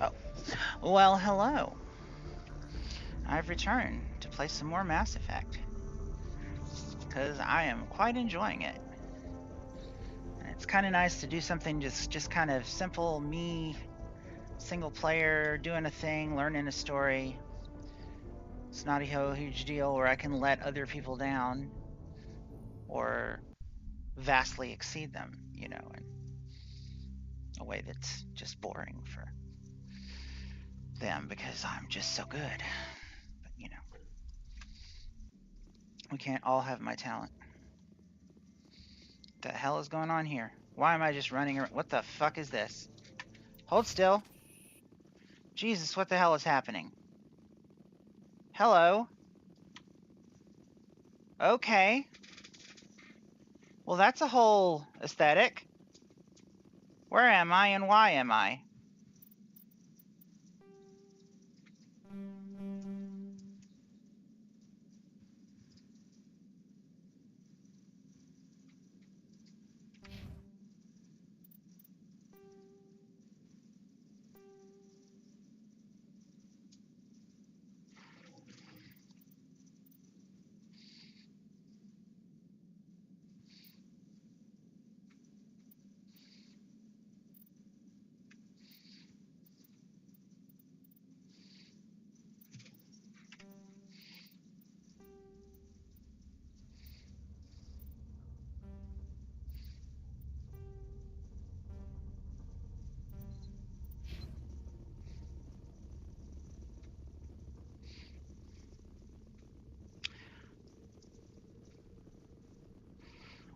Oh, well, hello. I've returned to play some more Mass Effect because I am quite enjoying it. And it's kind of nice to do something just kind of simple, me, single player, doing a thing, learning a story. It's not a huge deal where I can let other people down or vastly exceed them, in a way that's just boring for them because I'm just so good. But, we can't all have my talent. What the hell is going on here? Why am I just running around? What the fuck is this? Hold still. Jesus, what the hell is happening? Hello? Okay. Well, that's a whole aesthetic. Where am I and why am I?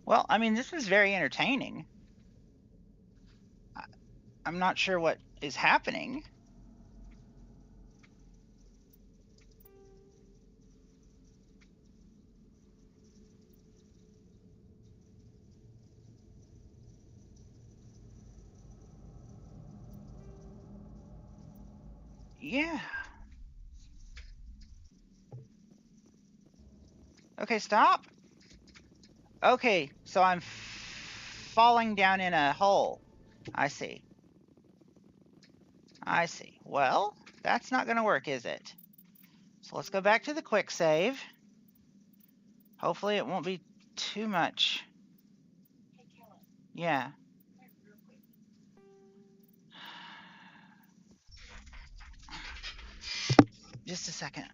Well, I mean, this was very entertaining. I'm not sure what is happening. Yeah. Okay, stop. Okay, so I'm falling down in a hole. I see. I see. Well, that's not going to work, is it? So let's go back to the quick save. Hopefully it won't be too much. Hey, Kela, Yeah. come here real quick. Just a second.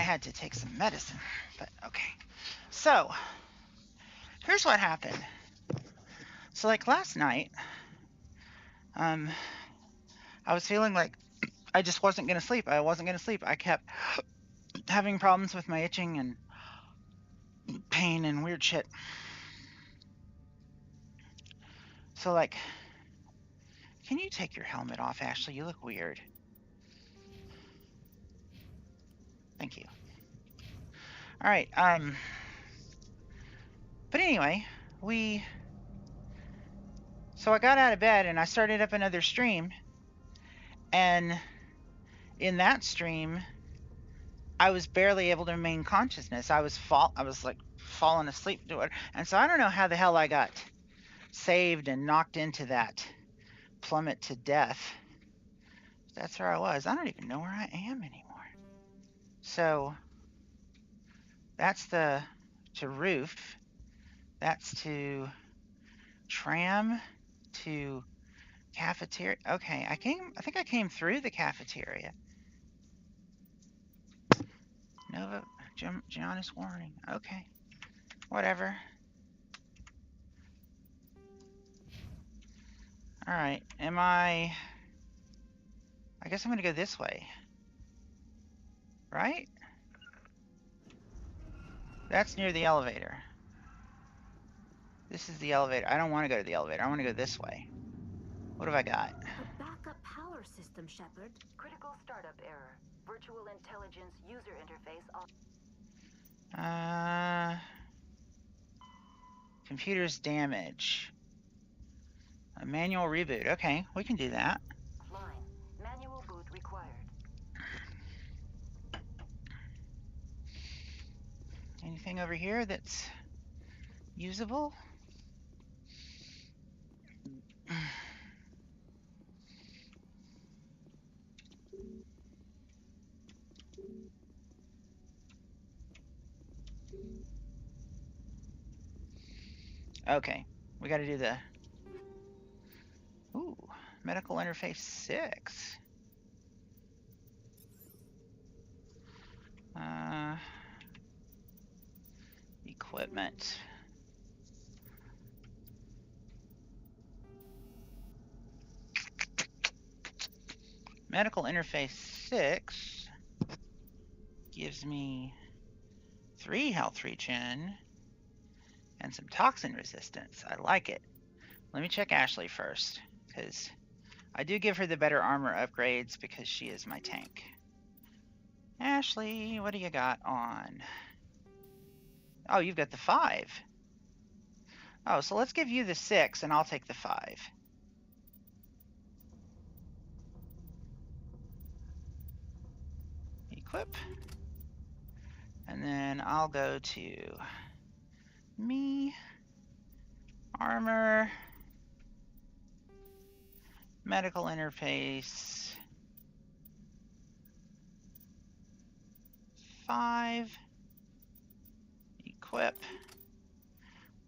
had to take some medicine, but okay. So, here's what happened. So, like last night, I was feeling like I just wasn't going to sleep. I wasn't going to sleep. I kept having problems with my itching and pain and weird shit. So, like, can you take your helmet off, Ashley? You look weird. Thank you. All right. But anyway, so I got out of bed and I started up another stream, and in that stream, I was barely able to remain consciousness. I was like falling asleep to it, and so I don't know how the hell I got saved and knocked into that plummet to death. That's where I was. I don't even know where I am anymore. So that's to roof. That's to tram to cafeteria. Okay, I think I came through the cafeteria. Nova Giannis warning. Okay. Whatever. Alright. I guess I'm gonna go this way. Right? That's near the elevator. This is the elevator. I don't want to go to the elevator. I want to go this way. What have I got? A backup power system, Shepard. Critical startup error. Virtual intelligence user interface off. Computer's damage. A manual reboot. Okay, we can do that. Offline. Manual boot required. Anything over here that's usable? Okay, we got to do the medical interface 6. Equipment. Medical interface 6 gives me 3 health regen and some toxin resistance. I like it. Let me check Ashley first, because I do give her the better armor upgrades because she is my tank. Ashley, what do you got on? Oh, you've got the 5. Oh, so let's give you the 6 and I'll take the 5. Equip. And then I'll go to me, armor, medical interface 5, equip.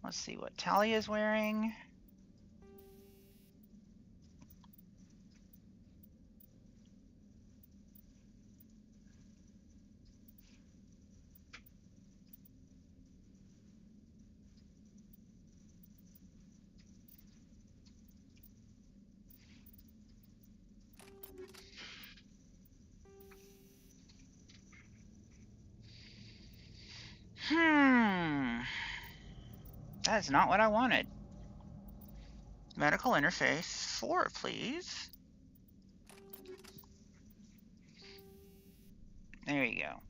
Let's see what Talia's wearing. That's not what I wanted. Medical interface 4, please. There you go.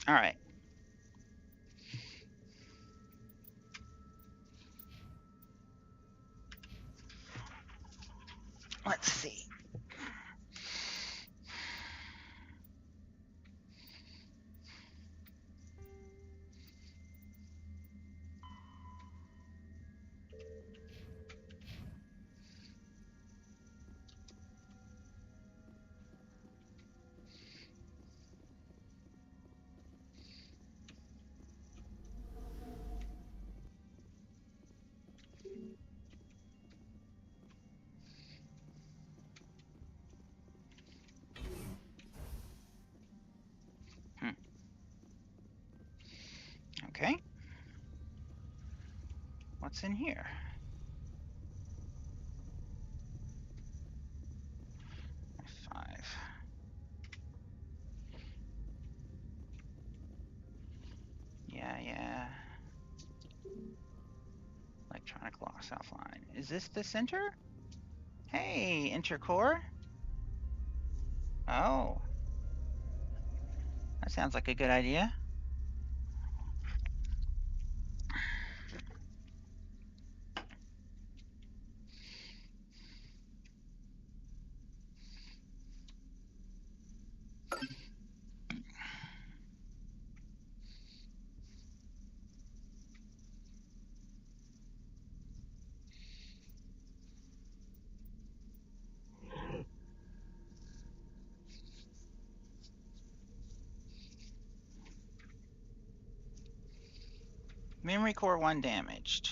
All right. Let's see. Okay. What's in here? F5. Yeah. Electronic loss offline. Is this the center? Hey, intercore. Oh, that sounds like a good idea. Memory core 1 damaged.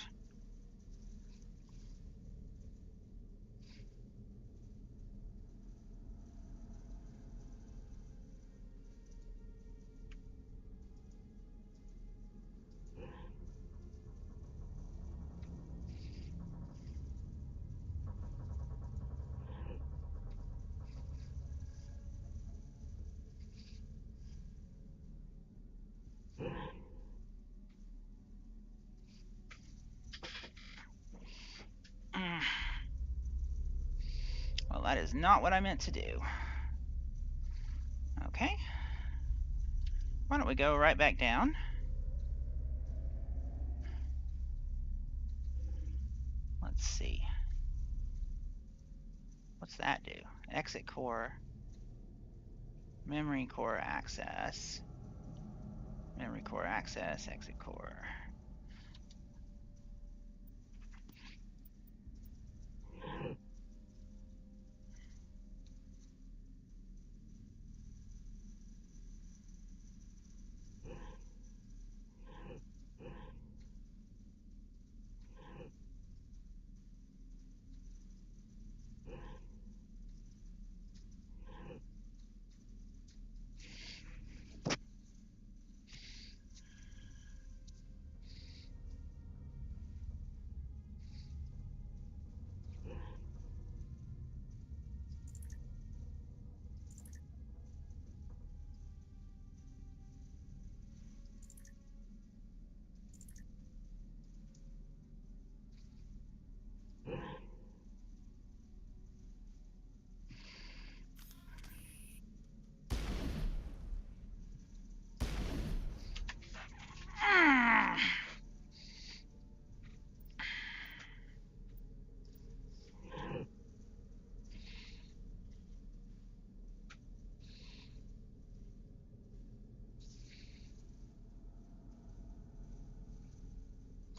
Well, that is not what I meant to do. Okay. Why don't we go right back down? Let's see. What's that do? Exit core. Memory core access. Memory core access, exit core.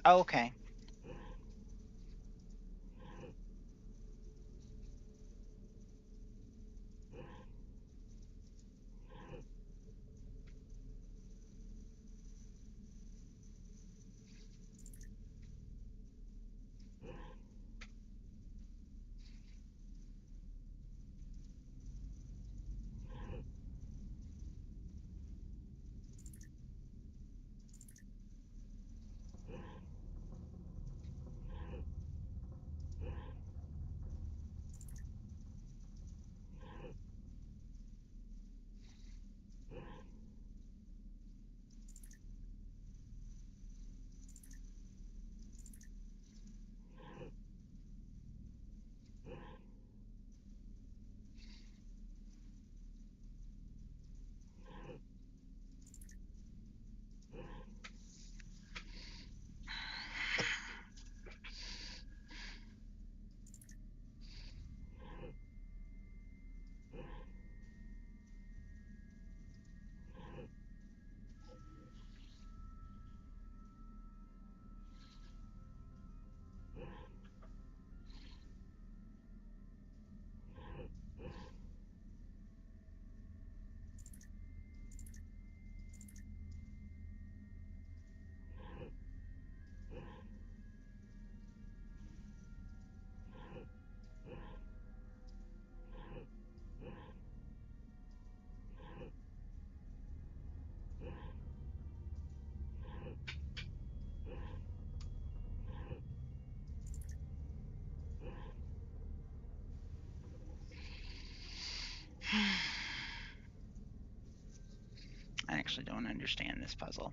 Okay. actually don't understand this puzzle.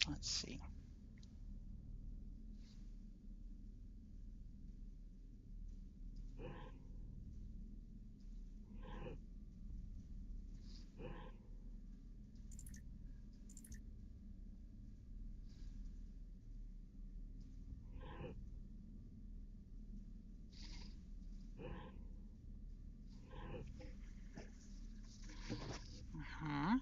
Let's see. Uh-huh.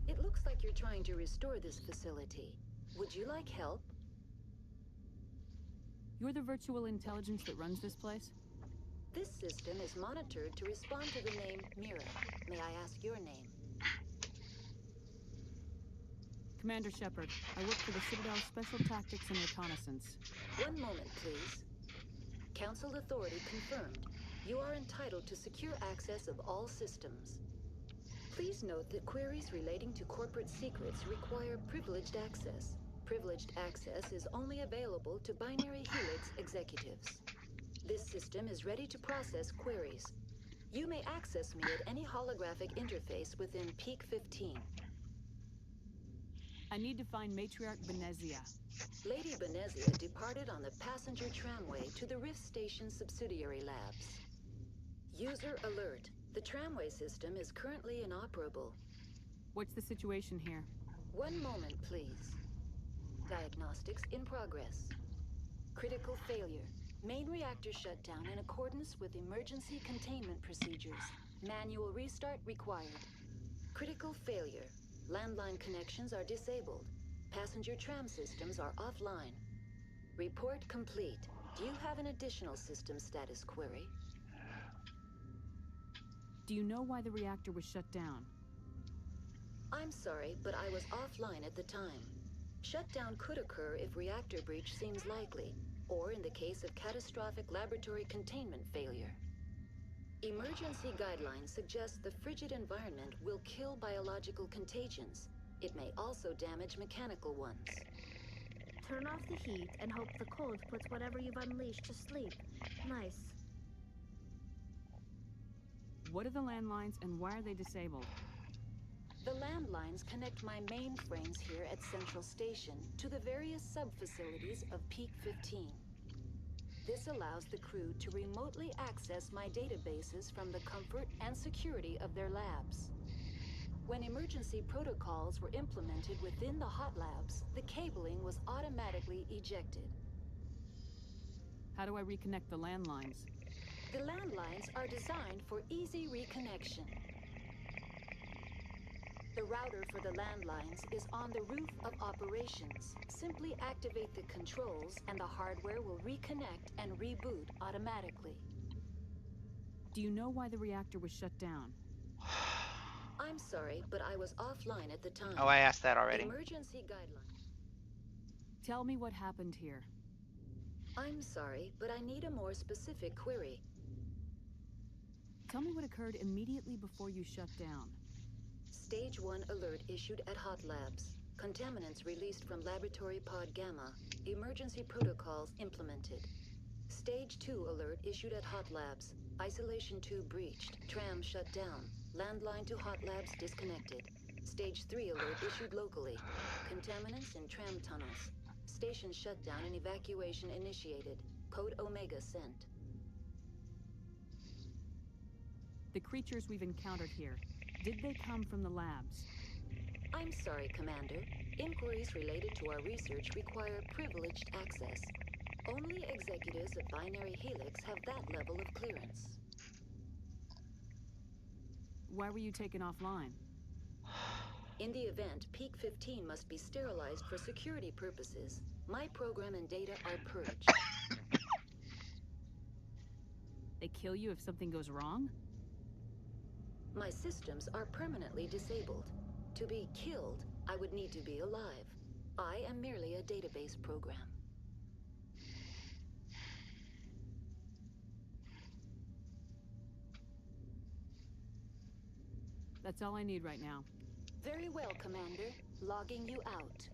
It looks like you're trying to restore this facility. Would you like help? You're the virtual intelligence that runs this place? This system is monitored to respond to the name Mira. May I ask your name? Commander Shepard, I work for the Citadel's Special Tactics and Reconnaissance. One moment, please. Council authority confirmed. You are entitled to secure access of all systems. Please note that queries relating to corporate secrets require privileged access. Privileged access is only available to binary helix executives. This system is ready to process queries. You may access me at any holographic interface within Peak 15. I need to find Matriarch Benezia. Lady Benezia departed on the passenger tramway to the Rift Station subsidiary labs. User alert. The tramway system is currently inoperable. What's the situation here? One moment, please. Diagnostics in progress. Critical failure. Main reactor shut down in accordance with emergency containment procedures. Manual restart required. Critical failure. Landline connections are disabled. Passenger tram systems are offline. Report complete. Do you have an additional system status query? Do you know why the reactor was shut down? I'm sorry, but I was offline at the time. Shutdown could occur if reactor breach seems likely, or in the case of catastrophic laboratory containment failure. Emergency guidelines suggest the frigid environment will kill biological contagions. It may also damage mechanical ones. Turn off the heat and hope the cold puts whatever you've unleashed to sleep. Nice. What are the landlines and why are they disabled? The landlines connect my mainframes here at Central Station to the various sub-facilities of Peak 15. This allows the crew to remotely access my databases from the comfort and security of their labs. When emergency protocols were implemented within the hot labs, the cabling was automatically ejected. How do I reconnect the landlines? The landlines are designed for easy reconnection. The router for the landlines is on the roof of operations. Simply activate the controls and the hardware will reconnect and reboot automatically. Do you know why the reactor was shut down? I'm sorry, but I was offline at the time. Oh, I asked that already. Emergency guideline. Tell me what happened here. I'm sorry, but I need a more specific query. Tell me what occurred immediately before you shut down. Stage 1 alert issued at Hot Labs. Contaminants released from Laboratory Pod Gamma. Emergency protocols implemented. Stage 2 alert issued at Hot Labs. Isolation 2 breached. Tram shut down. Landline to Hot Labs disconnected. Stage 3 alert issued locally. Contaminants in tram tunnels. Station shutdown and evacuation initiated. Code Omega sent. The creatures we've encountered here, did they come from the labs? I'm sorry, Commander. Inquiries related to our research require privileged access. Only executives of Binary Helix have that level of clearance. Why were you taken offline? In the event, Peak 15 must be sterilized for security purposes. My program and data are purged. They kill you if something goes wrong? My systems are permanently disabled. To be killed, I would need to be alive. I am merely a database program. That's all I need right now. Very well, Commander. Logging you out.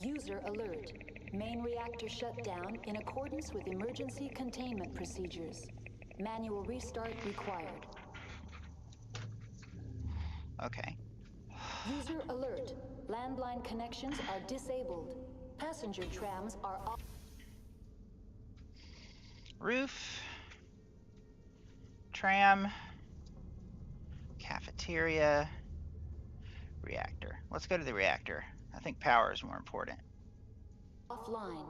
User alert. Main reactor shut down in accordance with emergency containment procedures. Manual restart required. Okay. User alert. Landline connections are disabled. Passenger trams are off. Roof. Tram. Cafeteria. Reactor. Let's go to the reactor. I think power is more important. Offline.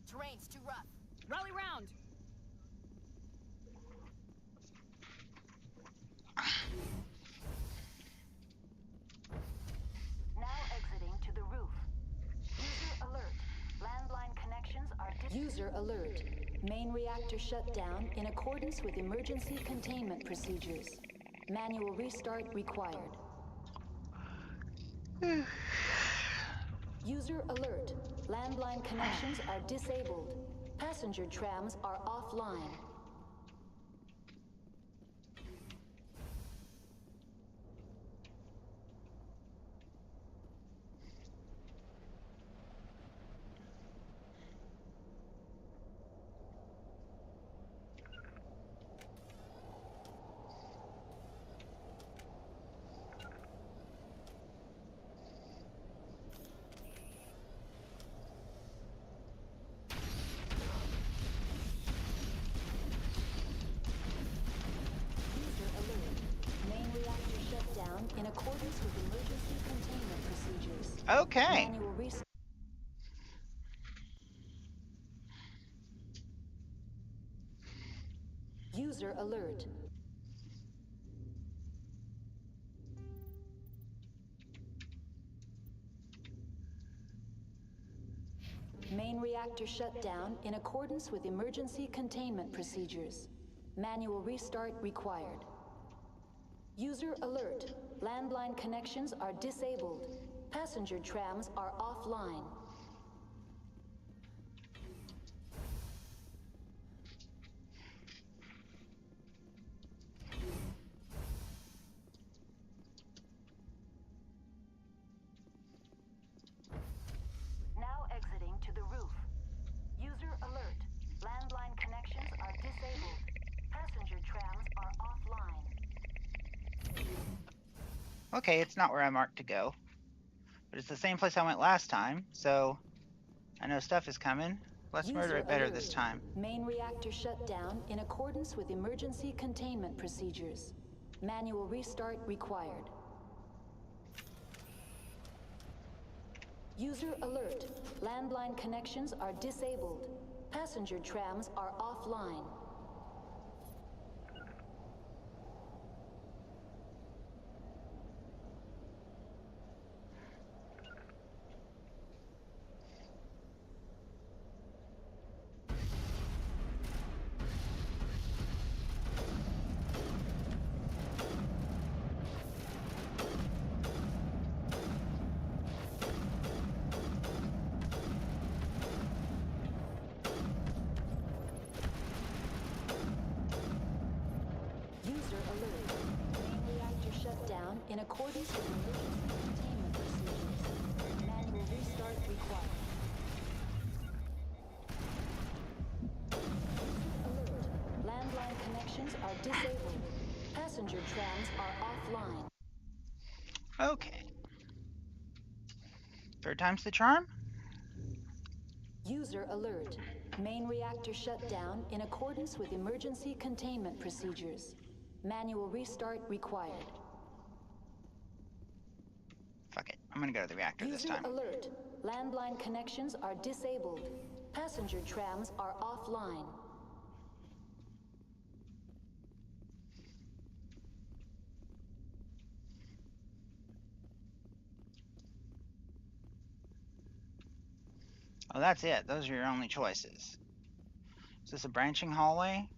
Terrain's too rough. Rally round! Now exiting to the roof. User alert. Landline connections are User alert. Main reactor shut down in accordance with emergency containment procedures. Manual restart required. User alert. Landline connections are disabled. Passenger trams are offline. In accordance with emergency containment procedures. Okay. Manual restart. User alert. Main reactor shut down in accordance with emergency containment procedures. Manual restart required. User alert. Landline connections are disabled. Passenger trams are offline. Okay, it's not where I marked to go, but it's the same place I went last time, so I know stuff is coming. Let's murder it better this time. Main reactor shut down in accordance with emergency containment procedures. Manual restart required. User alert. Landline connections are disabled. Passenger trams are offline. User alert. Main reactor shut down in accordance with emergency containment procedures. Manual restart required. User alert. Landline connections are disabled. Passenger trams are offline. Okay. Third time's the charm? User alert. Main reactor shut down in accordance with emergency containment procedures. Manual restart required. Fuck it. I'm gonna go to the reactor this User time. alert. Landline connections are disabled. Passenger trams are offline. Oh, that's it. Those are your only choices. Is this a branching hallway?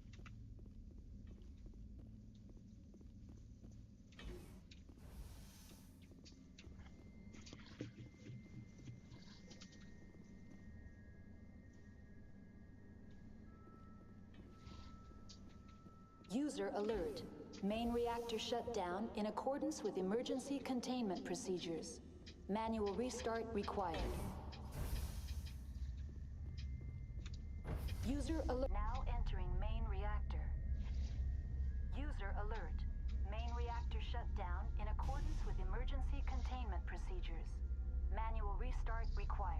User alert. Main reactor shut down in accordance with emergency containment procedures. Manual restart required. User alert. Now entering main reactor. User alert. Main reactor shut down in accordance with emergency containment procedures. Manual restart required.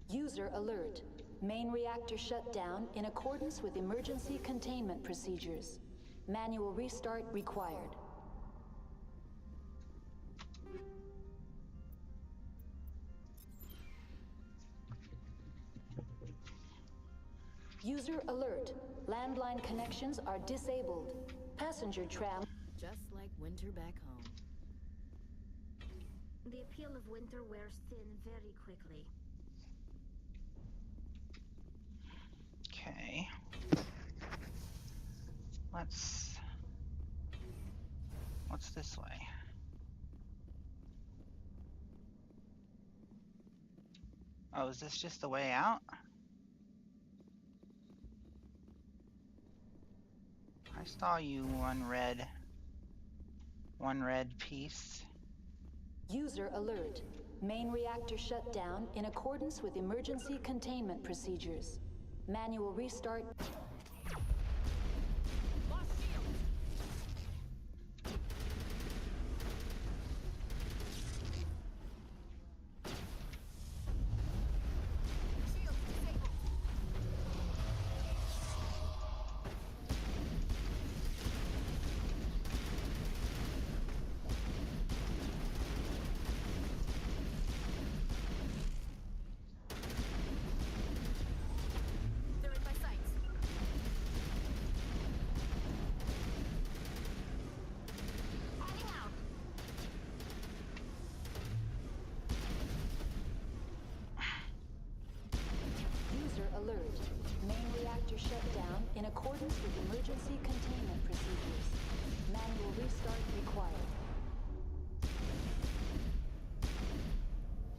User alert. Main reactor shut down in accordance with emergency containment procedures. Manual restart required. User alert. Landline connections are disabled. Passenger tram. Just like winter back home. The appeal of winter wears thin very quickly. Okay. What's this way? Oh, is this just the way out? I saw you, one red piece. User alert. Main reactor shut down in accordance with emergency containment procedures. Manual restart. They're in my sights. Heading out. User alert. Main reactor shut down in accordance with emergency containment procedures. Manual restart required.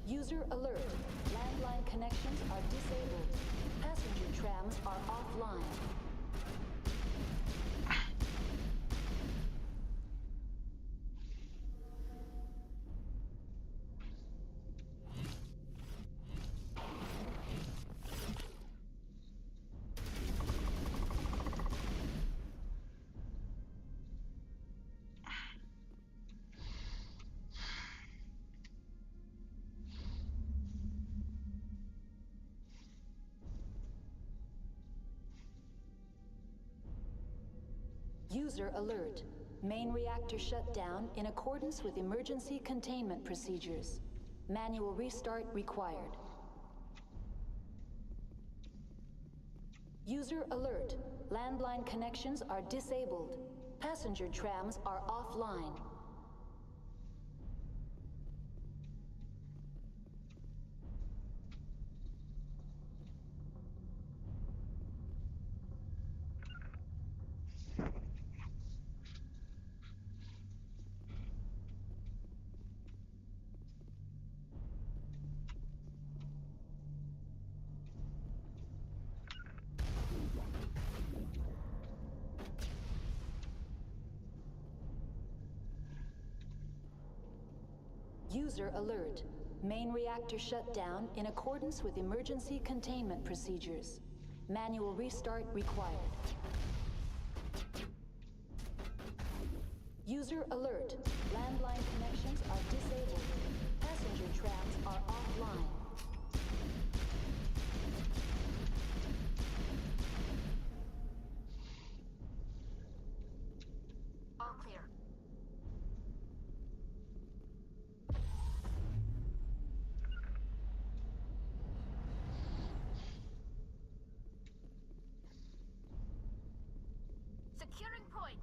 User alert. Land Landline connections are disabled. Passenger trams are offline. User alert. Main reactor shut down in accordance with emergency containment procedures. Manual restart required. User alert. Landline connections are disabled. Passenger trams are offline. User alert. Main reactor shut down in accordance with emergency containment procedures. Manual restart required. User alert. Landline connections are disabled. Passenger trams are offline. All clear. Securing point.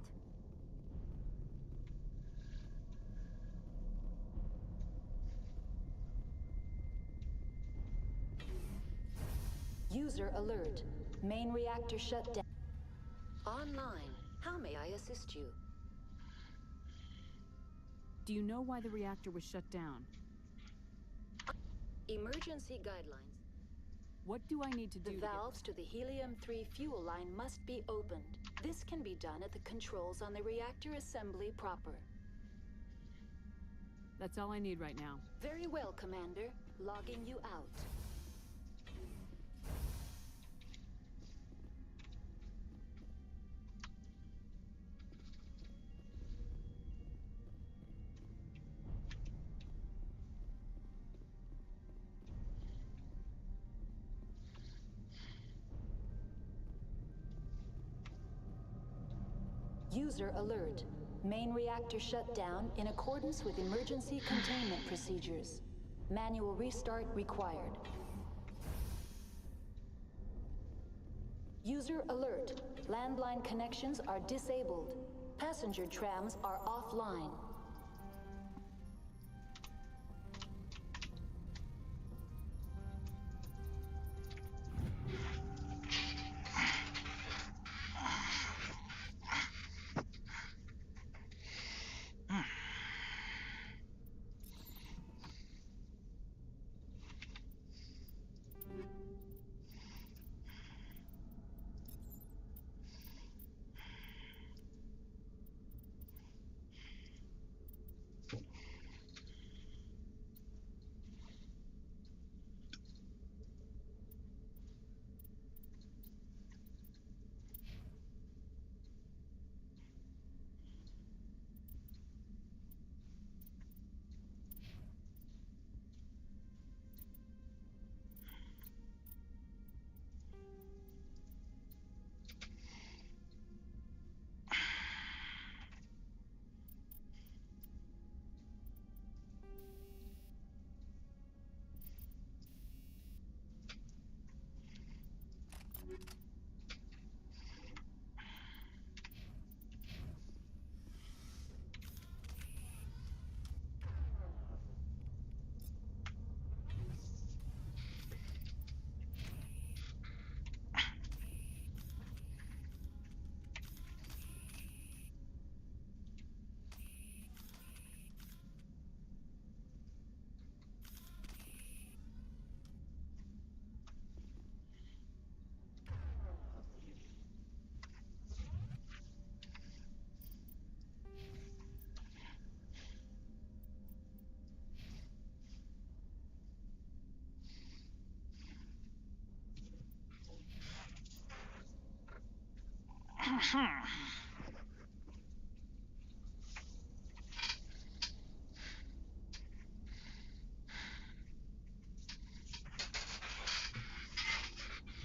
User alert. Main reactor shut down. Online. How may I assist you? Do you know why the reactor was shut down? Emergency guidelines. What do I need to do The to get... valves to the helium-3 fuel line must be opened. This can be done at the controls on the reactor assembly proper. That's all I need right now. Very well, Commander. Logging you out. User alert. Main reactor shut down in accordance with emergency containment procedures. Manual restart required. User alert. Landline connections are disabled. Passenger trams are offline.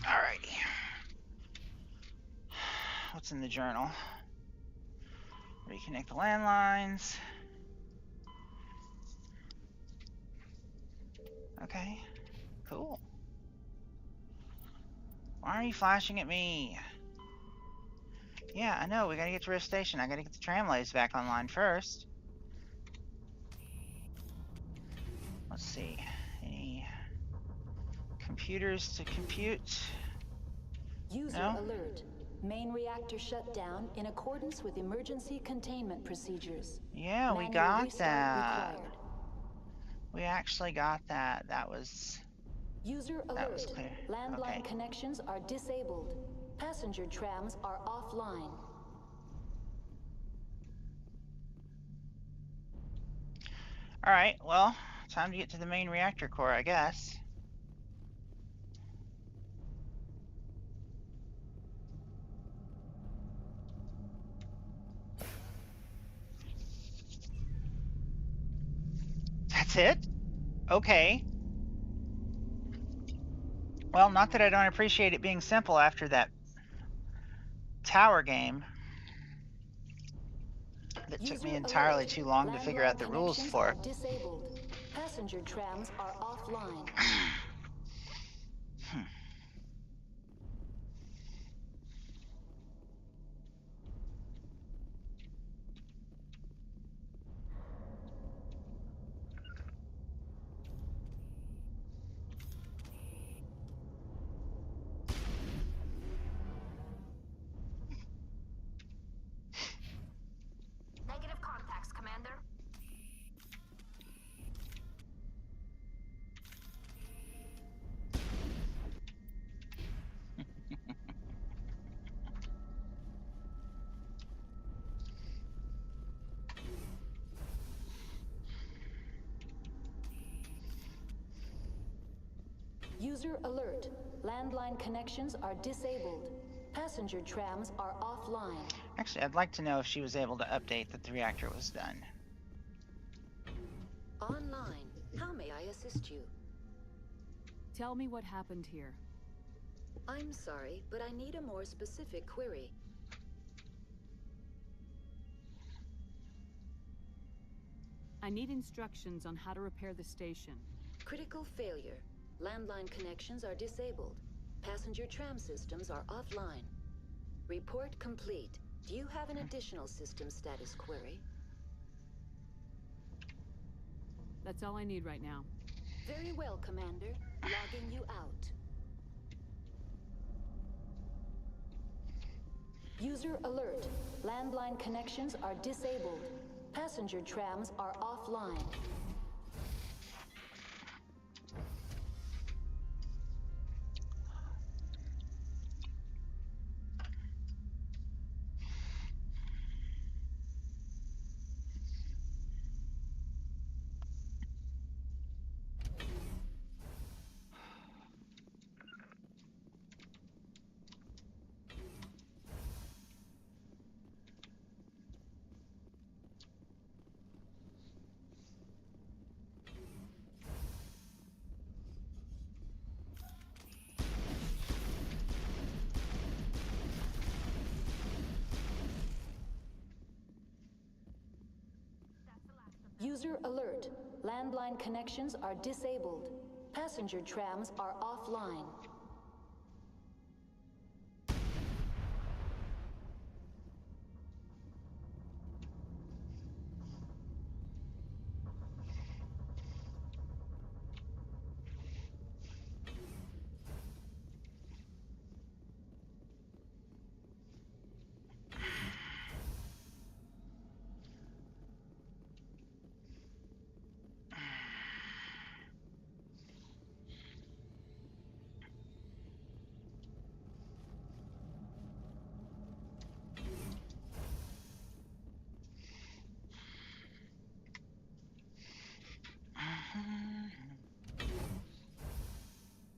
Alrighty. What's in the journal? Reconnect the landlines. Okay, cool. Why are you flashing at me? Yeah, I know, we gotta get to Rift Station. I gotta get the tramways back online first. Let's see. Any computers to compute? User No? alert. Main reactor shut down in accordance with emergency containment procedures. Yeah, we Manual got restart that. required. We actually got that. That was User That was alert. clear. Landline Okay. connections are disabled. Passenger trams are offline. Alright, well, time to get to the main reactor core, I guess. That's it? Okay. Well, not that I don't appreciate it being simple after that tower game that took me User entirely alert. too long to figure out Landline the rules connections for. are disabled. Passenger trams are offline. Negative contacts, Commander. User alert. Landline connections are disabled. Passenger trams are offline. Actually, I'd like to know if she was able to update that the reactor was done. Online. How may I assist you? Tell me what happened here. I'm sorry, but I need a more specific query. I need instructions on how to repair the station. Critical failure. Landline connections are disabled. Passenger tram systems are offline. Report complete. Do you have an additional system status query? That's all I need right now. Very well, Commander. Logging you out. User alert. Landline connections are disabled. Passenger trams are offline. User alert. Landline connections are disabled. Passenger trams are offline.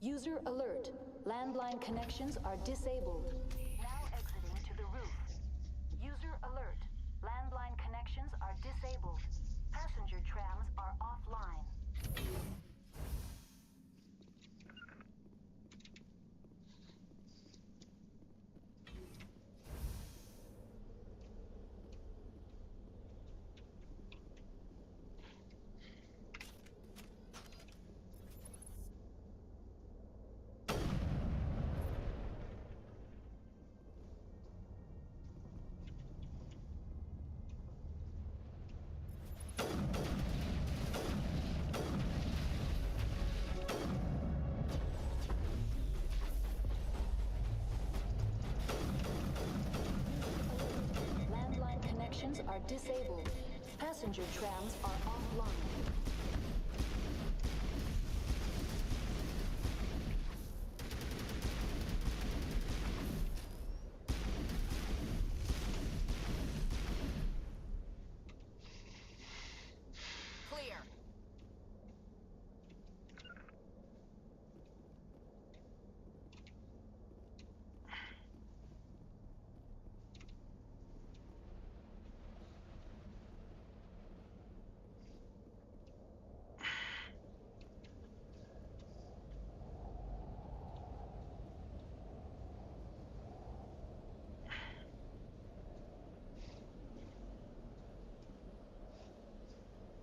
User alert. Landline connections are disabled. Now exiting to the roof. connections are disabled. Passenger trams are offline. Clear.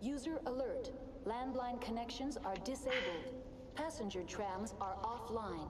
User alert. Landline connections are disabled. Passenger trams are offline.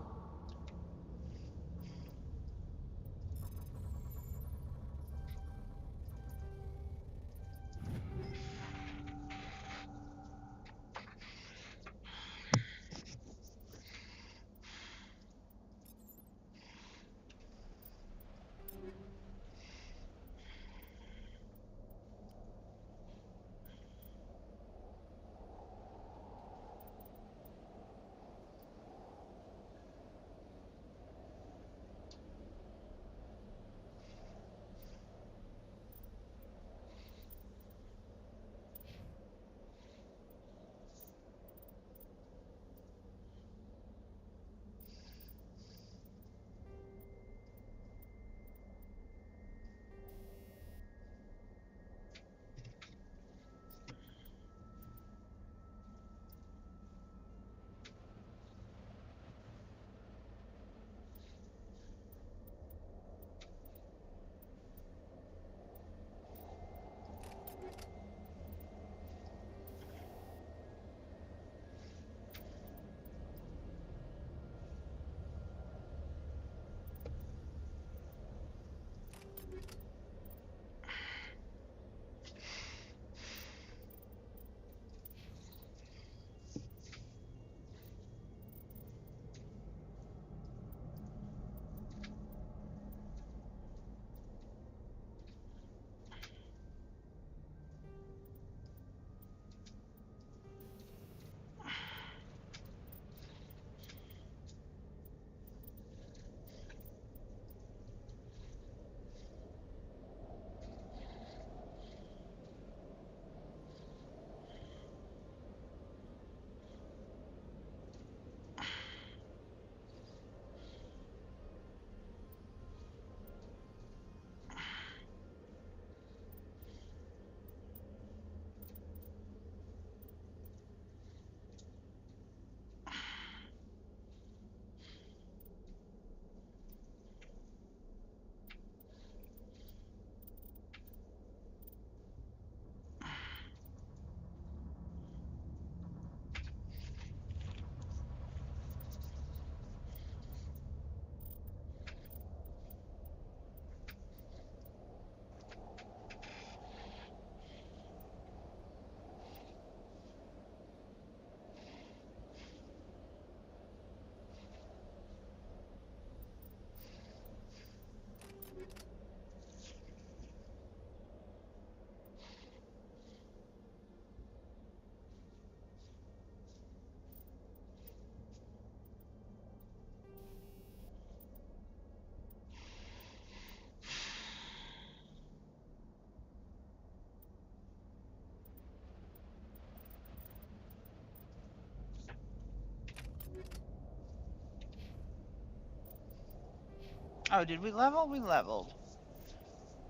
Oh, did we level? We leveled.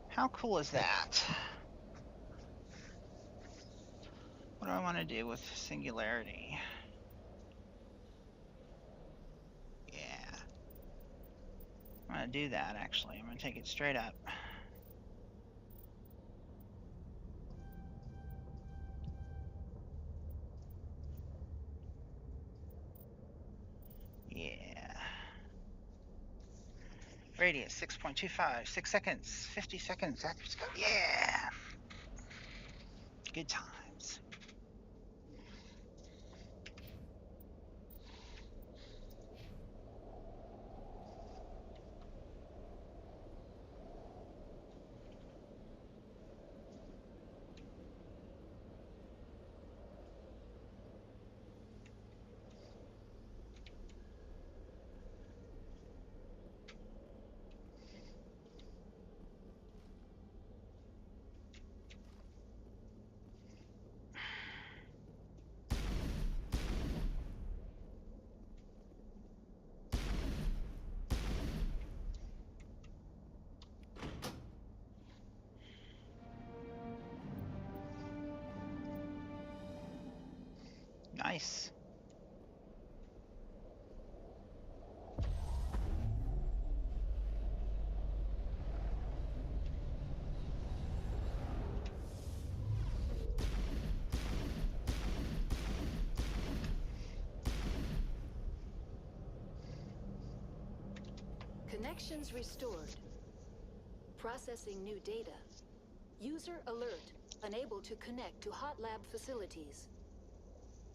How cool is that? What do I want to do with singularity? Yeah. I'm going to do that, actually. I'm going to take it straight up. Yeah. Radius 6.25, 6 seconds, 50 seconds. Yeah. Good times. Nice. Connections restored. Processing new data. User alert. Unable to connect to hot lab facilities.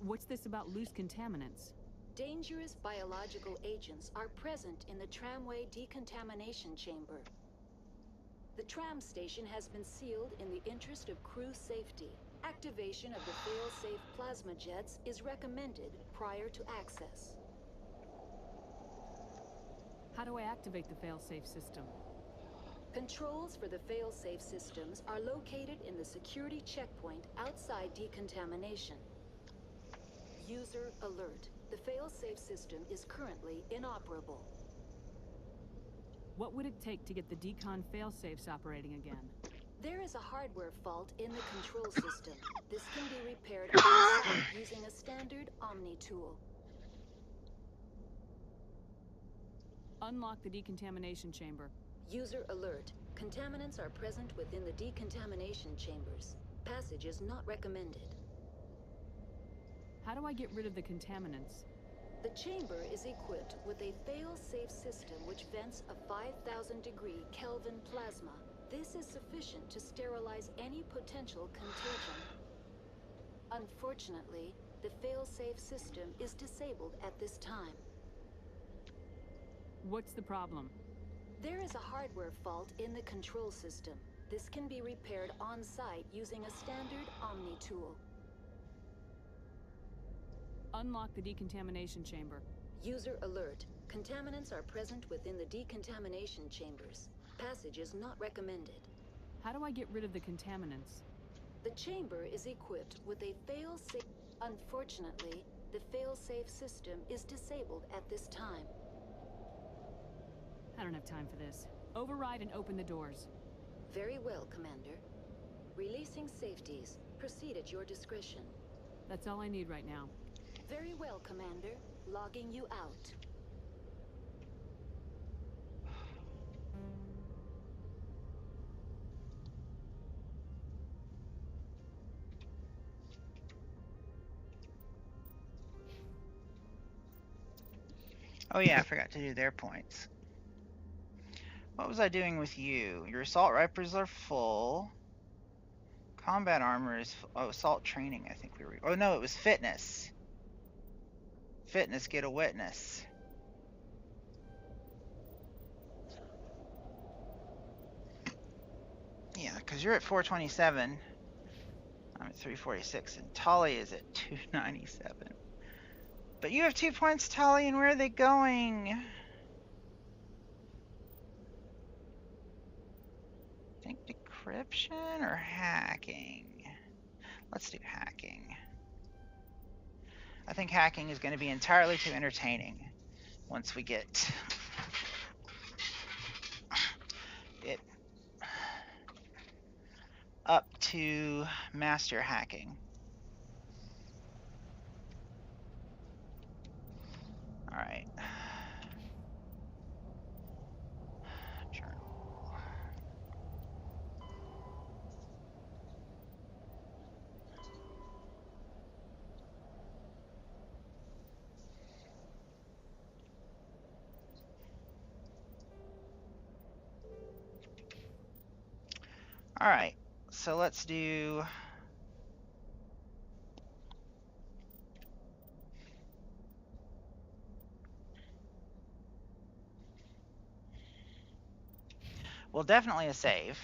What's this about loose contaminants? Dangerous biological agents are present in the tramway decontamination chamber. The tram station has been sealed in the interest of crew safety. Activation of the fail-safe plasma jets is recommended prior to access. How do I activate the fail-safe system? Controls for the fail-safe systems are located in the security checkpoint outside decontamination. User alert. The fail-safe system is currently inoperable. What would it take to get the decon fail-safes operating again? There is a hardware fault in the control system. This can be repaired on-site using a standard Omni tool. Unlock the decontamination chamber. User alert. Contaminants are present within the decontamination chambers. Passage is not recommended. How do I get rid of the contaminants? The chamber is equipped with a fail-safe system which vents a 5,000-degree Kelvin plasma. This is sufficient to sterilize any potential contagion. Unfortunately, the fail-safe system is disabled at this time. What's the problem? There is a hardware fault in the control system. This can be repaired on-site using a standard Omni tool. Unlock the decontamination chamber. User alert. Contaminants are present within the decontamination chambers. Passage is not recommended. How do I get rid of the contaminants? The chamber is equipped with a fail-safe... Unfortunately, the fail-safe system is disabled at this time. I don't have time for this. Override and open the doors. Very well, Commander. Releasing safeties. Proceed at your discretion. That's all I need right now. Very well, Commander. Logging you out. Oh yeah, I forgot to do their points. What was I doing with you? Your assault rifles are full. Combat armor is... Oh, assault training, I think we were... Oh no, it was fitness. Fitness, get a witness. Yeah, because you're at 427. I'm at 346, and Tali is at 297. But you have 2 points, Tali, and where are they going? I think decryption or hacking? Let's do hacking. I think hacking is going to be entirely too entertaining once we get it up to master hacking. All right. Journal. All right. So let's do well, definitely a save.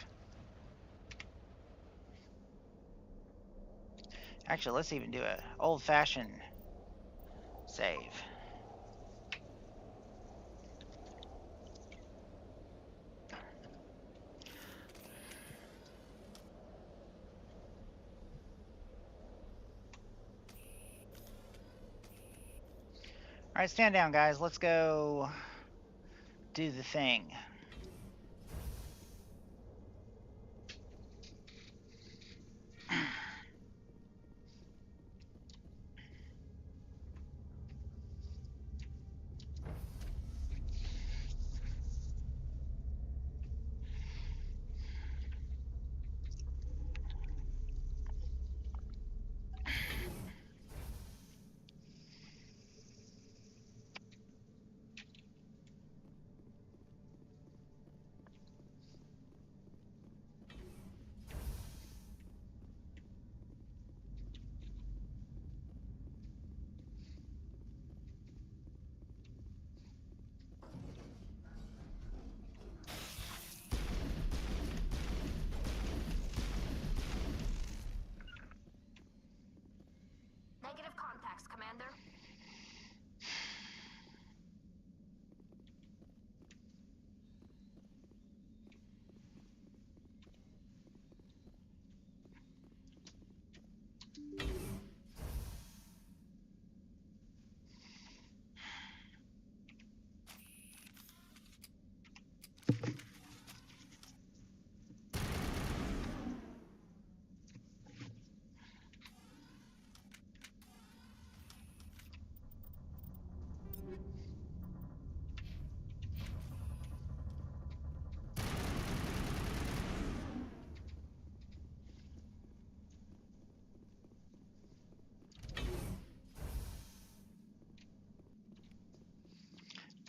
Actually, let's even do a old-fashioned save. All right, stand down, guys. Let's go do the thing.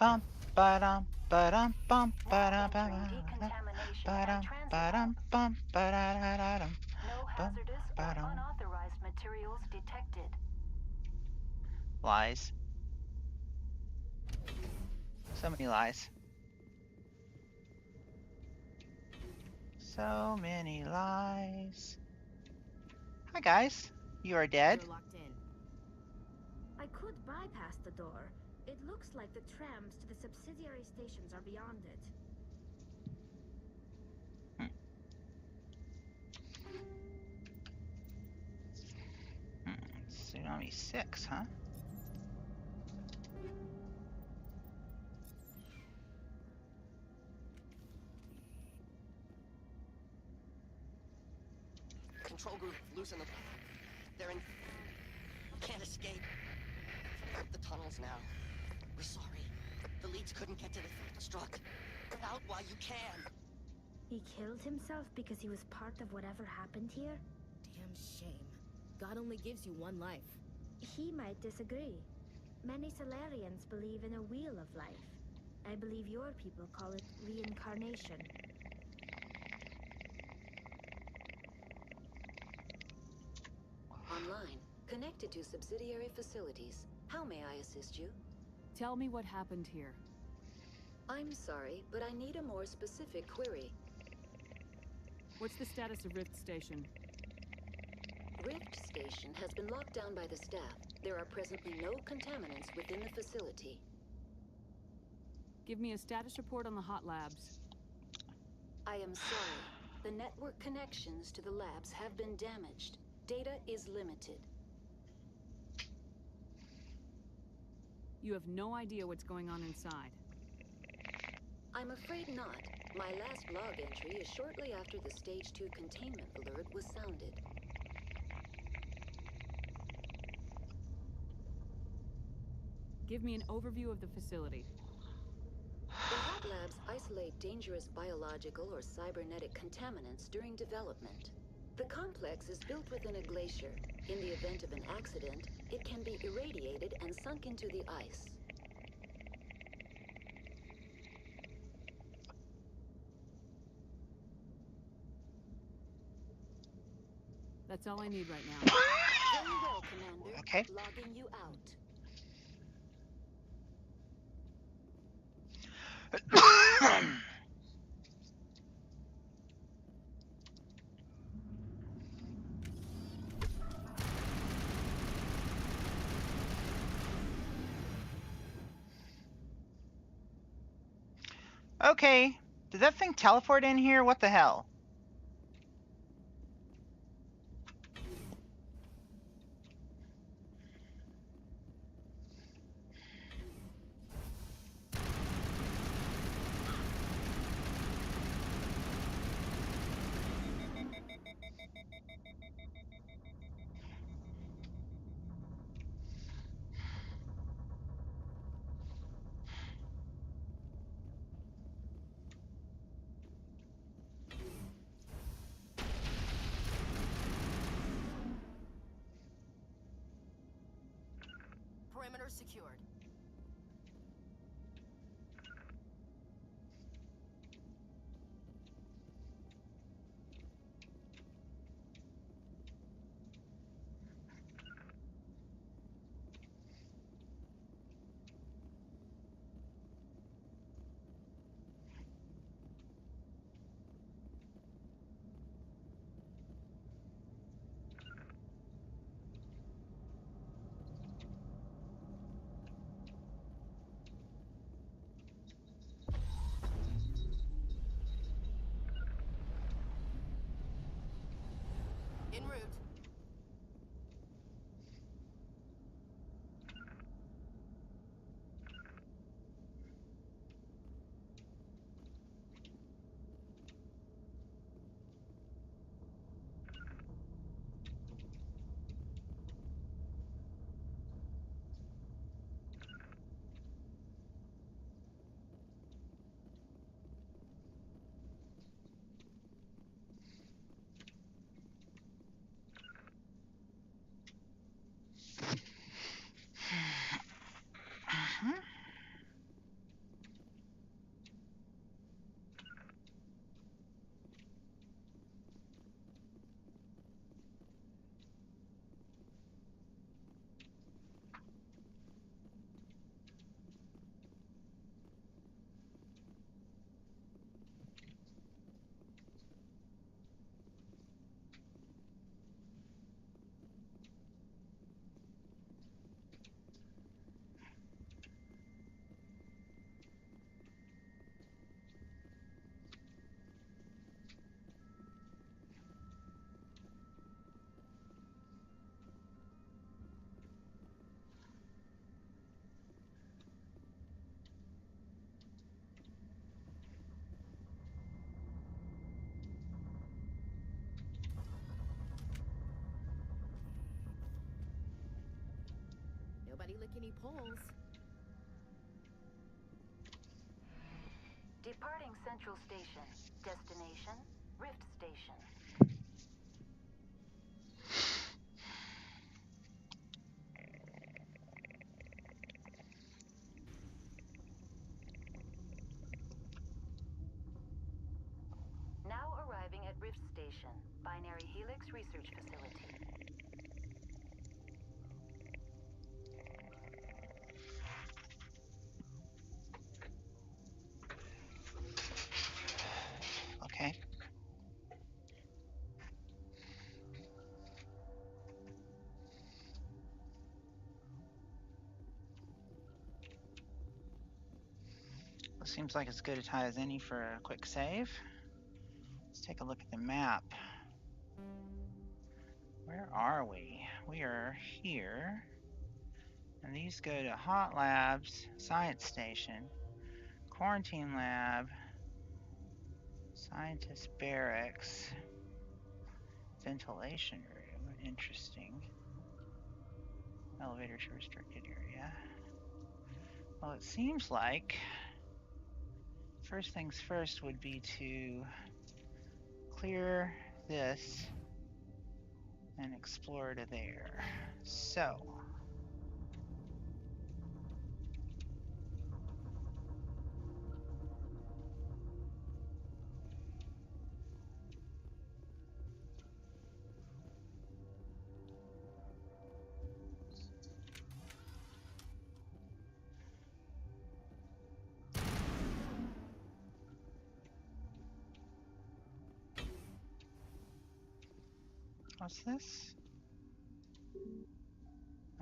Bum ba-dum ba-dum bum ba-dum Now entering decontamination and transit hub. bum ba-da-da-da-dum No bum hazardous or ba-dum. unauthorized materials detected. Lies. So many lies. So many lies. Hi guys. You are dead. You're locked in. I could bypass the door. It looks like the trams to the subsidiary stations are beyond it. Tsunami 6, huh? Control group, loosen them. They're in... Can't escape. The tunnels now. We're sorry. The leads couldn't get to the struck. Get out while you can. He killed himself because he was part of whatever happened here? Damn shame. God only gives you one life. He might disagree. Many Solarians believe in a wheel of life. I believe your people call it reincarnation. Online, connected to subsidiary facilities. How may I assist you? Tell me what happened here. I'm sorry, but I need a more specific query. What's the status of Rift Station? Rift Station has been locked down by the staff. There are presently no contaminants within the facility. Give me a status report on the hot labs. I am sorry. The network connections to the labs have been damaged. Data is limited. You have no idea what's going on inside. I'm afraid not. My last log entry is shortly after the Stage 2 containment alert was sounded. Give me an overview of the facility. The hot labs isolate dangerous biological or cybernetic contaminants during development. The complex is built within a glacier. In the event of an accident, it can be irradiated and sunk into the ice. That's all I need right now. Very well, Commander. Okay. Logging you out. Okay. Did that thing teleport in here? What the hell? Perimeter secured. anybody lick any poles. Departing Central Station. Destination, Rift Station. Now arriving at Rift Station, Binary Helix Research Facility. Okay. Well, seems like as good a time as any for a quick save. Let's take a look at the map. Where are we? We are here. And these go to Hot Labs, Science Station, Quarantine Lab, Scientist Barracks, Ventilation Room, interesting. Elevator to restricted area. Well, it seems like first things first would be to clear this and explore to there. So, what's this?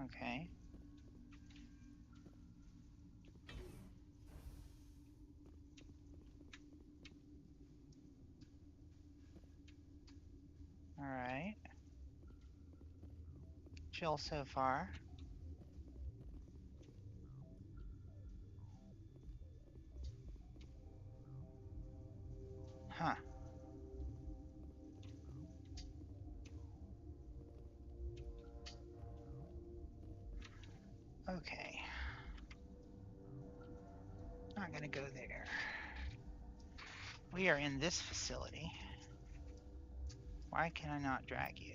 Okay. All right. Chill so far. Huh. Okay. Not gonna go there. We are in this facility. Why can I not drag you?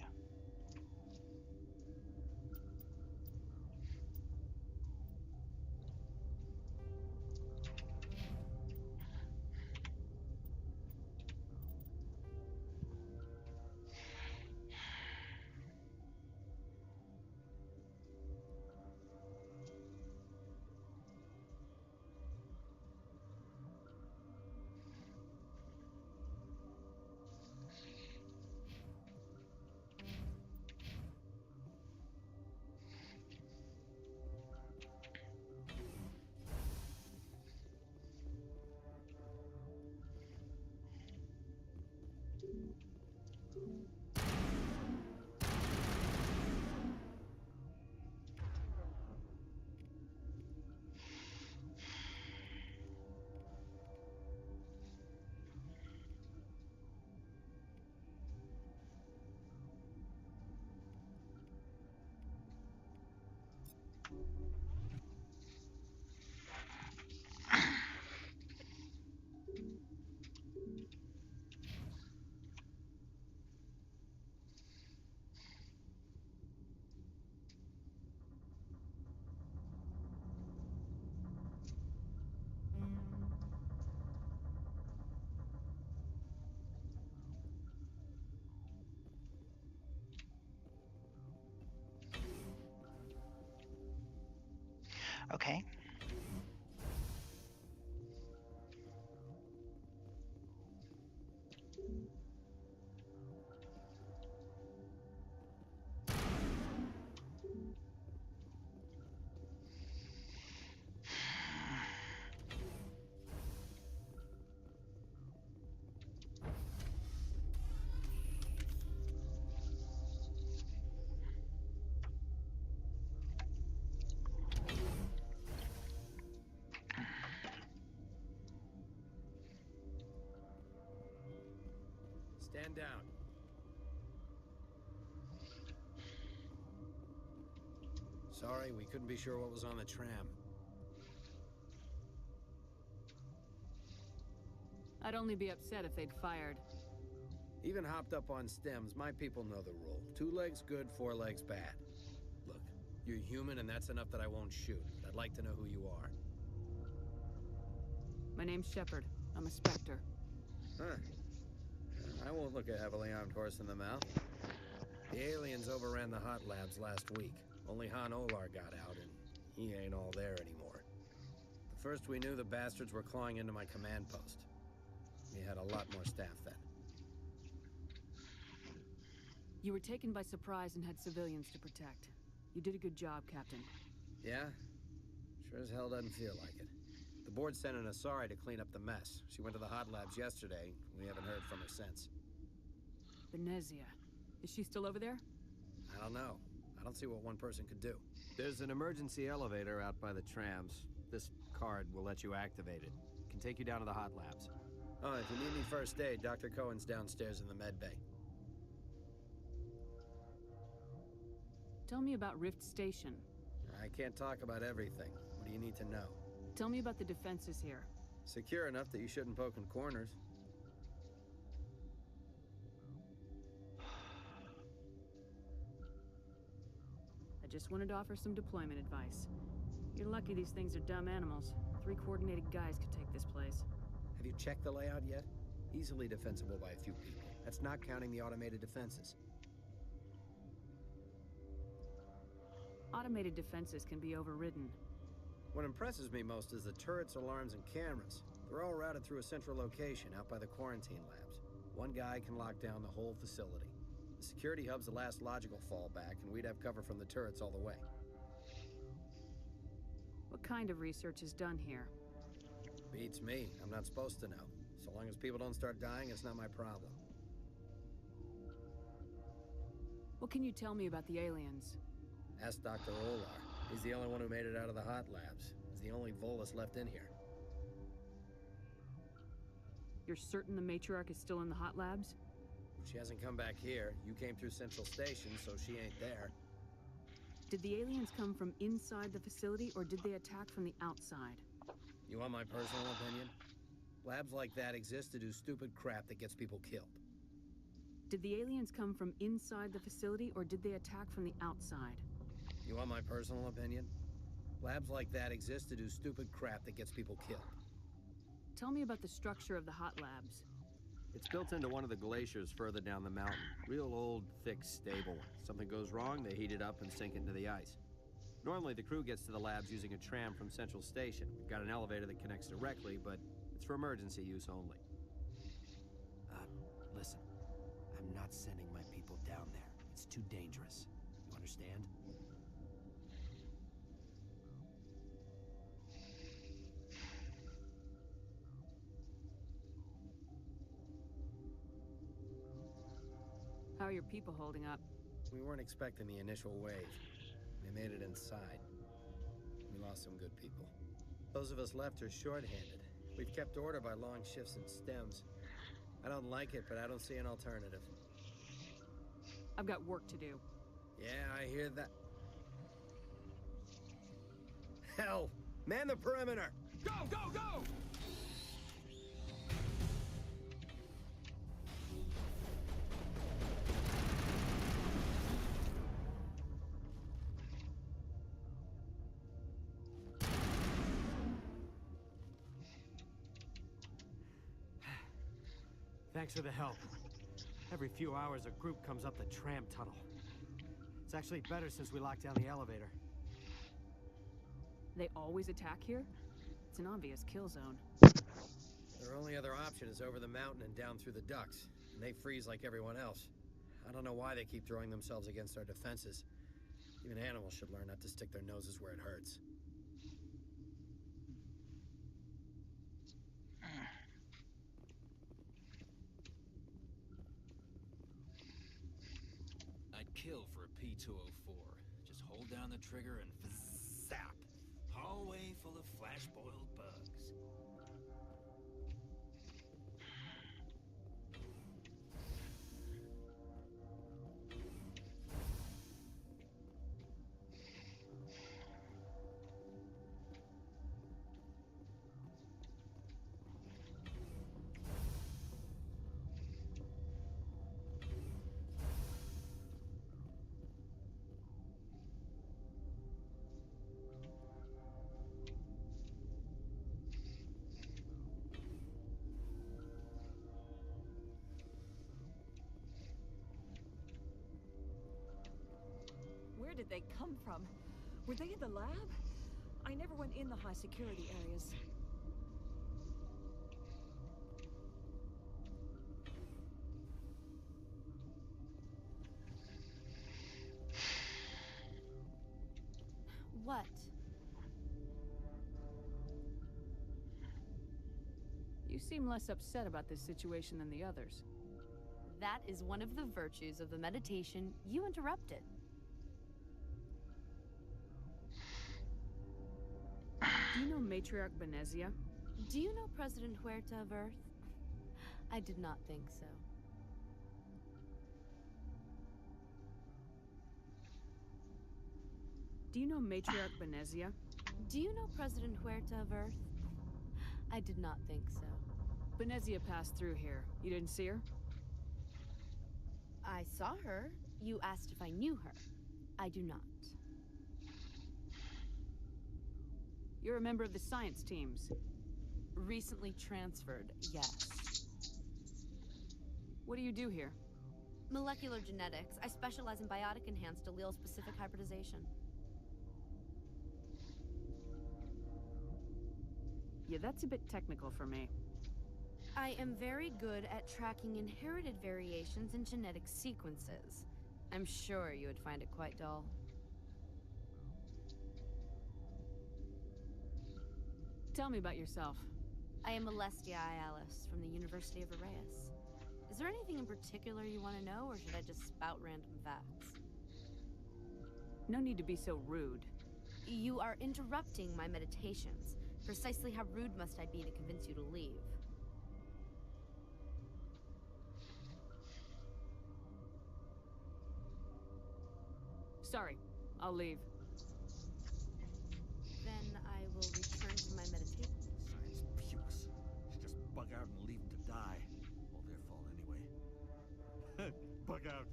Okay. Stand down. Sorry, we couldn't be sure what was on the tram. I'd only be upset if they'd fired. Even hopped up on stems, my people know the rule. 2 legs good, 4 legs bad. Look, you're human and that's enough that I won't shoot. But I'd like to know who you are. My name's Shepard. I'm a Spectre. Huh. I won't look a heavily armed horse in the mouth. The aliens overran the hot labs last week. Only Han Olar got out, and he ain't all there anymore. The first we knew, the bastards were clawing into my command post. We had a lot more staff then. You were taken by surprise and had civilians to protect. You did a good job, Captain. Yeah? Sure as hell doesn't feel like it. The board sent an Asari to clean up the mess. She went to the hot labs yesterday. We haven't heard from her since. Benezia. Is she still over there? I don't know. I don't see what one person could do. There's an emergency elevator out by the trams. This card will let you activate it. It can take you down to the hot labs. Oh, if you need me first aid, Dr. Cohen's downstairs in the med bay. Tell me about Rift Station. I can't talk about everything. What do you need to know? Tell me about the defenses here. Secure enough that you shouldn't poke in corners. I just wanted to offer some deployment advice. You're lucky these things are dumb animals. 3 coordinated guys could take this place. Have you checked the layout yet? Easily defensible by a few people. That's not counting the automated defenses. Automated defenses can be overridden. What impresses me most is the turrets, alarms, and cameras. They're all routed through a central location out by the quarantine labs. One guy can lock down the whole facility. The security hub's the last logical fallback, and we'd have cover from the turrets all the way. What kind of research is done here? Beats me. I'm not supposed to know. So long as people don't start dying, it's not my problem. What can you tell me about the aliens? Ask Dr. Olar. He's the only one who made it out of the hot labs. He's the only Volus left in here. You're certain the matriarch is still in the hot labs? She hasn't come back here. You came through Central Station, so she ain't there. Did the aliens come from inside the facility, or did they attack from the outside? You want my personal opinion? Labs like that exist to do stupid crap that gets people killed. Did the aliens come from inside the facility, or did they attack from the outside? You want my personal opinion? Labs like that exist to do stupid crap that gets people killed. Tell me about the structure of the hot labs. It's built into one of the glaciers further down the mountain. Real old, thick, stable. Something goes wrong, they heat it up and sink it into the ice. Normally, the crew gets to the labs using a tram from Central Station. We've got an elevator that connects directly, but it's for emergency use only. Listen. I'm not sending my people down there. It's too dangerous. You understand? How are your people holding up? We weren't expecting the initial wave. They made it inside. We lost some good people. Those of us left are short-handed. We've kept order by long shifts and stems. I don't like it, but I don't see an alternative. I've got work to do. Yeah, I hear that. Hell! Man the perimeter! Go, go, go! Thanks for the help. Every few hours, a group comes up the tram tunnel. It's actually better since we locked down the elevator. They always attack here? It's an obvious kill zone. Their only other option is over the mountain and down through the ducts. And they freeze like everyone else. I don't know why they keep throwing themselves against our defenses. Even animals should learn not to stick their noses where it hurts. I'd kill for a P-204. Just hold down the trigger and zap! Hallway full of flash-boiled bugs. did they come from? Were they in the lab? I never went in the high security areas. What? You seem less upset about this situation than the others. That is one of the virtues of the meditation you interrupted. Do you know Matriarch Benezia? Do you know President Huerta of Earth? I did not think so. Do you know Matriarch Benezia? Do you know President Huerta of Earth? I did not think so. Benezia passed through here. You didn't see her? I saw her. You asked if I knew her. I do not. You're a member of the science teams. Recently transferred, yes. What do you do here? Molecular genetics. I specialize in biotic-enhanced allele-specific hybridization. Yeah, that's a bit technical for me. I am very good at tracking inherited variations in genetic sequences. I'm sure you would find it quite dull. Tell me about yourself. I am Alestia Ialis from the University of Arraeus. Is there anything in particular you want to know, or should I just spout random facts? No need to be so rude. You are interrupting my meditations. Precisely how rude must I be to convince you to leave? Sorry, I'll leave. Then I will return to my meditation. Science pukes. Should just bug out and leave them to die. All their fault anyway. Bug out.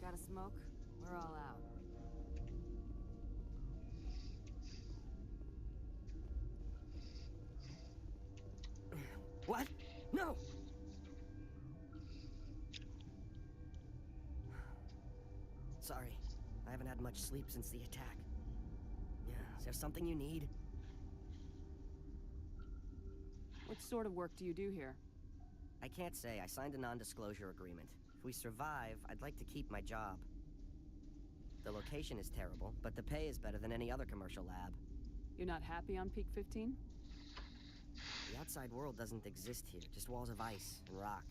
Got a smoke? We're all out. What? No! Sorry, I haven't had much sleep since the attack. Yeah, is there something you need? What sort of work do you do here? I can't say. I signed a non-disclosure agreement. If we survive, I'd like to keep my job. The location is terrible, but the pay is better than any other commercial lab. You're not happy on Peak 15? The outside world doesn't exist here, just walls of ice and rock.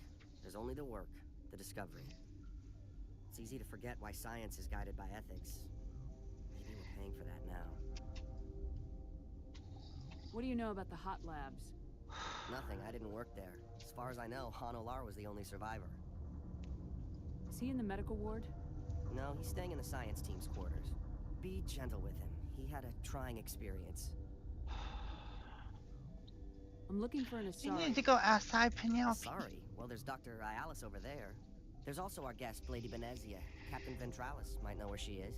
There's only the work, the discovery. It's easy to forget why science is guided by ethics. Maybe we're paying for that now. What do you know about the hot labs? Nothing, I didn't work there. As far as I know, Han Olar was the only survivor. Is he in the medical ward? No, he's staying in the science team's quarters. Be gentle with him. He had a trying experience. I'm looking for an You Asari. need to go outside, Penelope. Sorry. Well, there's Dr. Ialis over there. There's also our guest, Lady Benezia. Captain Ventralis might know where she is.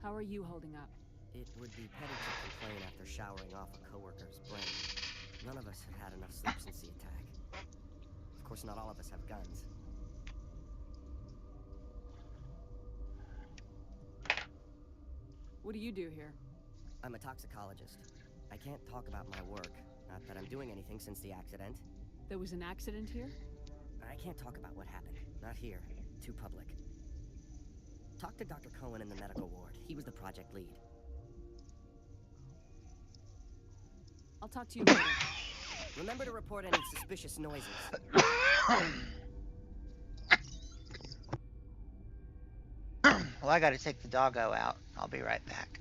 How are you holding up? It would be petty to complain after showering off a coworker's brain. None of us have had enough sleep since the attack. Of course, not all of us have guns. What do you do here? I'm a toxicologist. I can't talk about my work. Not that I'm doing anything since the accident. There was an accident here? I can't talk about what happened. Not here. Too public. Talk to Dr. Cohen in the medical ward. He was the project lead. I'll talk to you later. Remember to report any suspicious noises. Well, I gotta take the doggo out. I'll be right back.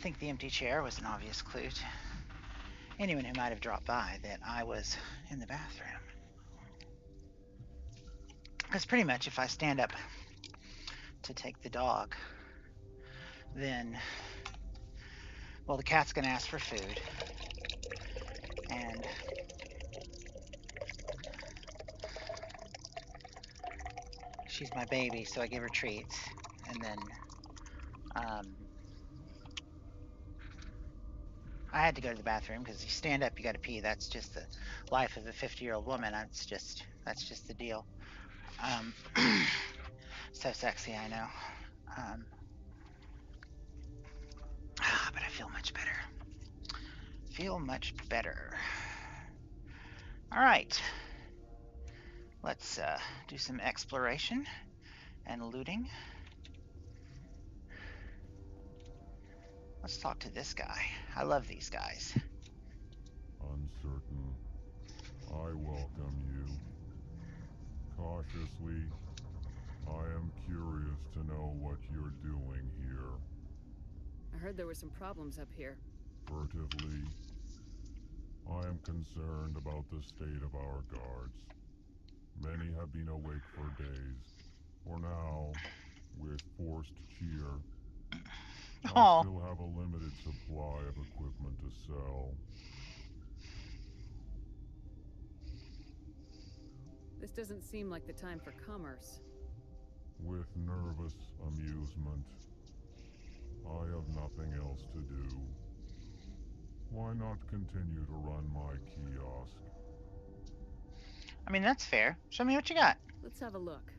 think the empty chair was an obvious clue to anyone who might have dropped by that I was in the bathroom. Because pretty much if I stand up to take the dog, then, well, the cat's going to ask for food. And she's my baby, so I give her treats. And then I had to go to the bathroom because you stand up, you got to pee. That's just the life of a 50-year-old woman. That's just the deal. So sexy, I know. But I feel much better. All right. Let's do some exploration and looting. Let's talk to this guy. I love these guys. Uncertain. I welcome you. Cautiously, I am curious to know what you're doing here. I heard there were some problems up here. Furtively, I am concerned about the state of our guards. Many have been awake for days. For now, with forced cheer, I still have a limited supply of equipment to sell. This doesn't seem like the time for commerce. With nervous amusement, I have nothing else to do. Why not continue to run my kiosk? I mean, that's fair. Show me what you got. Let's have a look.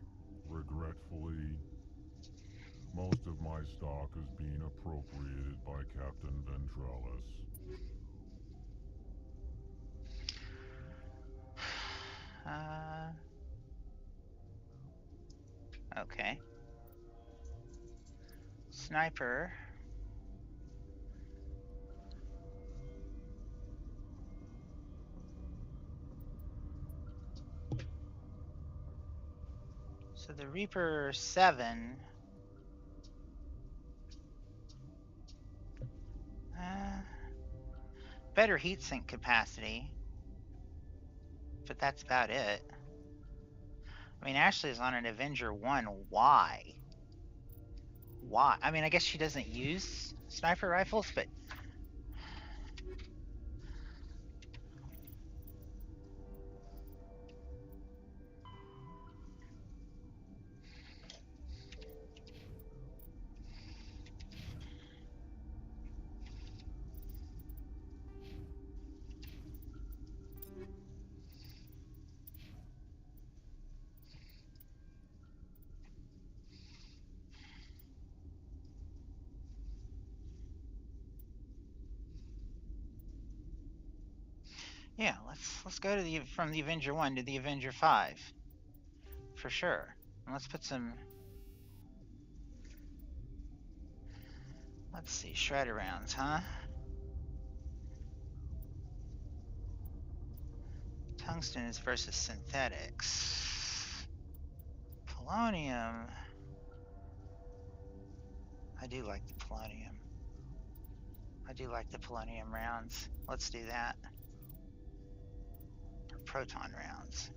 Regretfully, most of my stock is being appropriated by Captain Ventrellis. Okay. Sniper. So the Reaper 7. Better heatsink capacity. But that's about it. I mean, Ashley's on an Avenger 1. Why? Why? I mean, I guess she doesn't use sniper rifles, but... Yeah, let's go to from the Avenger 1 to the Avenger 5. For sure. And let's put some... Let's see, shredder rounds, huh? Tungsten is versus synthetics. Polonium. I do like the polonium. I do like the polonium rounds. Let's do that. Or proton rounds.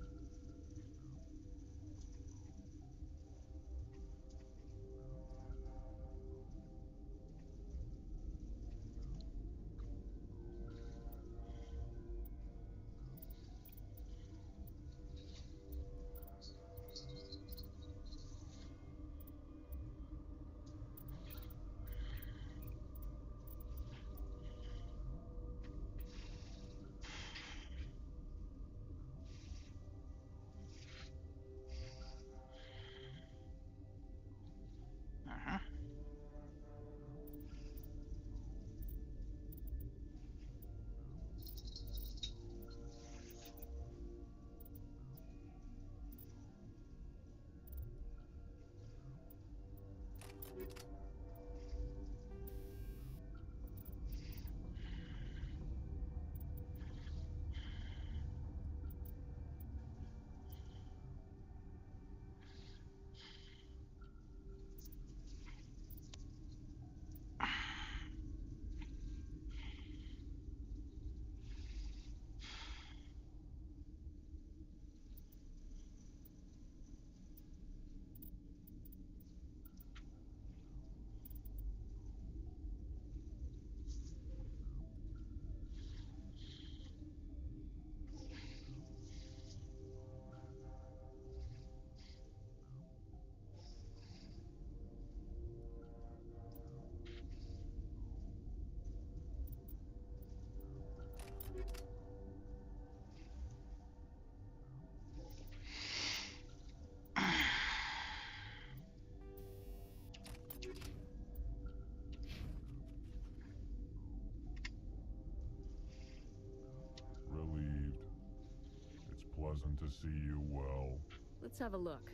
pleasant to see you well. Let's have a look.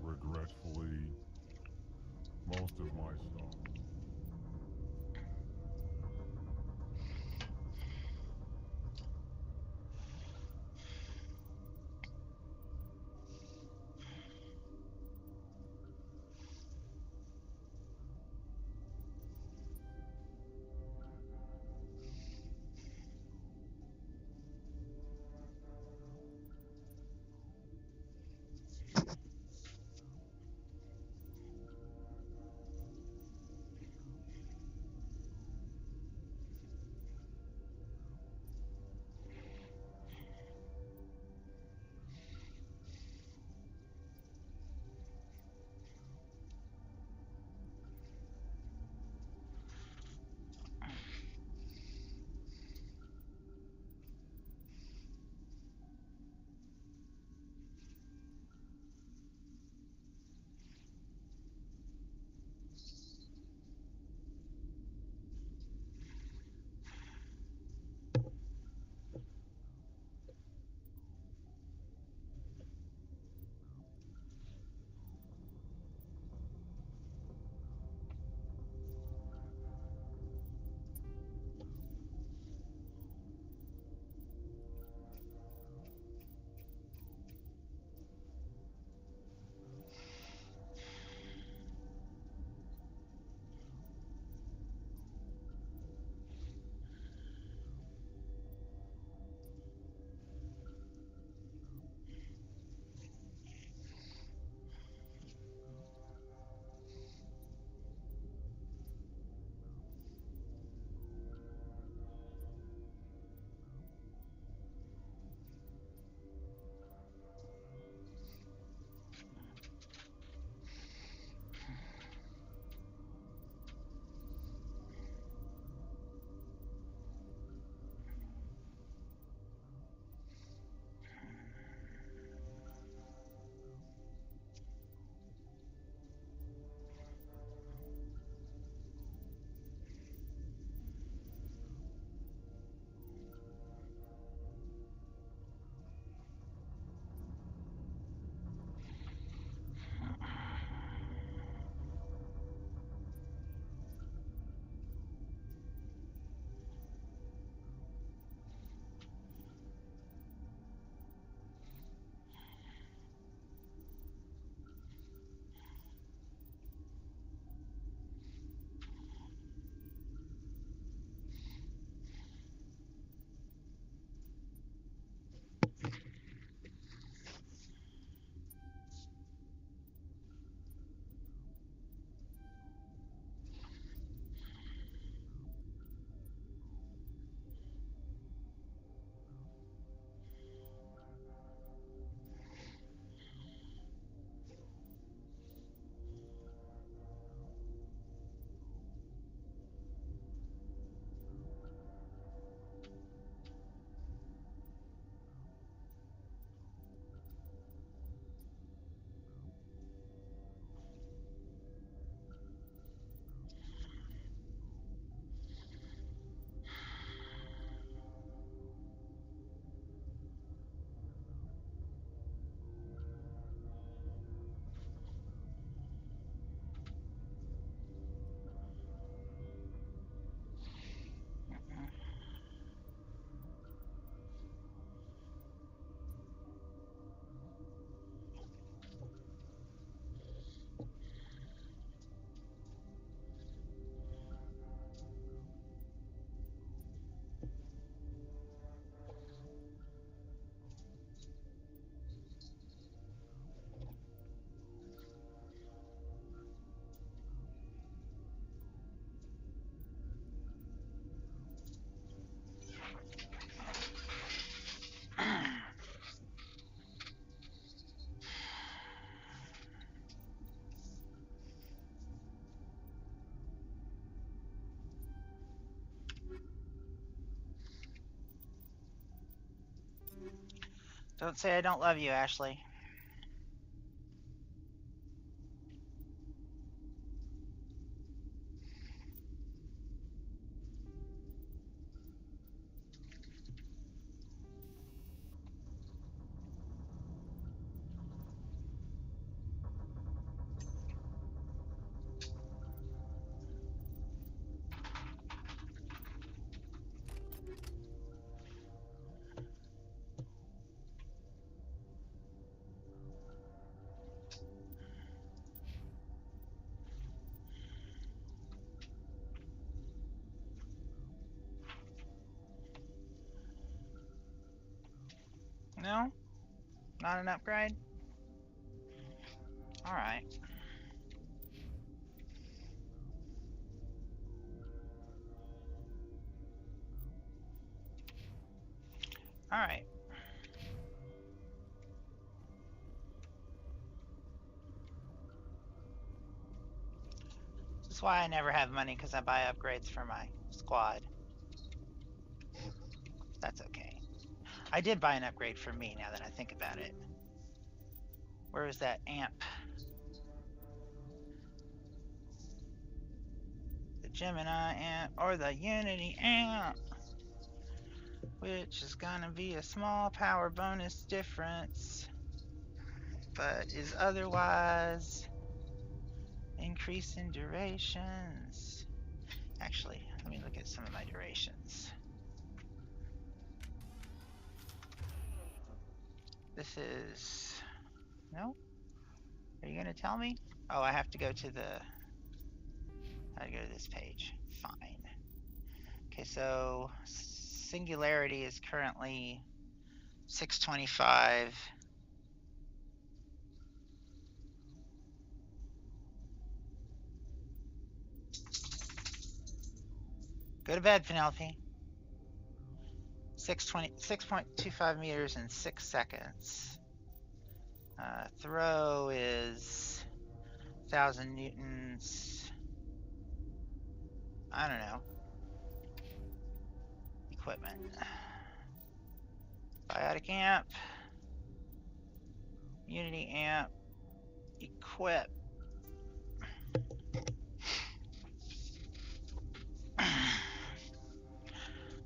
Regretfully, most of my stuff. Don't say I don't love you, Ashley. Not an upgrade? Alright. Alright. This is why I never have money, because I buy upgrades for my squad. That's okay. I did buy an upgrade for me, now that I think about it. Where is that amp? The Gemini amp, or the Unity amp, which is gonna be a small power bonus difference, but is otherwise increase in durations. Actually, let me look at some of my durations. This is... No? Are you gonna tell me? Oh, I have to go to the... I gotta go to this page. Fine. Okay, so Singularity is currently 625. Go to bed, Penelope. 6.25 meters in 6 seconds. Throw is 1,000 newtons. I don't know. Equipment. Biotic amp. Unity amp. Equip.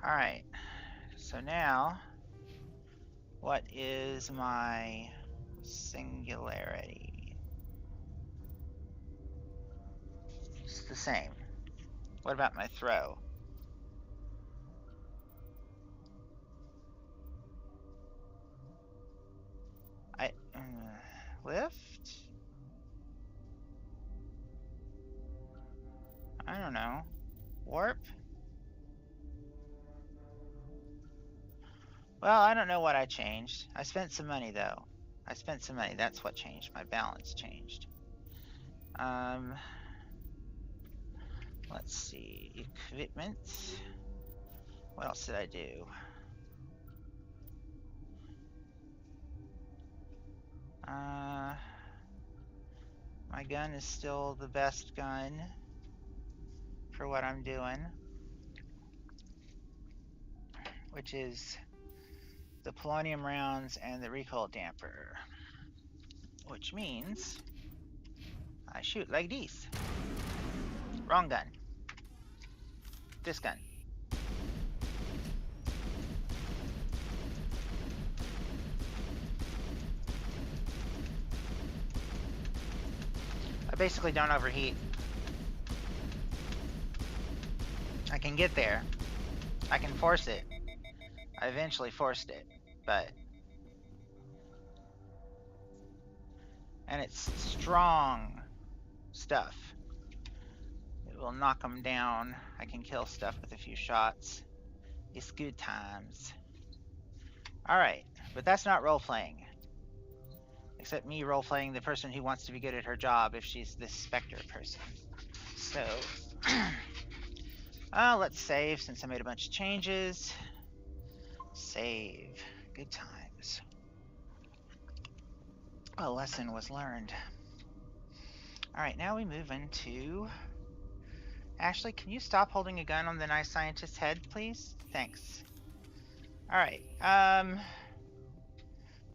Alright. So now, what is my singularity? It's the same. What about my throw? Lift? I don't know. Warp? Well, I don't know what I changed. I spent some money, though. I spent some money. That's what changed. My balance changed. Let's see. Equipment. What else did I do? My gun is still the best gun for what I'm doing, which is the polonium rounds and the recoil damper, which means I shoot like this. Wrong gun. This gun. I basically don't overheat. I can get there. I can force it. I eventually forced it, but... And it's strong stuff. It will knock them down. I can kill stuff with a few shots. It's good times. Alright, but that's not role-playing. Except me role-playing the person who wants to be good at her job if she's this Spectre person. So, let's save since I made a bunch of changes. Save. Good times. A lesson was learned. Alright, now we move into... Ashley, can you stop holding a gun on the nice scientist's head, please? Thanks. Alright,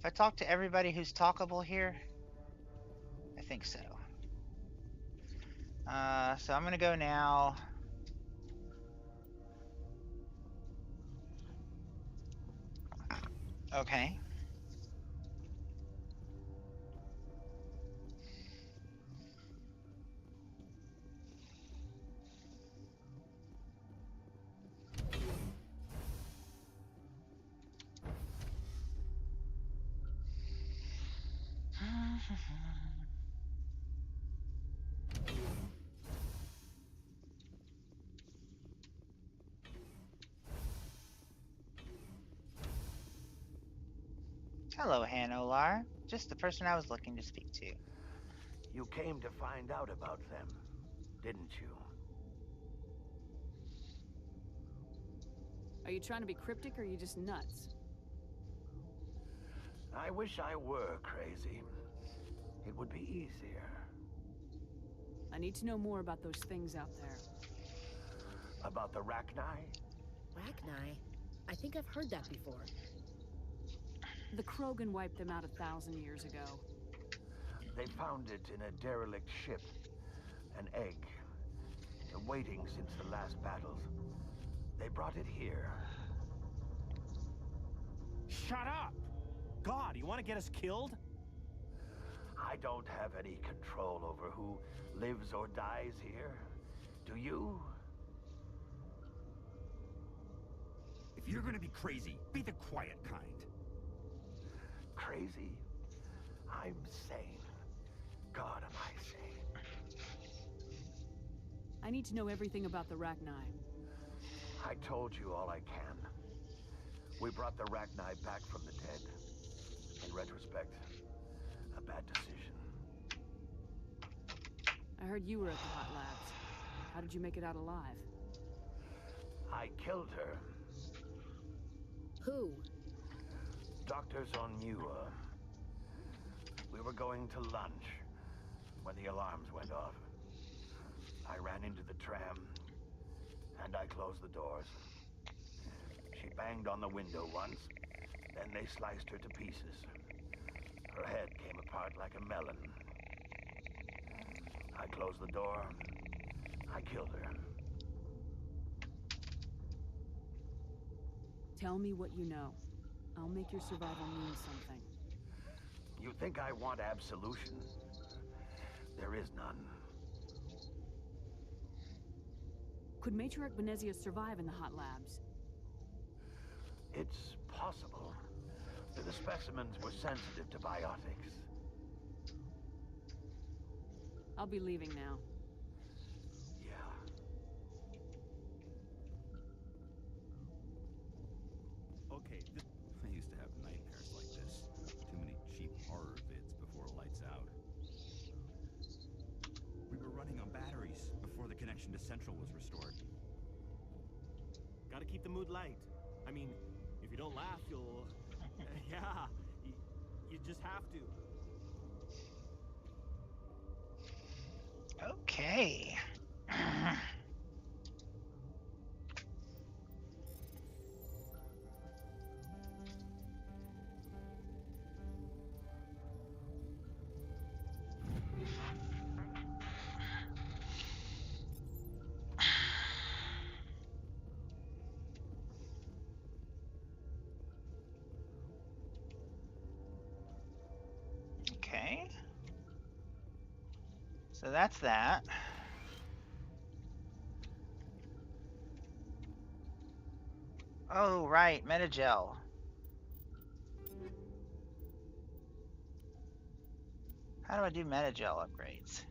if I talk to everybody who's talkable here, I think so. So I'm gonna go now. Okay. Hello, Hanolar. Just the person I was looking to speak to. You came to find out about them, didn't you? Are you trying to be cryptic or are you just nuts? I wish I were crazy. It would be easier. I need to know more about those things out there. About the Rachni? Rachni? I think I've heard that before. The Krogan wiped them out 1,000 years ago. They found it in a derelict ship. An egg. Waiting since the last battles. They brought it here. Shut up! God, you want to get us killed? I don't have any control over who lives or dies here. Do you? If you're gonna be crazy, be the quiet kind. Crazy? I'm sane. God, am I sane? I need to know everything about the Rachni. I told you all I can. We brought the Rachni back from the dead. In retrospect, a bad decision. I heard you were at the hot labs. How did you make it out alive? I killed her. Who? Doctors on ME1. We were going to lunch when the alarms went off. I ran into the tram, and I closed the doors. She banged on the window once, then they sliced her to pieces. Her head came apart like a melon. I closed the door. I killed her. Tell me what you know. I'll make your survival mean something. You think I want absolution? There is none. Could Matriarch Benezia survive in the hot labs? It's possible. The specimens were sensitive to biotics. I'll be leaving now. Yeah. Okay, I used to have nightmares like this. Too many cheap horror vids before lights out. We were running on batteries before the connection to Central was restored. Gotta keep the mood light. I mean, if you don't laugh, you'll... yeah, you just have to. Okay. Okay. So that's that. Oh, right, Metagel. How do I do Metagel upgrades?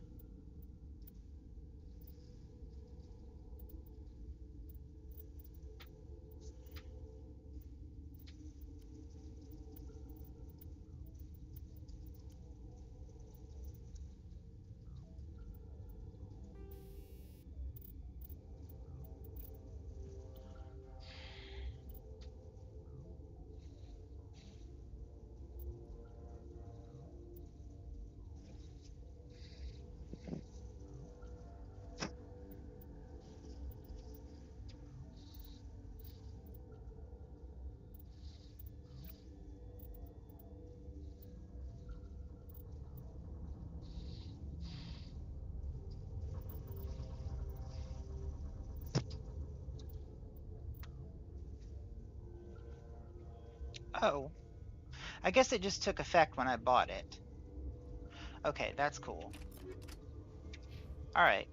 Oh, I guess it just took effect when I bought it. Okay, that's cool. Alright.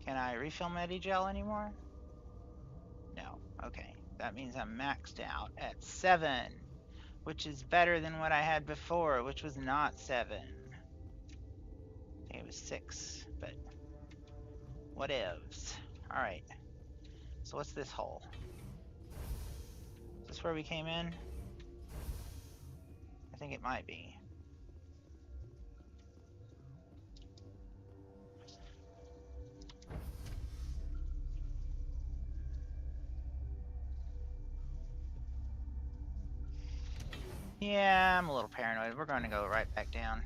Can I refill Medigel anymore? No. Okay. That means I'm maxed out at 7, which is better than what I had before, which was not 7. I think it was 6, but whatevs. Alright. So what's this hole? Is this where we came in? think it might be. Yeah, I'm a little paranoid. We're going to go right back down.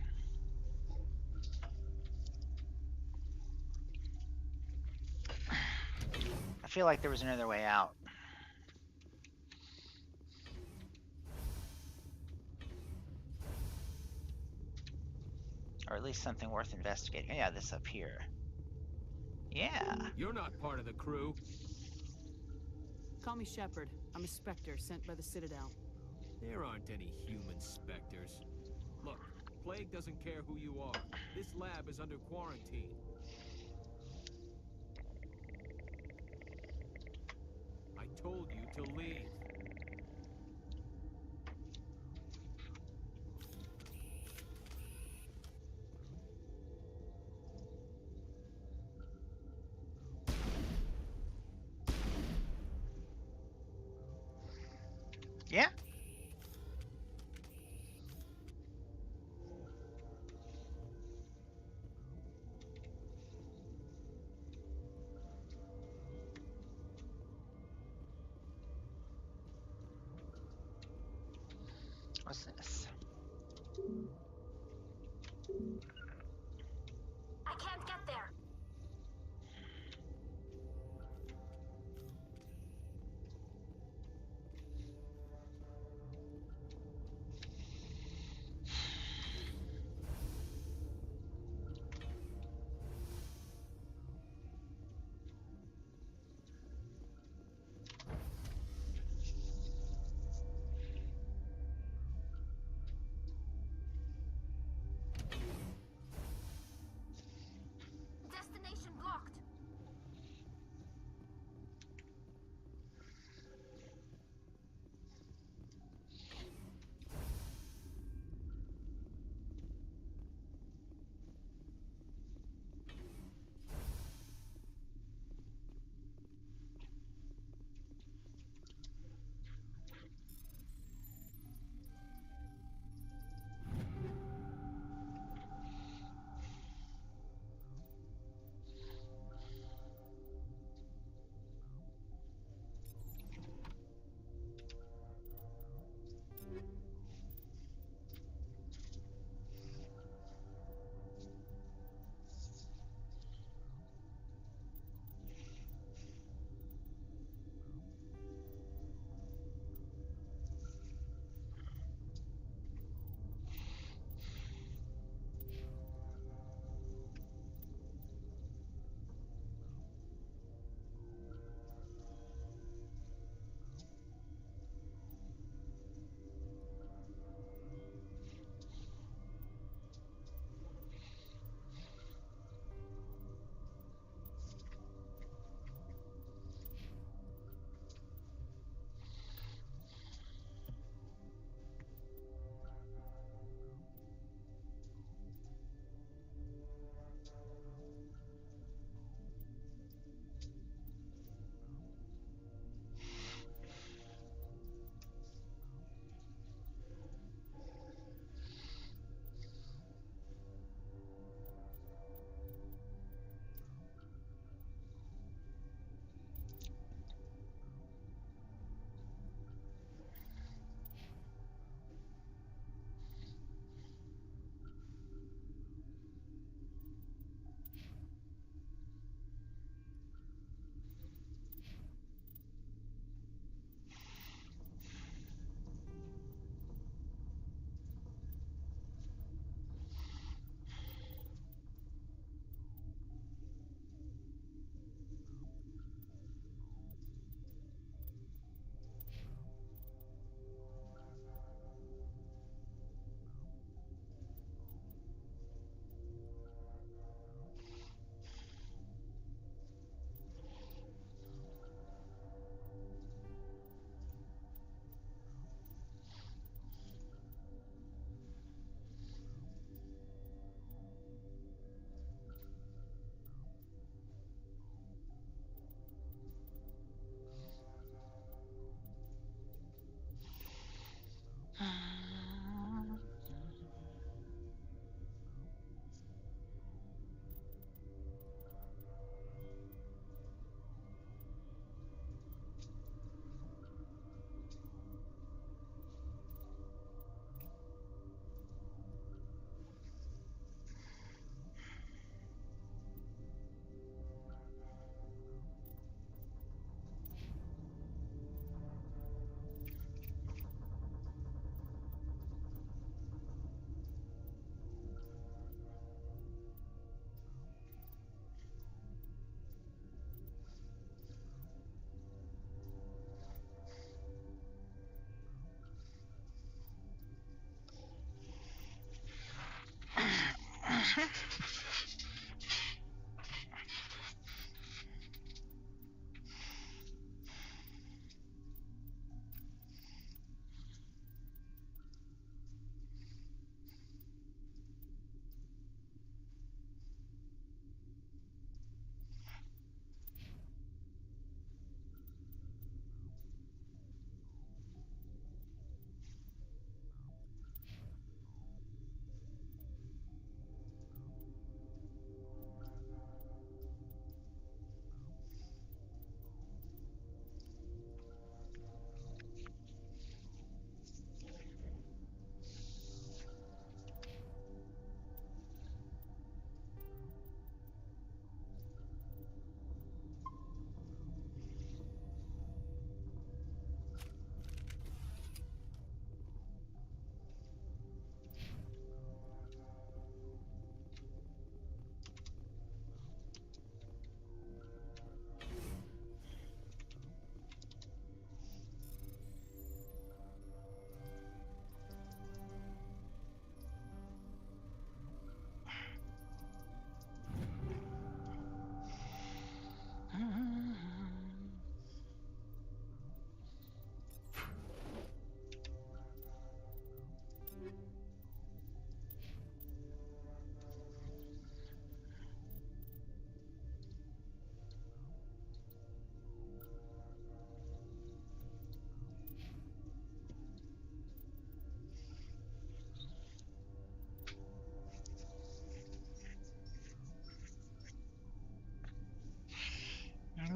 I feel like there was another way out. Or at least something worth investigating. Yeah, this up here. Yeah. You're not part of the crew. Call me Shepard. I'm a Spectre sent by the Citadel. There aren't any human specters. Look, Plague doesn't care who you are. This lab is under quarantine. I told you to leave. Yeah. What's this? I can't get there.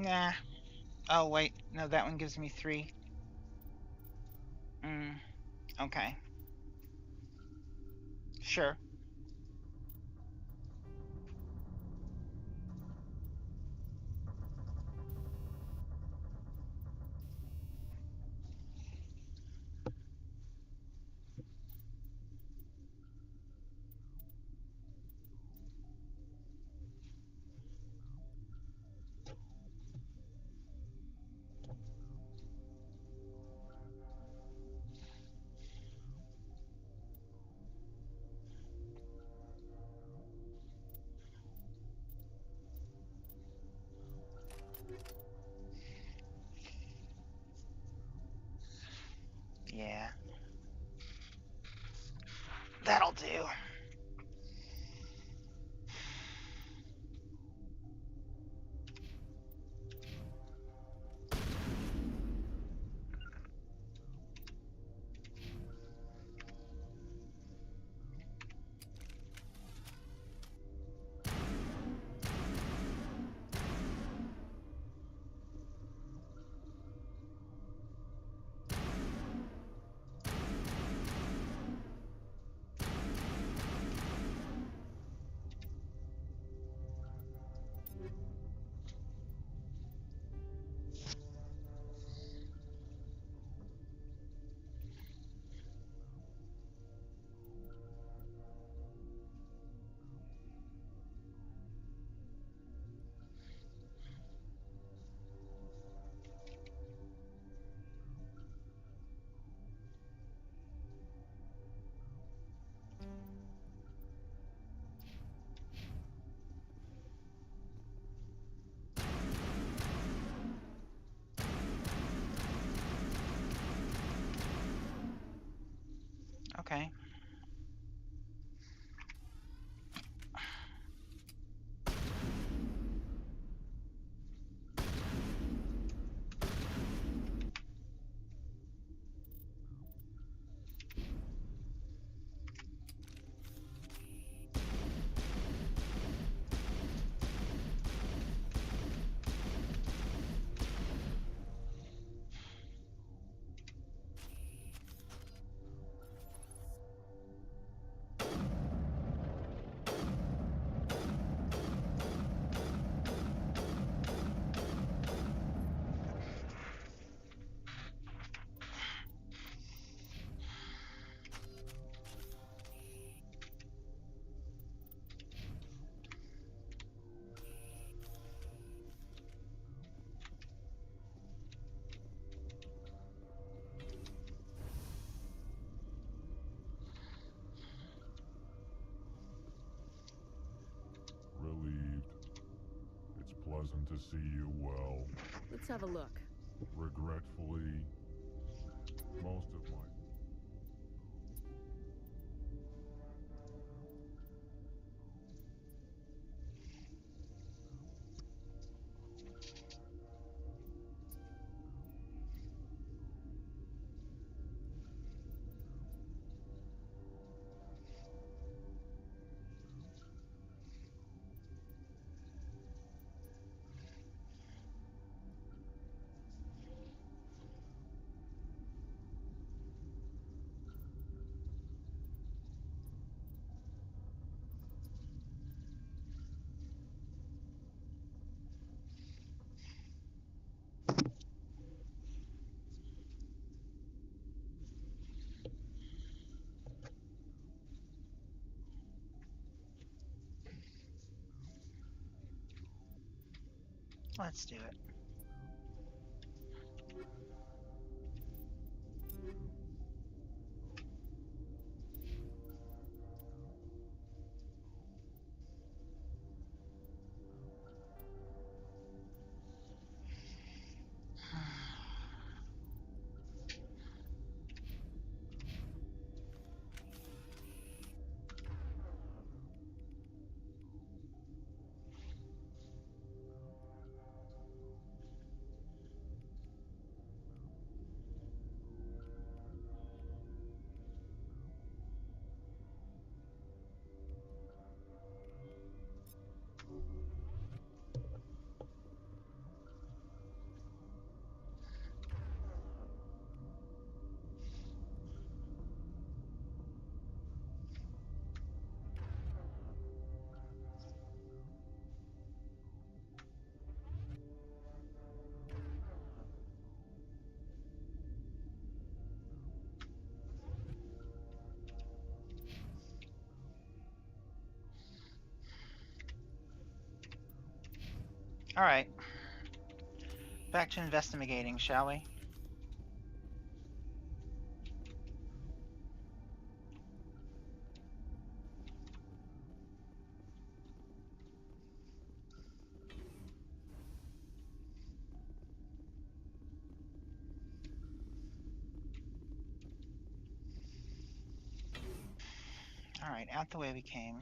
Nah. Oh, wait. No, that one gives me 3. Okay. Sure. pleasant to see you well. Let's have a look. Regretfully, most of my... Let's do it. All right. Back to investigating, shall we? All right, out the way we came.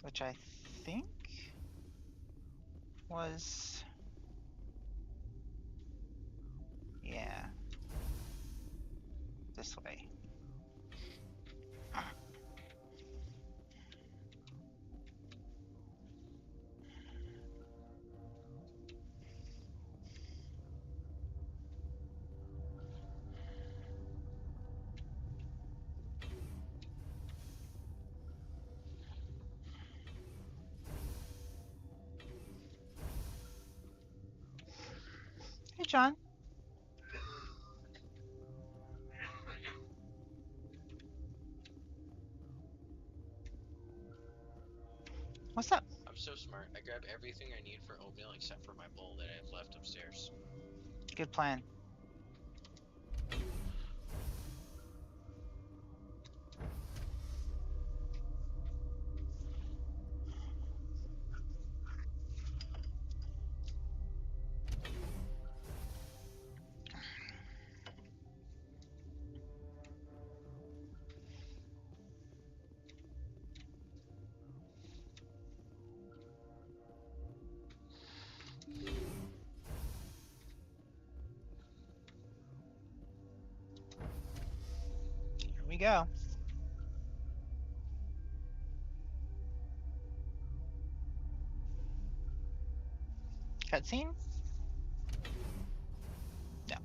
Which I think was... yeah. This way. Hey, John. What's up? I'm so smart. I grabbed everything I need for oatmeal except for my bowl that I have left upstairs. Good plan. Here we go. Cutscene? No.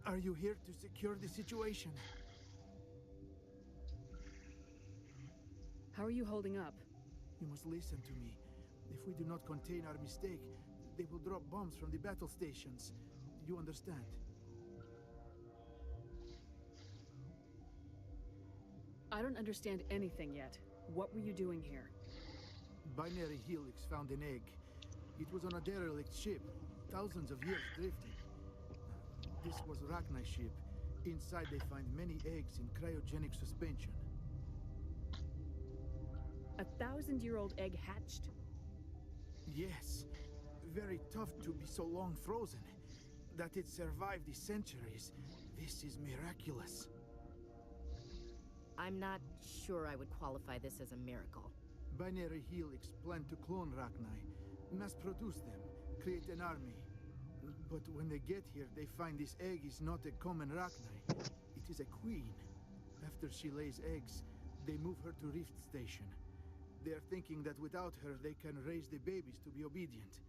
Are you here to secure the situation? How are you holding up? You must listen to me. If we do not contain our mistake, they will drop bombs from the battle stations. You understand? I don't understand anything yet. What were you doing here? Binary Helix found an egg. It was on a derelict ship, thousands of years drifting. This was Rachni's ship. Inside they find many eggs in cryogenic suspension. 1,000-year-old egg hatched? Yes. Very tough to be so long frozen. That it survived the centuries. This is miraculous. I'm not sure I would qualify this as a miracle. Binary Helix planned to clone Rachni, mass-produce them, create an army. But when they get here, they find this egg is not a common Rachni. It is a queen. After she lays eggs, they move her to Rift Station. They are thinking that without her, they can raise the babies to be obedient.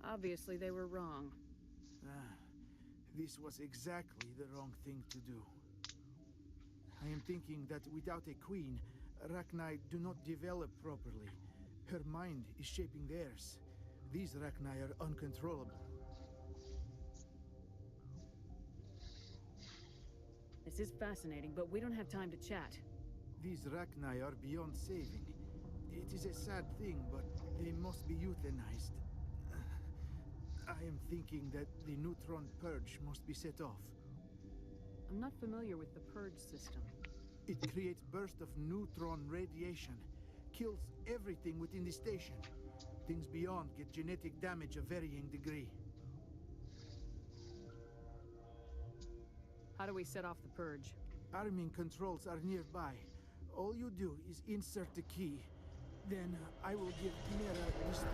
Obviously, they were wrong. This was exactly the wrong thing to do. I am thinking that without a queen, Rachni do not develop properly. Her mind is shaping theirs. These Rachni are uncontrollable. This is fascinating, but we don't have time to chat. These Rachni are beyond saving. It is a sad thing, but they must be euthanized. I am thinking that the neutron purge must be set off. I'm not familiar with the purge system. It creates bursts of neutron radiation, kills everything within the station. Things beyond get genetic damage of varying degree. How do we set off the purge? Arming controls are nearby. All you do is insert the key. Then I will give Mera the start.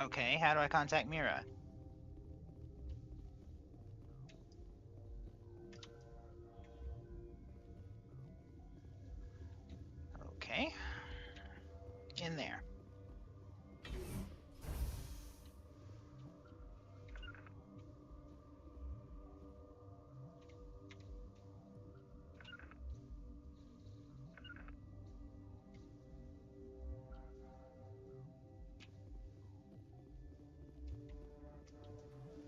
Okay, how do I contact Mira? Okay. In there.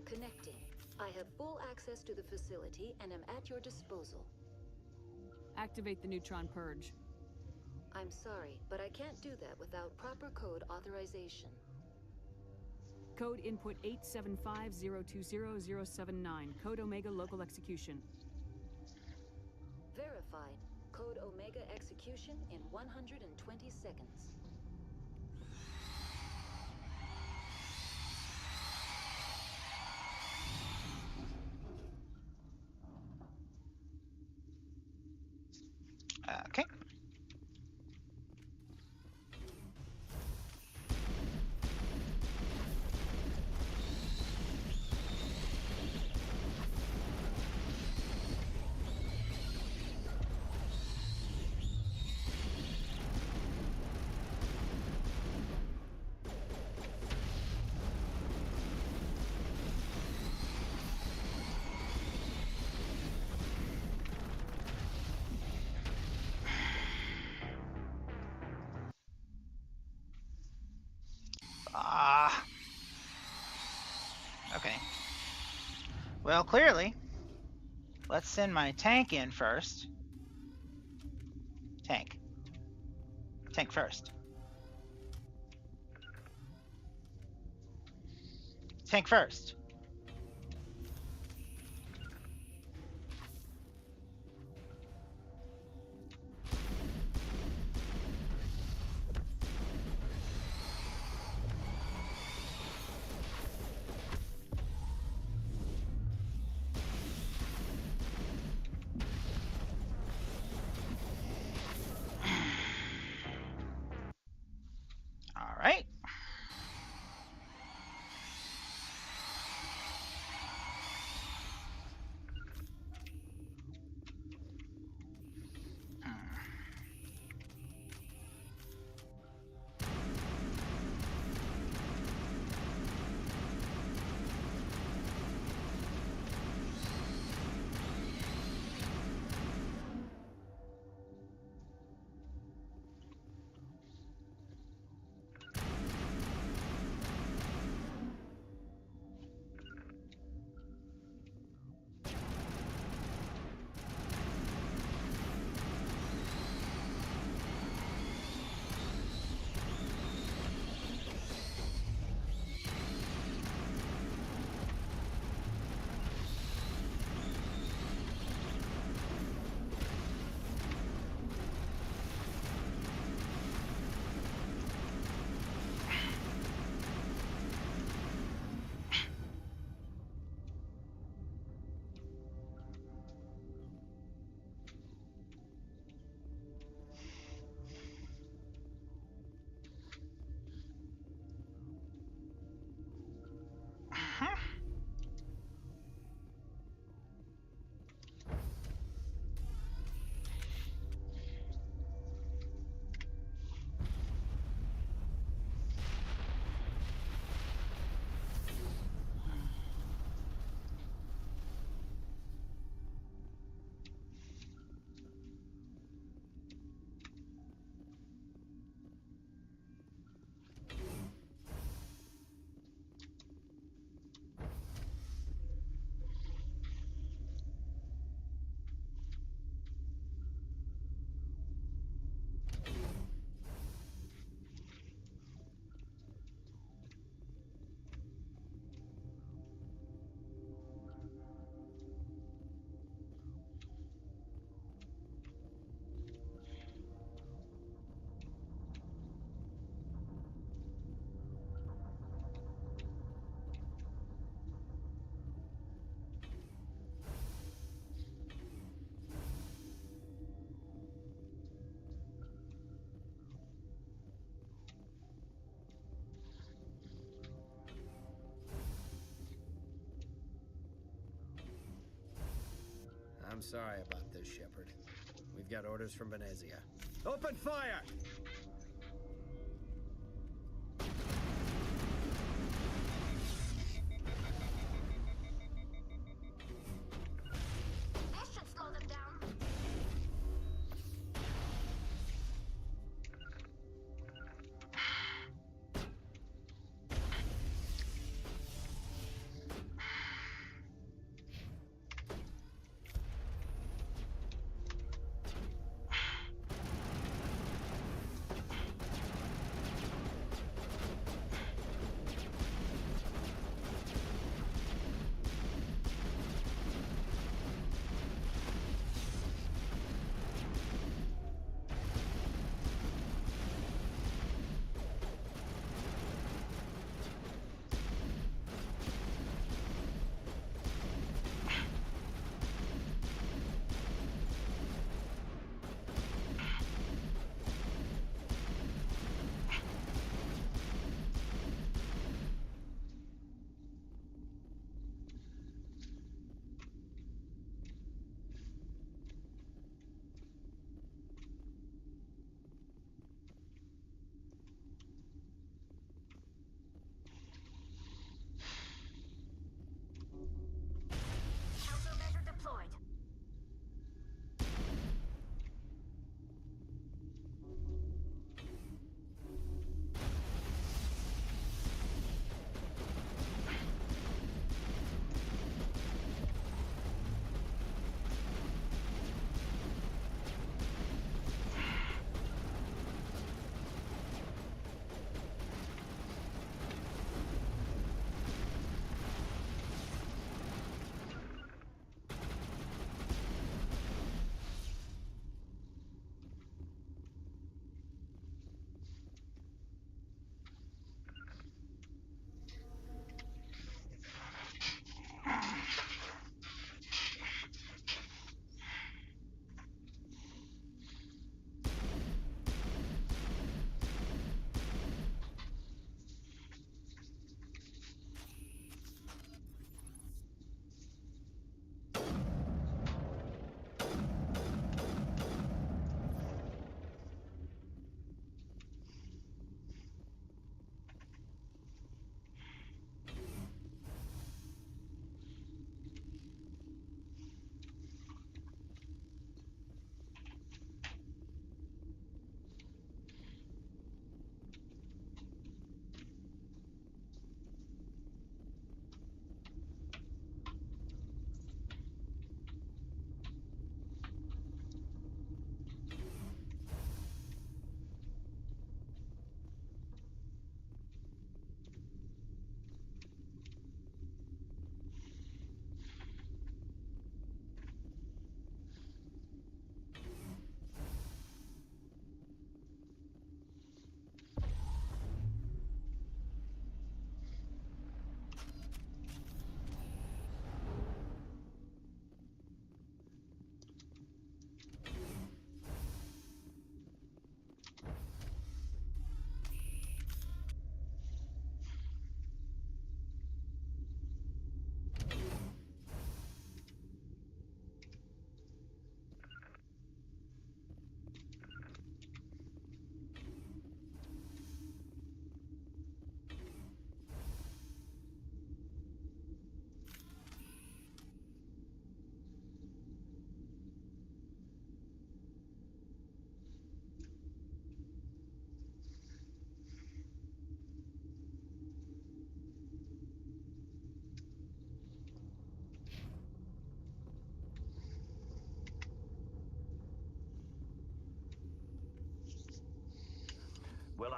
Connecting. I have full access to the facility and am at your disposal. Activate the neutron purge. I'm sorry, but I can't do that without proper code authorization. Code input 875020079. Code Omega local execution. Verified. Code Omega execution in 120 seconds. Okay. Well, clearly. Let's send my tank in first. Tank. Tank first. Tank first. All right. I'm sorry about this, Shepard. We've got orders from Venezia. Open fire! This should slow them down.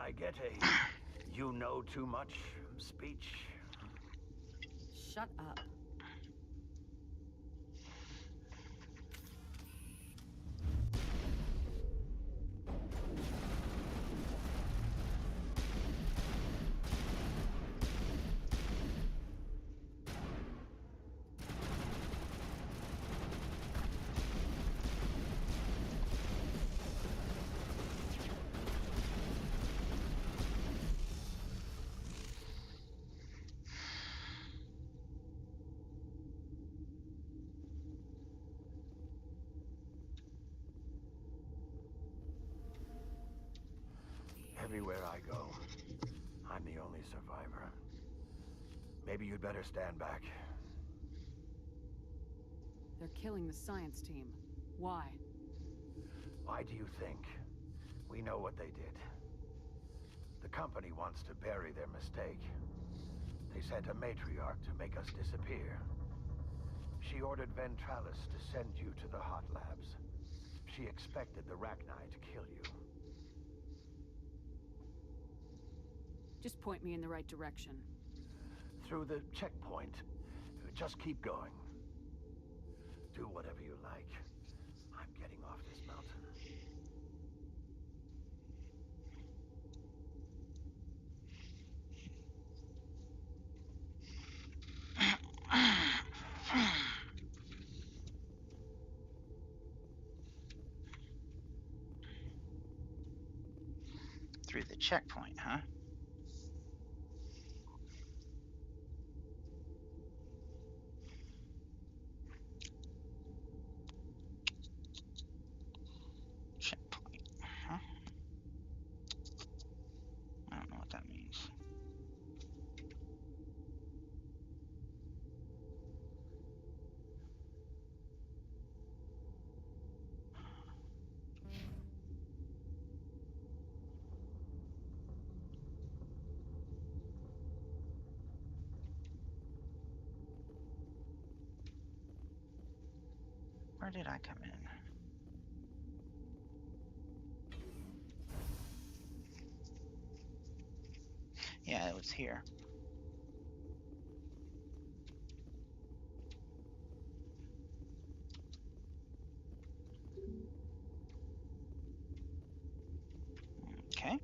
I get a you know too much speech. Shut up. Everywhere I go, I'm the only survivor. Maybe you'd better stand back. They're killing the science team. Why? Why do you think? We know what they did. The company wants to bury their mistake. They sent a matriarch to make us disappear. She ordered Ventralis to send you to the hot labs. She expected the Rachni to kill you. Just point me in the right direction. Through the checkpoint. Just keep going. Do whatever you like. I'm getting off this mountain. Through the checkpoint, huh? Checkpoint, huh? I don't know what that means. Where did I come in? Yeah, it was here. Okay.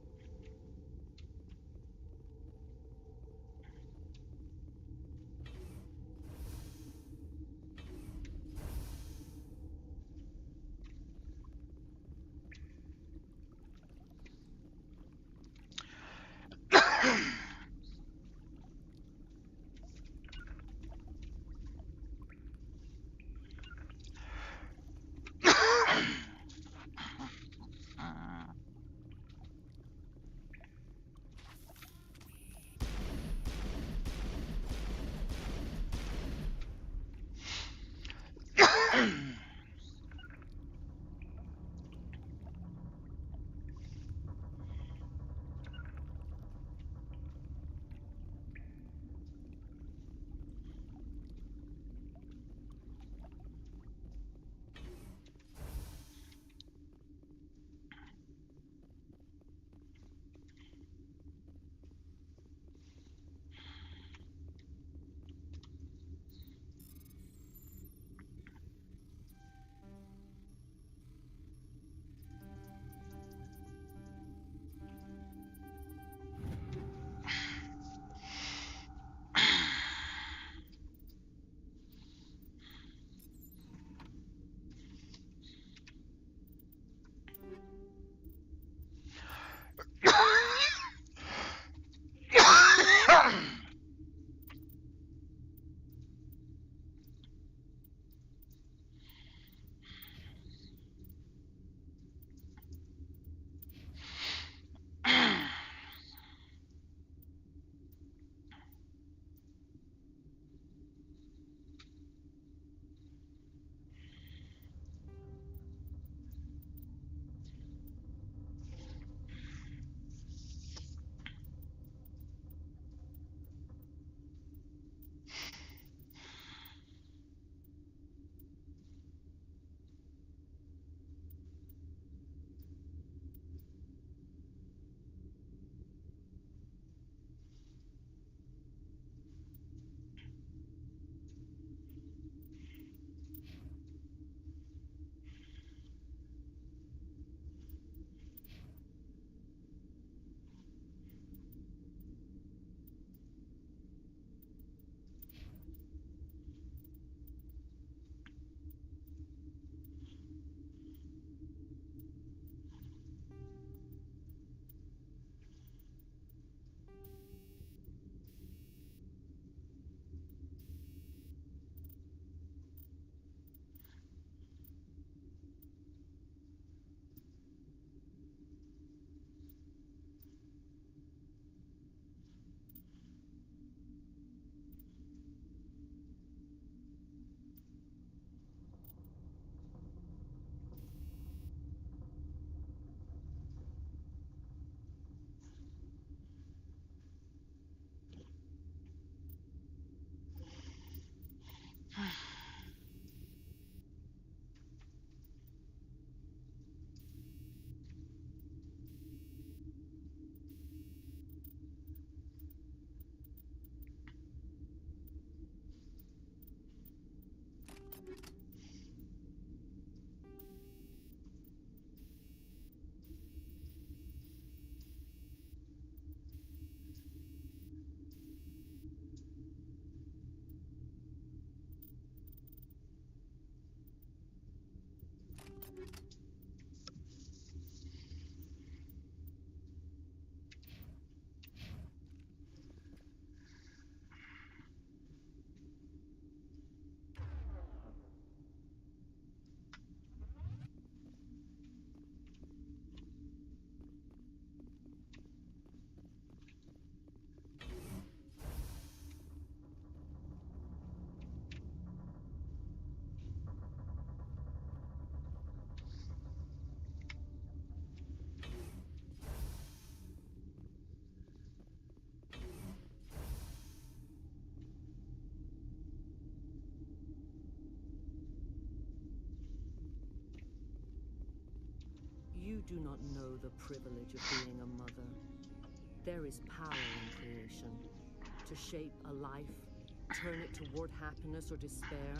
You do not know the privilege of being a mother. There is power in creation. To shape a life, turn it toward happiness or despair.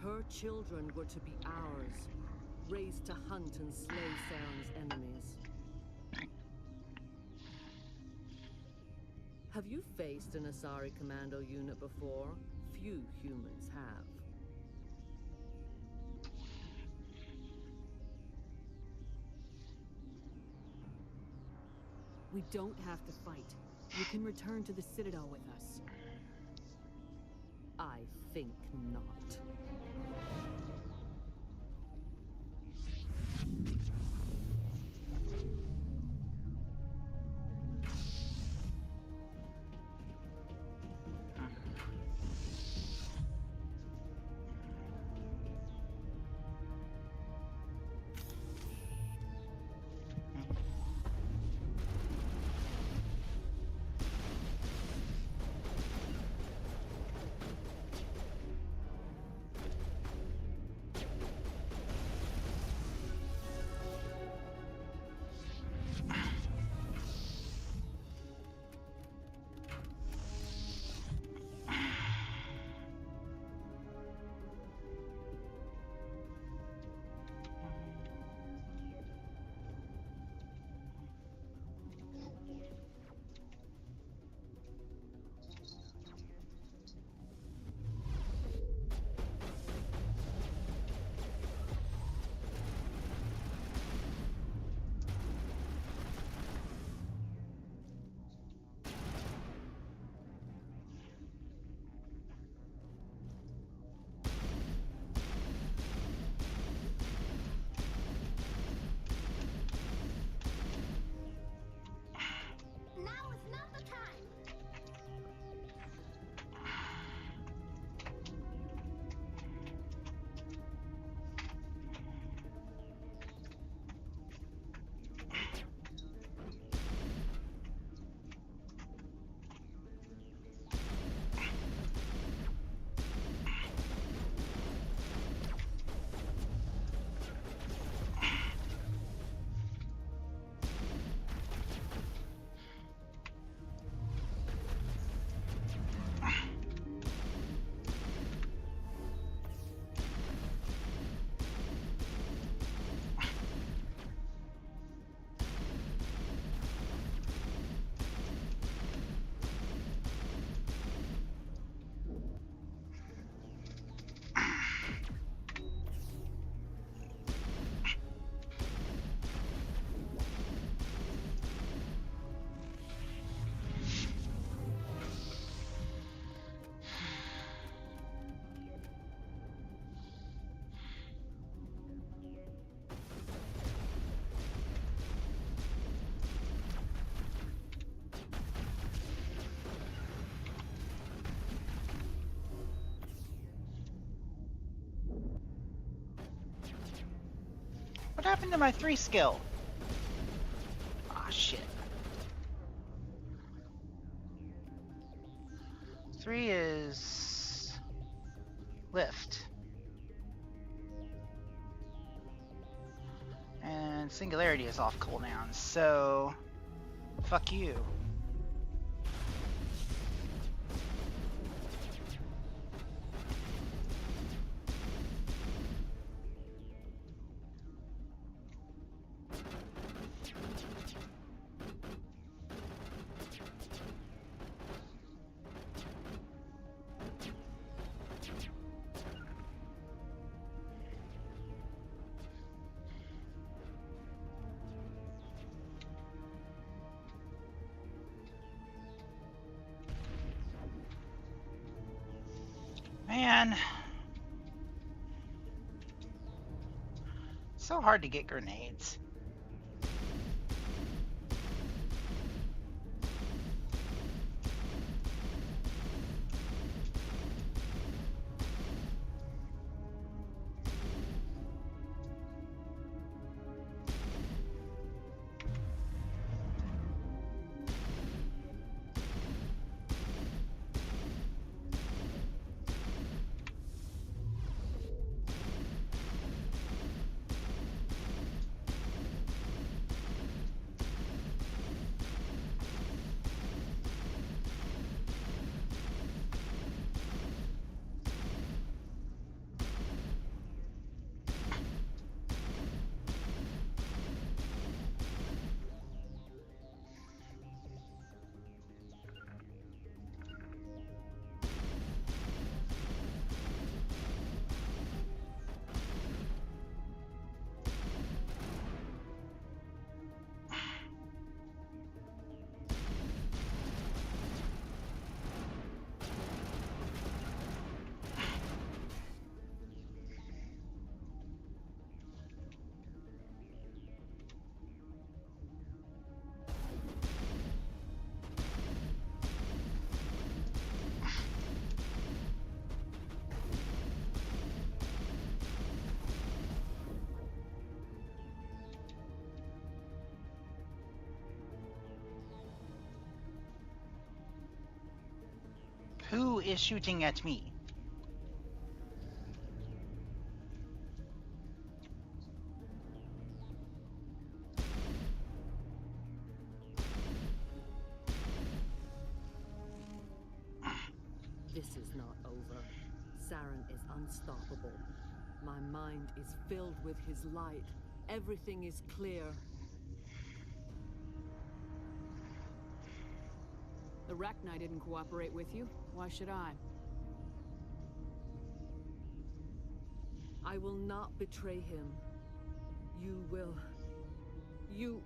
Her children were to be ours, raised to hunt and slay Saren's enemies. Have you faced an Asari commando unit before? Few humans have. We don't have to fight. You can return to the Citadel with us. I think not. Now is not the time. What happened to my 3 skill? Ah, shit. 3 is lift. And singularity is off cooldown, so fuck you. Man. So hard to get grenades. is shooting at me? This is not over. Saren is unstoppable. My mind is filled with his light. Everything is clear. The Rachni didn't cooperate with you. Why should I? I will not betray him. You will... You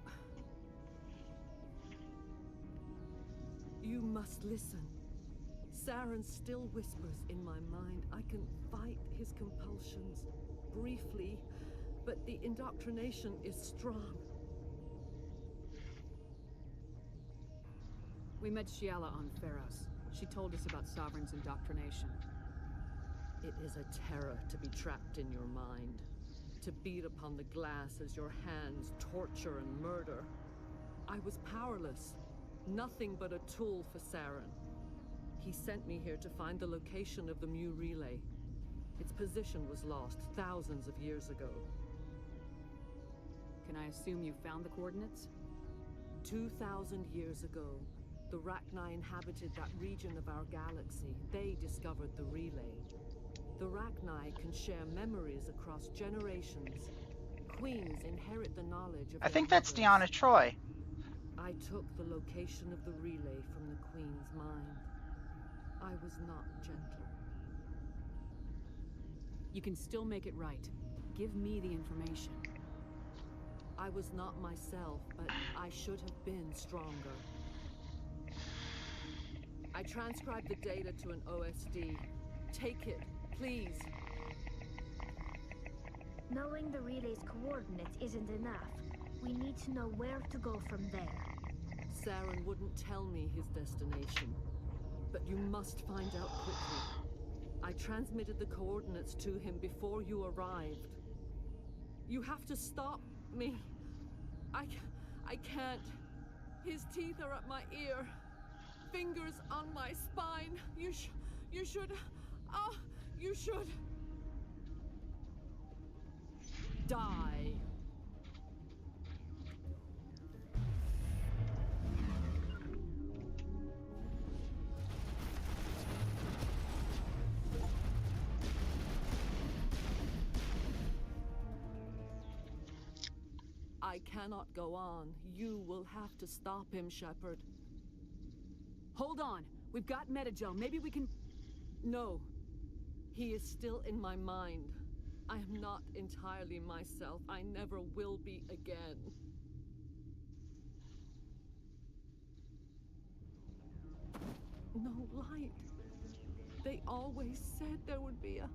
must listen. Saren still whispers in my mind. I can fight his compulsions briefly, but the indoctrination is strong. We met Shiala on Pharos. She told us about Sovereign's indoctrination. It is a terror to be trapped in your mind. To beat upon the glass as your hands torture and murder. I was powerless. Nothing but a tool for Saren. He sent me here to find the location of the Mu relay. Its position was lost thousands of years ago. Can I assume you found the coordinates? 2,000 years ago, the Rachni inhabited that region of our galaxy. They discovered the relay. The Rachni can share memories across generations. Queens inherit the knowledge of I their think that's mothers. Deanna Troy. I took the location of the relay from the Queen's mind. I was not gentle. You can still make it right. Give me the information. I was not myself, but I should have been stronger. I transcribed the data to an OSD. Take it, please. Knowing the relay's coordinates isn't enough. We need to know where to go from there. Saren wouldn't tell me his destination. But you must find out quickly. I transmitted the coordinates to him before you arrived. You have to stop me. I can't. His teeth are at my ear. Fingers on my spine. You should... Oh, you should... Die. I cannot go on. You will have to stop him, Shepard. Hold on. We've got Metagel. Maybe we can... No. He is still in my mind. I am not entirely myself. I never will be again. No light. They always said there would be a...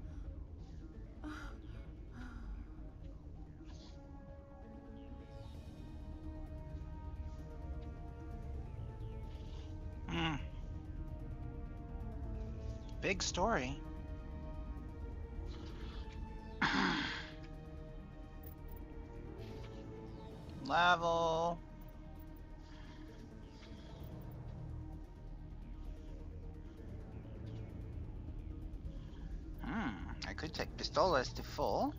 Big story. Level. I could take pistolas to full.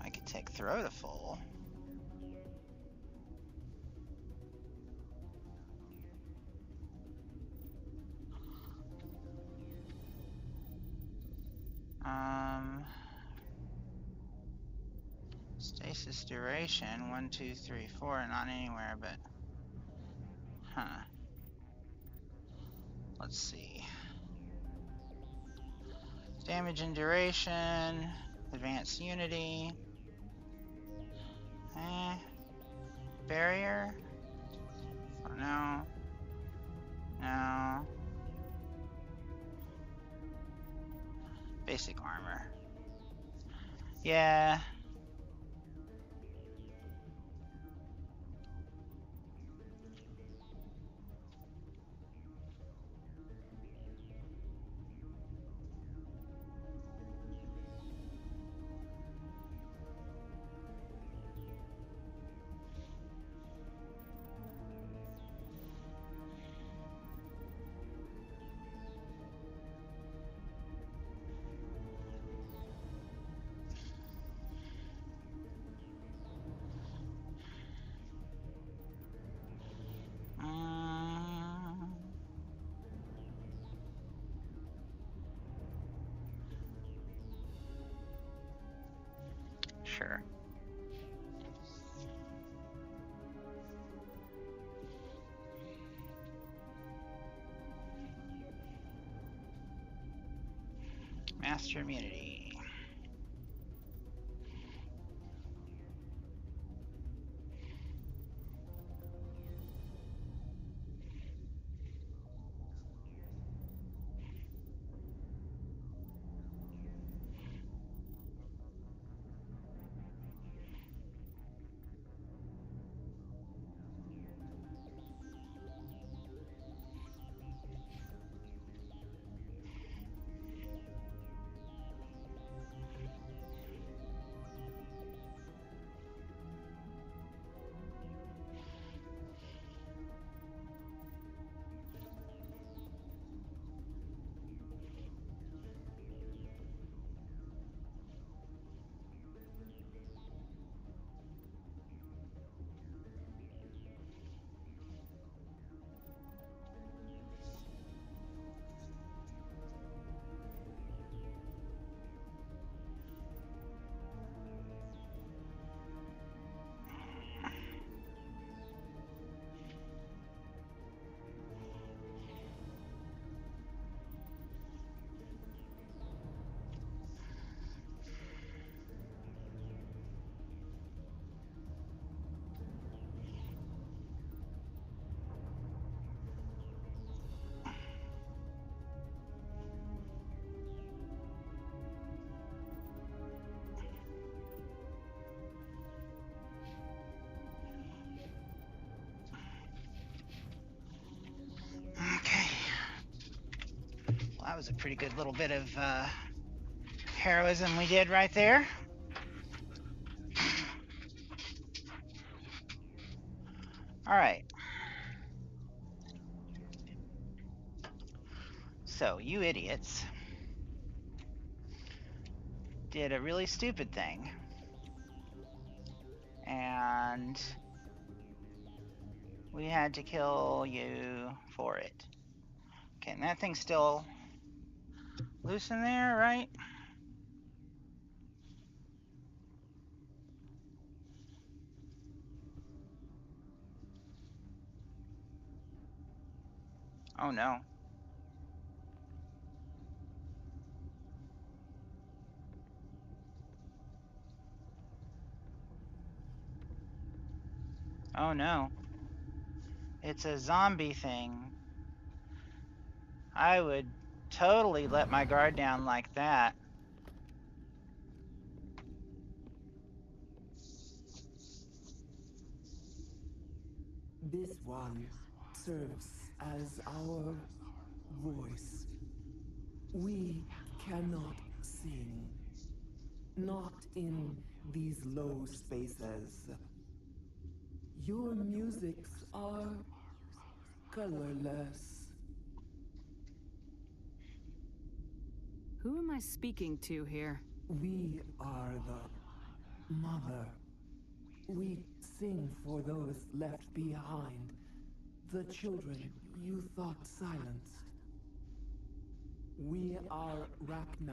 I could take throw to full. Stasis duration 1, 2, 3, 4. Not anywhere, but let's see. Damage and duration, advanced unity. Barrier. Oh, no. No. Basic armor. Yeah. sure. Master immunity. Okay. Well, that was a pretty good little bit of heroism we did right there. All right. So, you idiots did a really stupid thing. And we had to kill you for it. Okay, and that thing's still loose in there, right? Oh no. Oh no. It's a zombie thing. I would totally let my guard down like that. This one serves as our voice. We cannot sing. Not in these low spaces. Your musics are colorless. Who am I speaking to here? We are the mother. We sing for those left behind. The children you thought silenced. We are Rachni.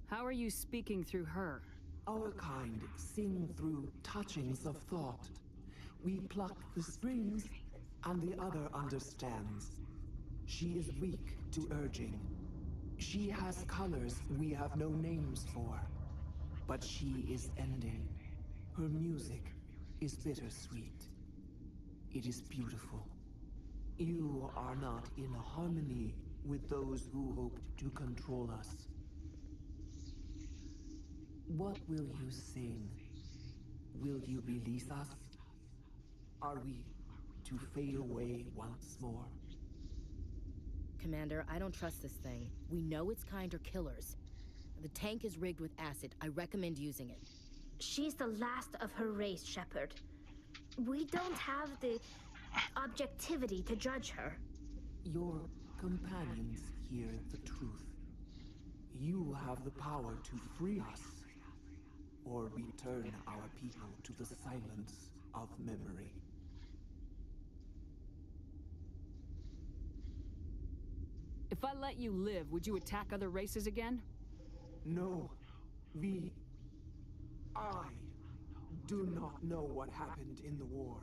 How are you speaking through her? Our kind sing through touchings of thought. We pluck the strings, and the other understands. She is weak to urging. She has colors we have no names for. But she is ending. Her music is bittersweet. It is beautiful. You are not in harmony with those who hoped to control us. What will you sing? Will you release us? Are we to fade away once more? Commander, I don't trust this thing. We know its kind are killers. The tank is rigged with acid. I recommend using it. She's the last of her race, Shepard. We don't have the objectivity to judge her. Your companions hear the truth. You have the power to free us, or return our people to the silence of memory. If I let you live, would you attack other races again? No, I do not know what happened in the war.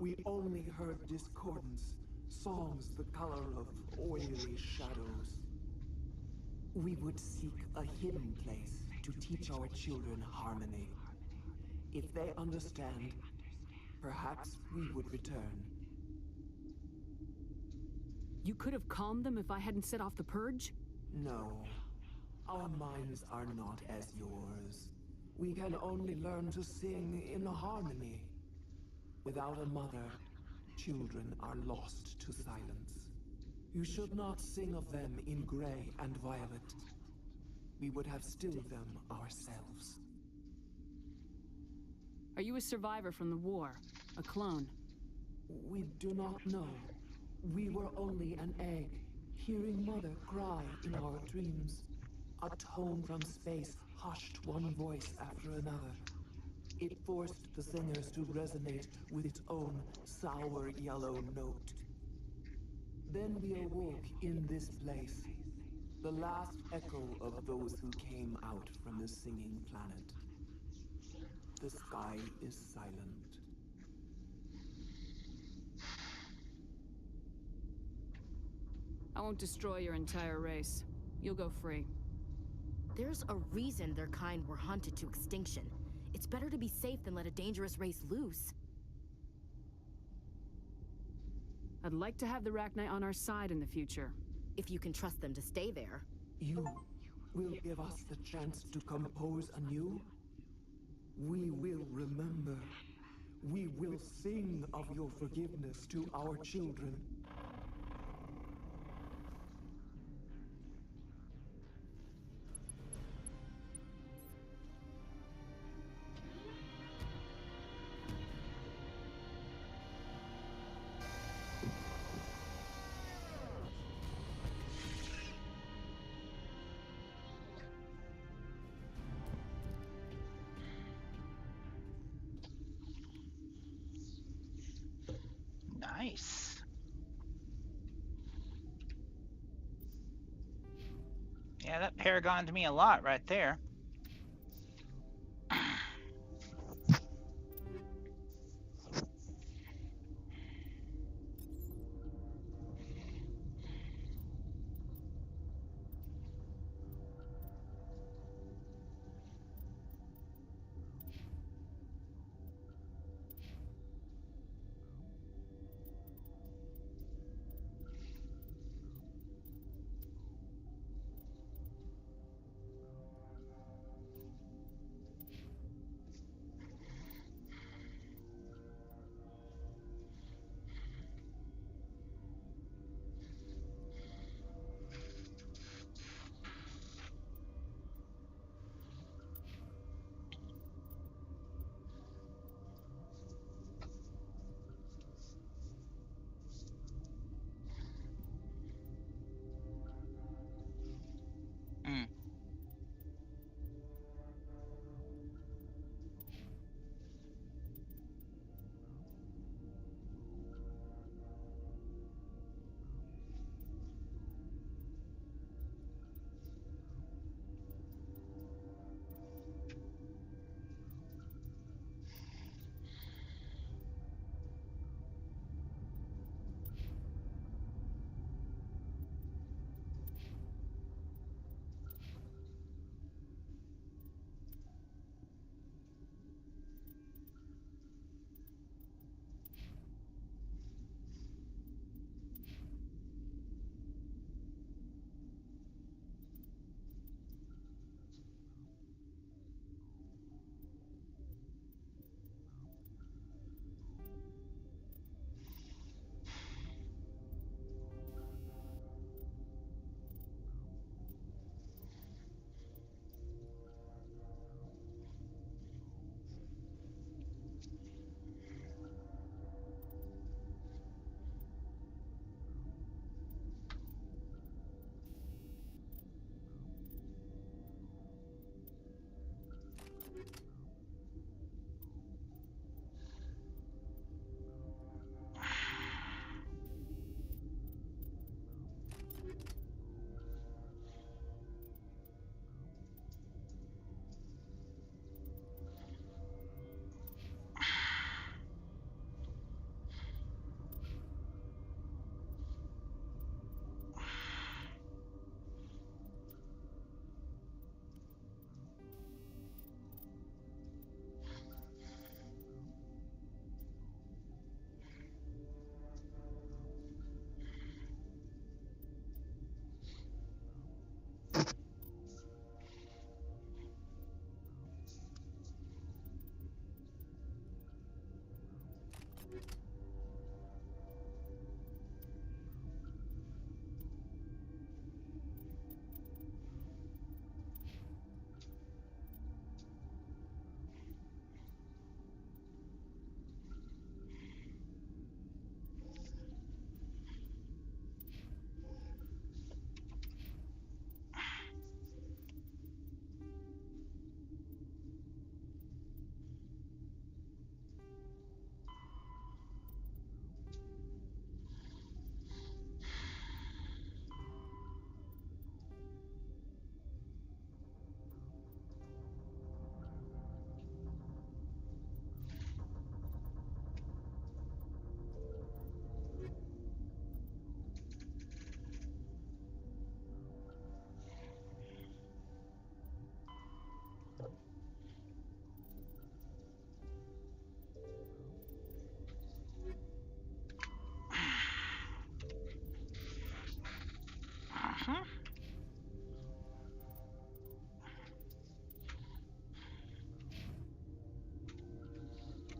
We only heard discordance, songs the color of oily shadows. We would seek a hidden place to teach our children harmony. If they understand, perhaps we would return. You could have calmed them if I hadn't set off the purge? No. Our minds are not as yours. We can only learn to sing in harmony. Without a mother, children are lost to silence. You should not sing of them in gray and violet. We would have stilled them ourselves. Are you a survivor from the war? A clone? We do not know. We were only an egg, hearing Mother cry in our dreams. A tone from space hushed one voice after another. It forced the singers to resonate with its own sour yellow note. Then we awoke in this place, the last echo of those who came out from the singing planet. The sky is silent. I won't destroy your entire race. You'll go free. There's a reason their kind were hunted to extinction. It's better to be safe than let a dangerous race loose. I'd like to have the Rachni on our side in the future. If you can trust them to stay there. You will give us the chance to compose anew? We will remember. We will sing of your forgiveness to our children. Nice. Yeah, that paragoned me a lot right there.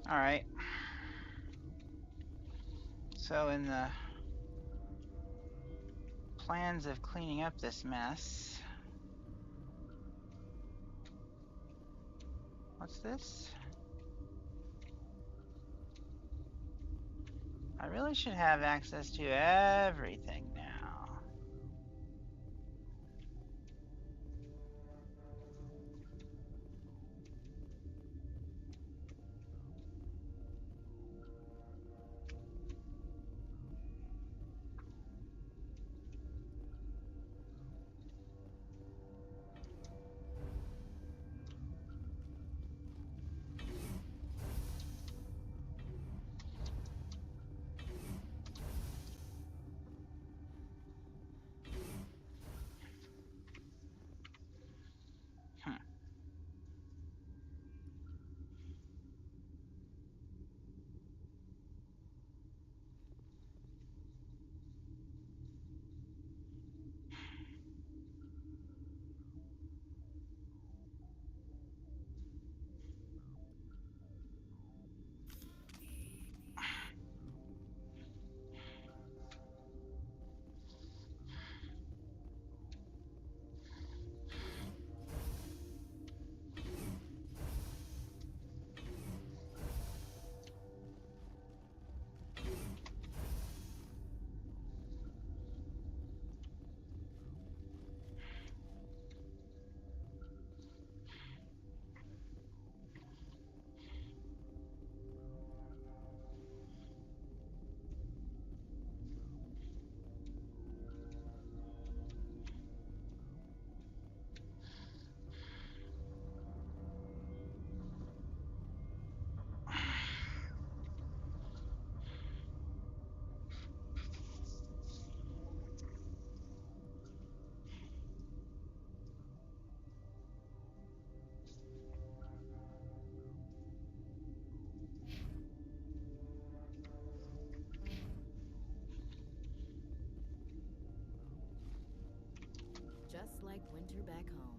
Alright. So in the plans of cleaning up this mess... What's this? I really should have access to everything now. Just like winter back home.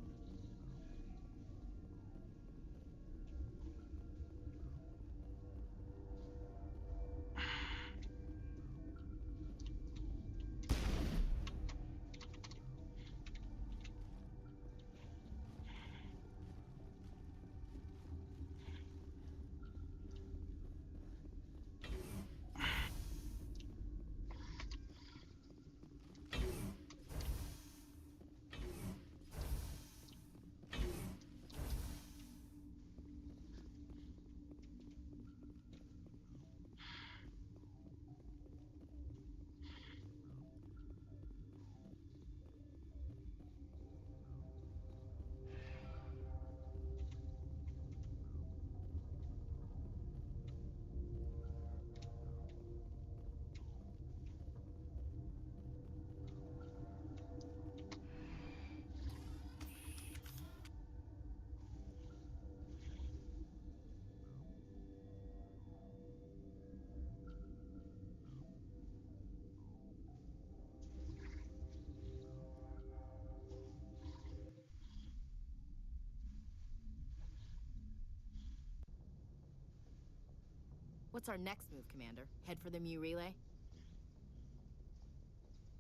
What's our next move, Commander? Head for the Mu relay?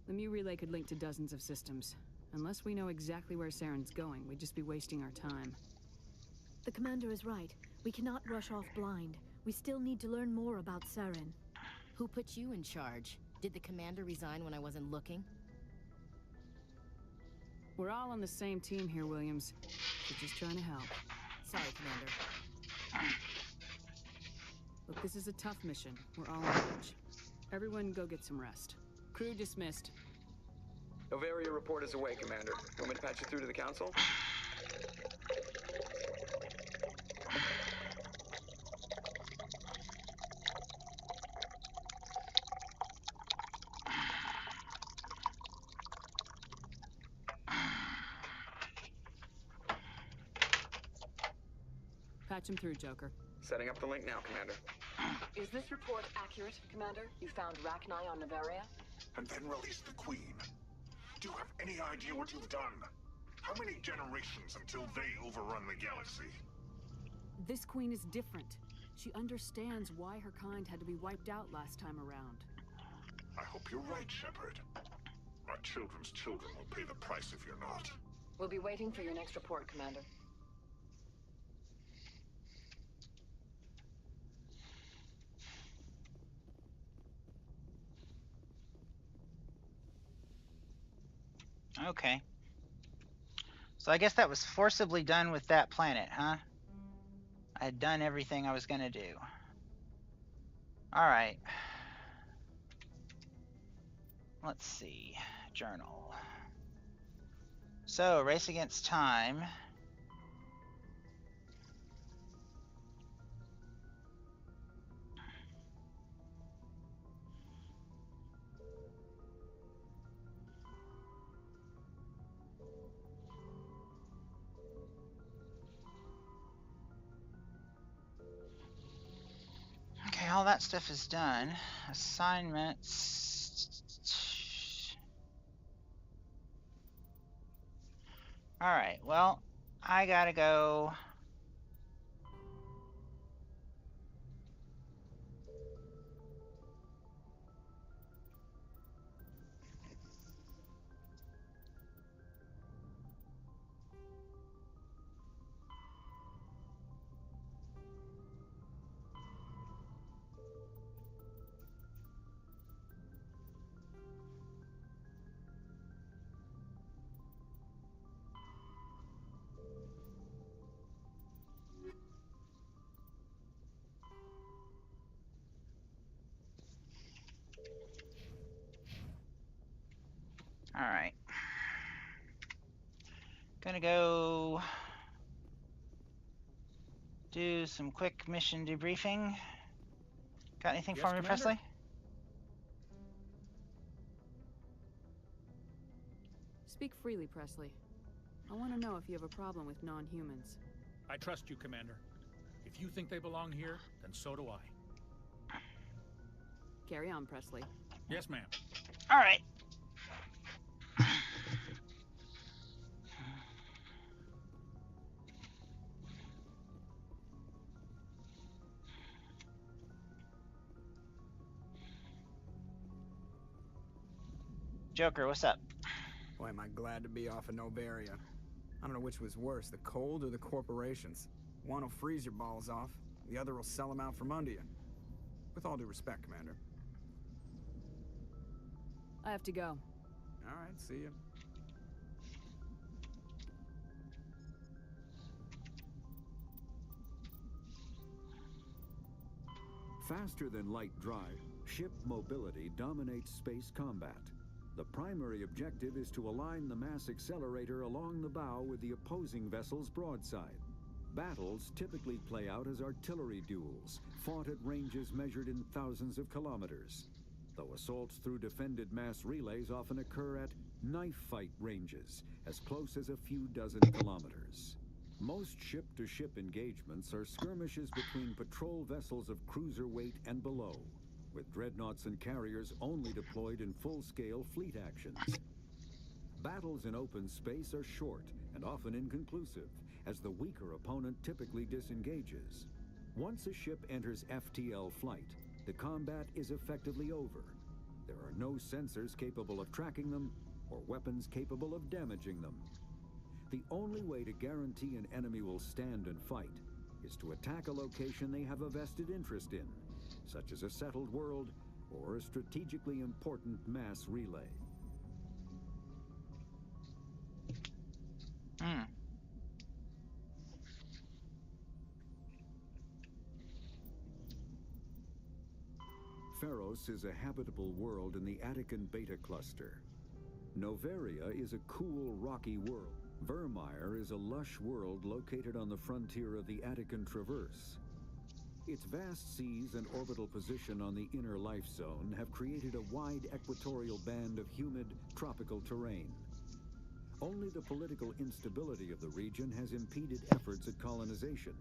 The Mu relay could link to dozens of systems. Unless we know exactly where Saren's going, we'd just be wasting our time. The Commander is right. We cannot rush off blind. We still need to learn more about Saren. Who put you in charge? Did the Commander resign when I wasn't looking? We're all on the same team here, Williams. We're just trying to help. Sorry, Commander. Look, this is a tough mission. We're all on edge. Everyone go get some rest. Crew dismissed. Novaria report is away, Commander. Want me to patch you through to the Council? Patch him through, Joker. Setting up the link now, Commander. Is this report accurate, Commander? You found Rachni on Novaria? And then released the Queen. Do you have any idea what you've done? How many generations until they overrun the galaxy? This Queen is different. She understands why her kind had to be wiped out last time around. I hope you're right, Shepard. My children's children will pay the price if you're not. We'll be waiting for your next report, Commander. Okay. So I guess that was forcibly done with that planet, huh? I had done everything I was gonna do. Alright. Let's see. Journal. So, race against time. Okay, all that stuff is done. Assignments. Alright, well, I gotta go. Alright. Gonna go do some quick mission debriefing. Got anything for me, Commander? Presley? Speak freely, Presley. I want to know if you have a problem with non-humans. I trust you, Commander. If you think they belong here, then so do I. Carry on, Presley. Yes, ma'am. Alright. Joker, what's up? Boy, am I glad to be off of Novaria. I don't know which was worse, the cold or the corporations. One will freeze your balls off, the other will sell them out from under you. With all due respect, Commander. I have to go. All right, see ya. Faster than light drive, ship mobility dominates space combat. The primary objective is to align the mass accelerator along the bow with the opposing vessel's broadside. Battles typically play out as artillery duels, fought at ranges measured in thousands of kilometers, though assaults through defended mass relays often occur at knife fight ranges, as close as a few dozen kilometers. Most ship-to-ship engagements are skirmishes between patrol vessels of cruiser weight and below, with dreadnoughts and carriers only deployed in full-scale fleet actions. Battles in open space are short and often inconclusive, as the weaker opponent typically disengages. Once a ship enters FTL flight, the combat is effectively over. There are no sensors capable of tracking them, or weapons capable of damaging them. The only way to guarantee an enemy will stand and fight is to attack a location they have a vested interest in, such as a settled world or a strategically important mass relay. Pharos is a habitable world in the Attican Beta Cluster. Novaria is a cool, rocky world. Vermeer is a lush world located on the frontier of the Attican Traverse. Its vast seas and orbital position on the inner life zone have created a wide equatorial band of humid, tropical terrain. Only the political instability of the region has impeded efforts at colonization.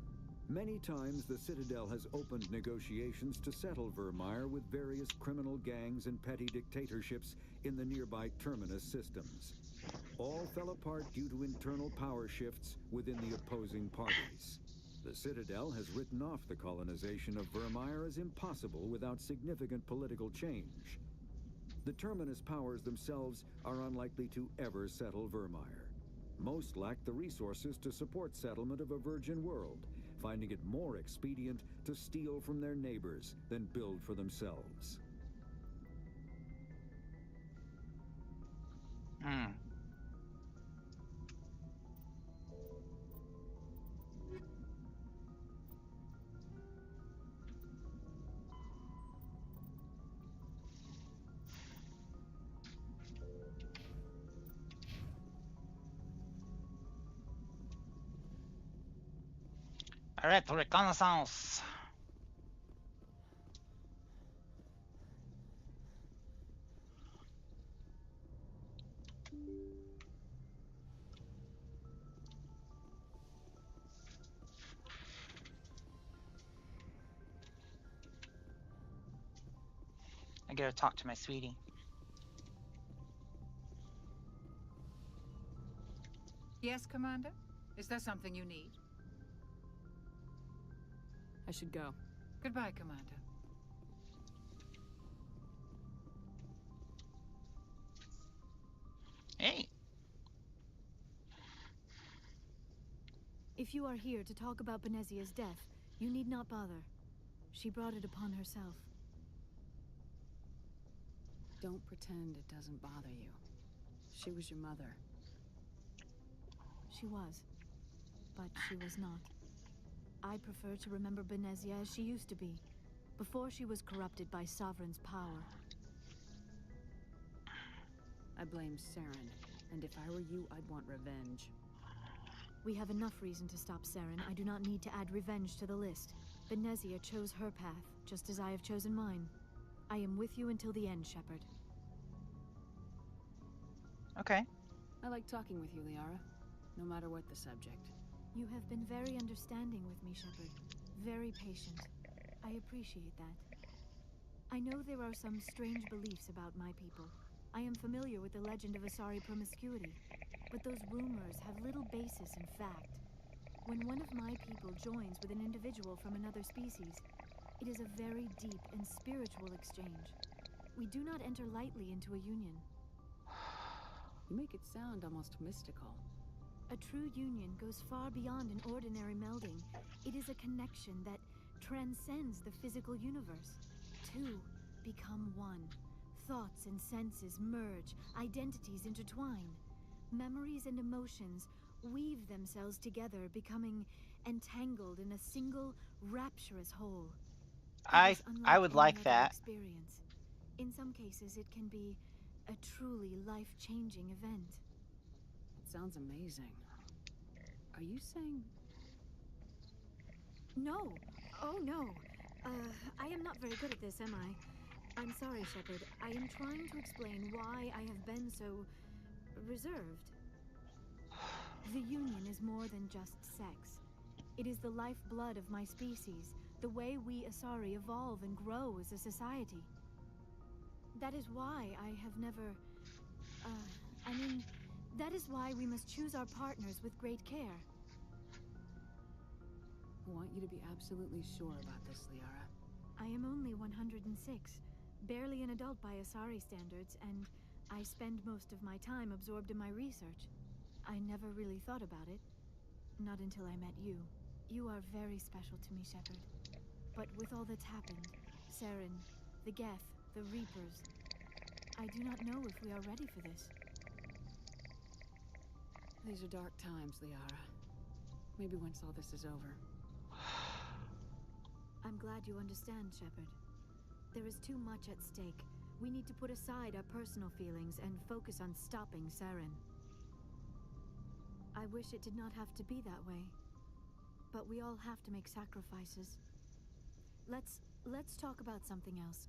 Many times the Citadel has opened negotiations to settle Vermeer with various criminal gangs and petty dictatorships in the nearby Terminus systems. All fell apart due to internal power shifts within the opposing parties. The Citadel has written off the colonization of Vermeer as impossible without significant political change. The Terminus powers themselves are unlikely to ever settle Vermeer. Most lack the resources to support settlement of a virgin world, finding it more expedient to steal from their neighbors than build for themselves. Alright, reconnaissance. I gotta talk to my sweetie. Yes, Commander? Is there something you need? I should go. Goodbye, Commander. Hey. If you are here to talk about Benezia's death, you need not bother. She brought it upon herself. Don't pretend it doesn't bother you. She was your mother. She was. But she was not. I prefer to remember Benezia as she used to be, before she was corrupted by Sovereign's power. I blame Saren, and if I were you, I'd want revenge. We have enough reason to stop Saren. I do not need to add revenge to the list. Benezia chose her path, just as I have chosen mine. I am with you until the end, Shepard. Okay. I like talking with you, Liara, no matter what the subject. You have been very understanding with me, Shepard. Very patient. I appreciate that. I know there are some strange beliefs about my people. I am familiar with the legend of Asari promiscuity, but those rumors have little basis in fact. When one of my people joins with an individual from another species, it is a very deep and spiritual exchange. We do not enter lightly into a union. You make it sound almost mystical. A true union goes far beyond an ordinary melding. It is a connection that transcends the physical universe. Two become one. Thoughts and senses merge, identities intertwine. Memories and emotions weave themselves together, becoming entangled in a single rapturous whole. I would like that. Experience. In some cases, it can be a truly life-changing event. It sounds amazing. Are you saying... No. Oh, no. I am not very good at this, am I? I'm sorry, Shepard. I am trying to explain why I have been so... reserved. The Union is more than just sex. It is the lifeblood of my species, the way we Asari evolve and grow as a society. That is why I have never... that is why we must choose our partners with great care. I want you to be absolutely sure about this, Liara. I am only 106, barely an adult by Asari standards, and I spend most of my time absorbed in my research. I never really thought about it. Not until I met you. You are very special to me, Shepard. But with all that's happened, Saren, the Geth, the Reapers, I do not know if we are ready for this. These are dark times, Liara. Maybe once all this is over. I'm glad you understand, Shepard. There is too much at stake. We need to put aside our personal feelings and focus on stopping Saren. I wish it did not have to be that way. But we all have to make sacrifices. Let's talk about something else.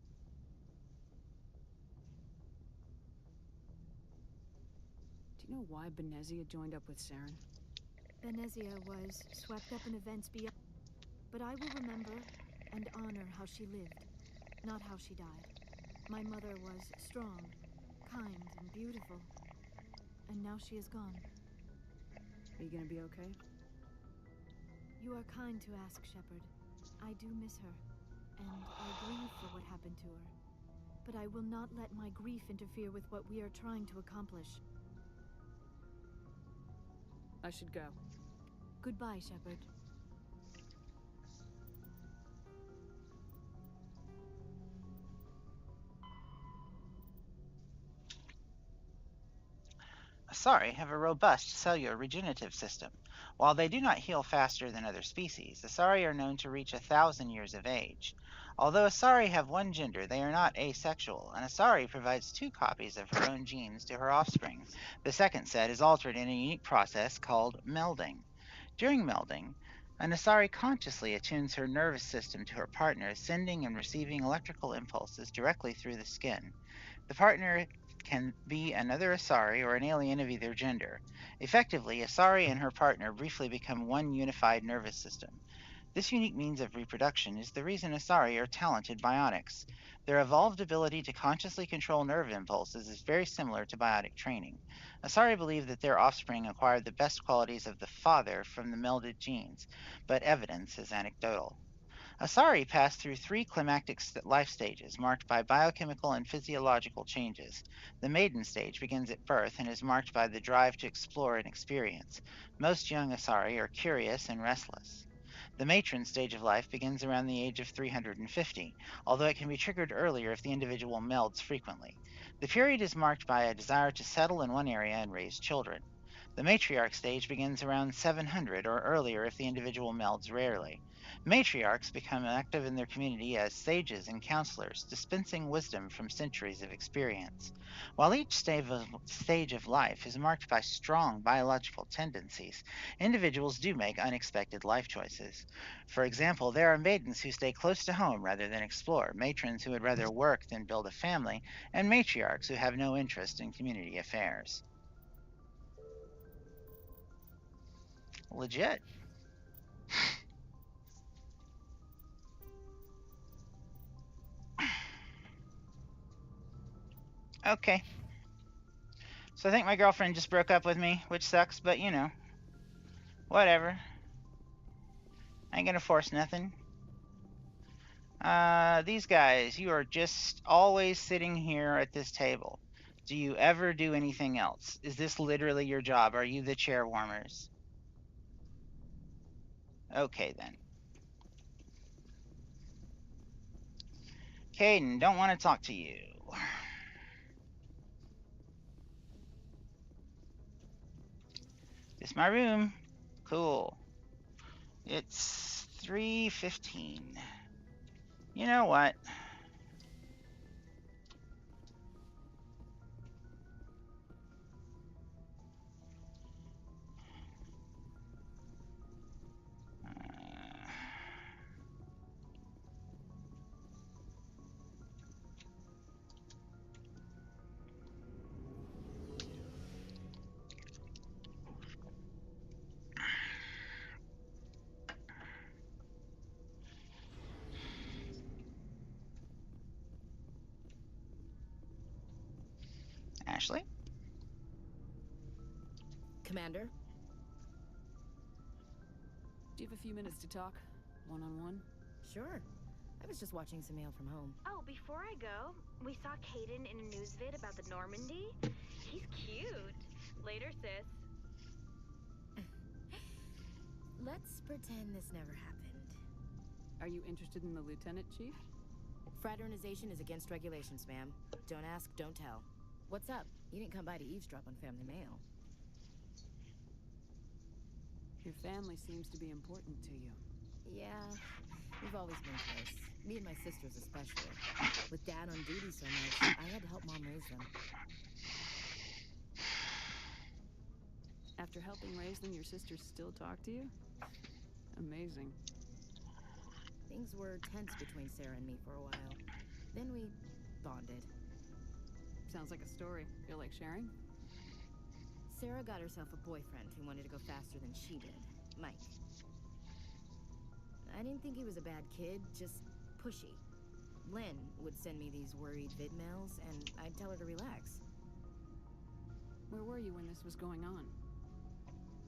Do you know why Benezia joined up with Saren? Benezia was swept up in events beyond... But I will remember and honor how she lived, not how she died. My mother was strong, kind, and beautiful. And now she is gone. Are you gonna be okay? You are kind to ask, Shepard. I do miss her, and I grieve for what happened to her. But I will not let my grief interfere with what we are trying to accomplish. I should go. Goodbye, Shepard. Asari have a robust cellular regenerative system. While they do not heal faster than other species, Asari are known to reach 1,000 years of age. Although Asari have one gender, they are not asexual, and Asari provides 2 copies of her own genes to her offspring. The second set is altered in a unique process called melding. During melding, an Asari consciously attunes her nervous system to her partner, sending and receiving electrical impulses directly through the skin. The partner can be another Asari or an alien of either gender. Effectively, Asari and her partner briefly become one unified nervous system. This unique means of reproduction is the reason Asari are talented bionics. Their evolved ability to consciously control nerve impulses is very similar to biotic training. Asari believe that their offspring acquired the best qualities of the father from the melded genes, but evidence is anecdotal. Asari pass through 3 climactic life stages marked by biochemical and physiological changes. The maiden stage begins at birth and is marked by the drive to explore and experience. Most young Asari are curious and restless. The matron stage of life begins around the age of 350, although it can be triggered earlier if the individual melds frequently. The period is marked by a desire to settle in one area and raise children. The matriarch stage begins around 700 or earlier if the individual melds rarely. Matriarchs become active in their community as sages and counselors, dispensing wisdom from centuries of experience. While each stage of life is marked by strong biological tendencies, individuals do make unexpected life choices. For example, there are maidens who stay close to home rather than explore, matrons who would rather work than build a family, and matriarchs who have no interest in community affairs. Legit. Okay. So I think my girlfriend just broke up with me, which sucks, but you know. Whatever. I ain't gonna force nothing. These guys, you are just always sitting here at this table. Do you ever do anything else? Is this literally your job? Are you the chair warmers? Okay, then. Caden, don't want to talk to you. This my room. Cool. It's 3:15. You know what? Ashley? Commander? Do you have a few minutes to talk? One-on-one? Sure. I was just watching some mail from home. Oh, before I go, we saw Caden in a news vid about the Normandy. He's cute. Later, sis. Let's pretend this never happened. Are you interested in the Lieutenant Chief? Fraternization is against regulations, ma'am. Don't ask, don't tell. What's up? You didn't come by to eavesdrop on family mail. Your family seems to be important to you. Yeah, we've always been close. Me and my sisters especially. With Dad on duty so much, I had to help Mom raise them. After helping raise them, your sisters still talk to you? Amazing. Things were tense between Sarah and me for a while. Then we bonded. Sounds like a story. Feel like sharing? Sarah got herself a boyfriend who wanted to go faster than she did. Mike. I didn't think he was a bad kid, just pushy. Lynn would send me these worried vid mails, and I'd tell her to relax. Where were you when this was going on?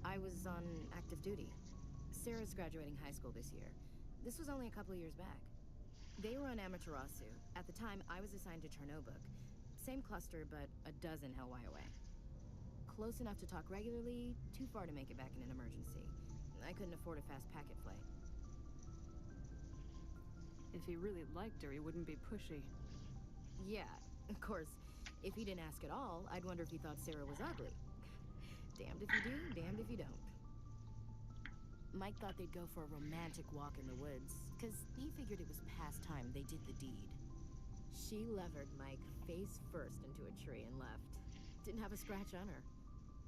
I was on active duty. Sarah's graduating high school this year. This was only a couple of years back. They were on Amaterasu. At the time, I was assigned to Chernobog. Same cluster, but a dozen Hellwire away. Close enough to talk regularly, too far to make it back in an emergency. I couldn't afford a fast packet flight. If he really liked her, he wouldn't be pushy. Yeah, of course. If he didn't ask at all, I'd wonder if he thought Sarah was ugly. Damned if you do, damned if you don't. Mike thought they'd go for a romantic walk in the woods, because he figured it was past time they did the deed. She levered Mike face first into a tree and left. Didn't have a scratch on her.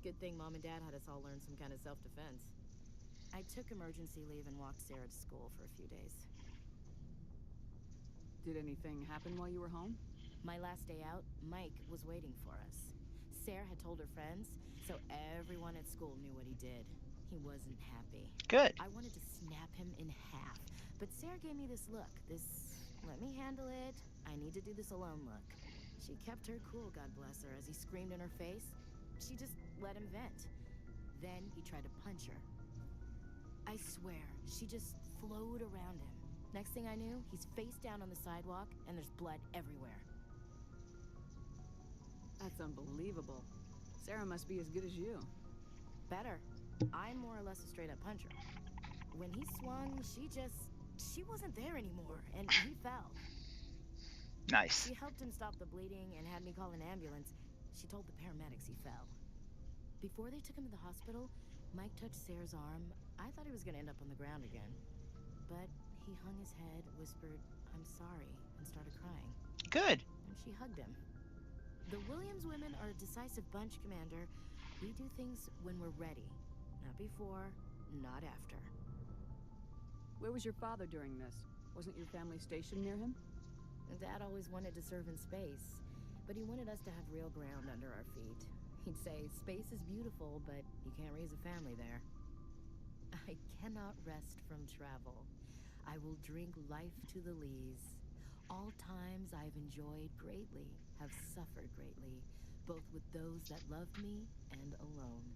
Good thing Mom and Dad had us all learn some kind of self-defense. I took emergency leave and walked Sarah to school for a few days. Did anything happen while you were home? My last day out, Mike was waiting for us. Sarah had told her friends, so everyone at school knew what he did. He wasn't happy. Good. I wanted to snap him in half, but Sarah gave me this look, this let me handle it, I need to do this alone look. She kept her cool, God bless her, as he screamed in her face. She just let him vent. Then he tried to punch her. I swear, she just flowed around him. Next thing I knew, he's face down on the sidewalk, and there's blood everywhere. That's unbelievable. Sarah must be as good as you. Better. I'm more or less a straight-up puncher. When he swung, she wasn't there anymore, and he fell. Nice. She helped him stop the bleeding and had me call an ambulance. She told the paramedics he fell. Before they took him to the hospital, Mike touched Sarah's arm. I thought he was going to end up on the ground again. But he hung his head, whispered, "I'm sorry," and started crying. Good. And she hugged him. The Williams women are a decisive bunch, Commander. We do things when we're ready. Not before, not after. Where was your father during this? Wasn't your family stationed near him? Dad always wanted to serve in space, but he wanted us to have real ground under our feet. He'd say, space is beautiful, but you can't raise a family there. I cannot rest from travel. I will drink life to the lees. All times I've enjoyed greatly, have suffered greatly, both with those that loved me and alone.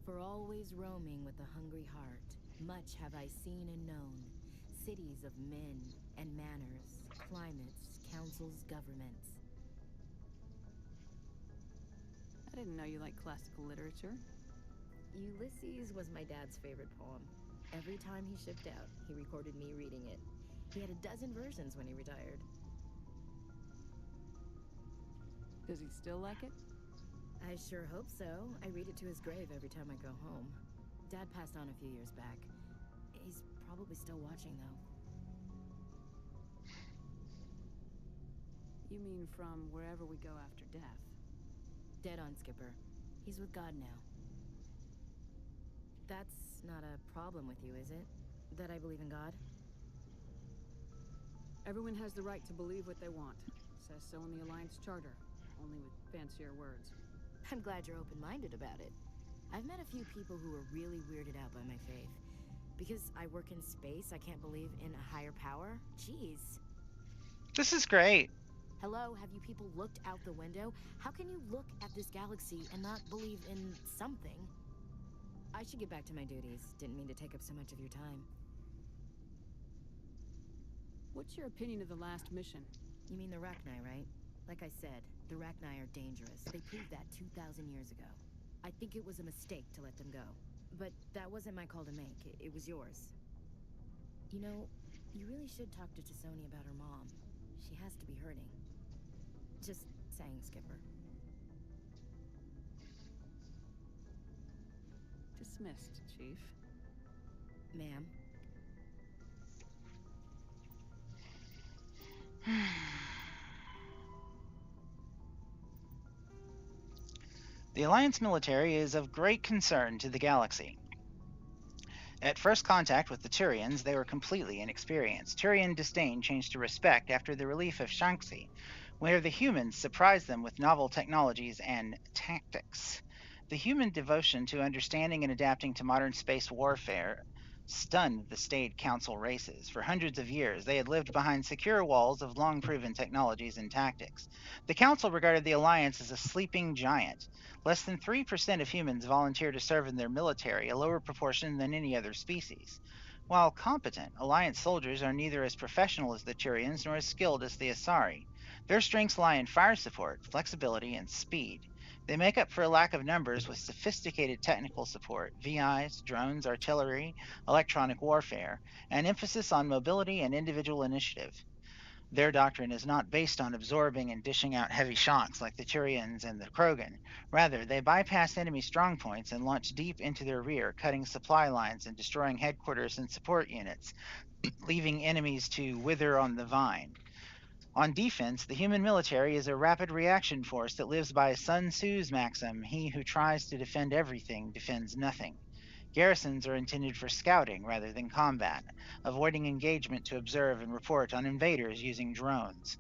For always roaming with a hungry heart, much have I seen and known, cities of men and manners, climates, councils, governments. I didn't know you liked classical literature. Ulysses was my dad's favorite poem. Every time he shipped out, he recorded me reading it. He had a dozen versions when he retired. Does he still like it? I sure hope so. I read it to his grave every time I go home. Dad passed on a few years back. He's probably still watching, though. You mean from wherever we go after death? Dead on, Skipper. He's with God now. That's not a problem with you, is it? That I believe in God? Everyone has the right to believe what they want. Says so in the Alliance Charter, only with fancier words. I'm glad you're open-minded about it. I've met a few people who are really weirded out by my faith. Because I work in space, I can't believe in a higher power? Jeez. This is great. Hello, have you people looked out the window? How can you look at this galaxy and not believe in something? I should get back to my duties. Didn't mean to take up so much of your time. What's your opinion of the last mission? You mean the Rachni, right? Like I said, the Rachni are dangerous. They proved that 2,000 years ago. I think it was a mistake to let them go. But that wasn't my call to make. It was yours. You know, you really should talk to Chisoni about her mom. She has to be hurting. Just saying, Skipper. Dismissed, Chief. Ma'am. The Alliance military is of great concern to the galaxy. At first contact with the Turians, they were completely inexperienced. Turian disdain changed to respect after the relief of Shanxi, where the humans surprised them with novel technologies and tactics. The human devotion to understanding and adapting to modern space warfare stunned the staid council races. For hundreds of years, they had lived behind secure walls of long-proven technologies and tactics. The council regarded the Alliance as a sleeping giant. Less than 3% of humans volunteer to serve in their military, a lower proportion than any other species. While competent, Alliance soldiers are neither as professional as the Turians nor as skilled as the Asari. Their strengths lie in fire support, flexibility, and speed. They make up for a lack of numbers with sophisticated technical support, VIs, drones, artillery, electronic warfare, and emphasis on mobility and individual initiative. Their doctrine is not based on absorbing and dishing out heavy shocks like the Turians and the Krogan. Rather, they bypass enemy strongpoints and launch deep into their rear, cutting supply lines and destroying headquarters and support units, leaving enemies to wither on the vine. On defense, the human military is a rapid reaction force that lives by Sun Tzu's maxim, he who tries to defend everything defends nothing. Garrisons are intended for scouting rather than combat, avoiding engagement to observe and report on invaders using drones.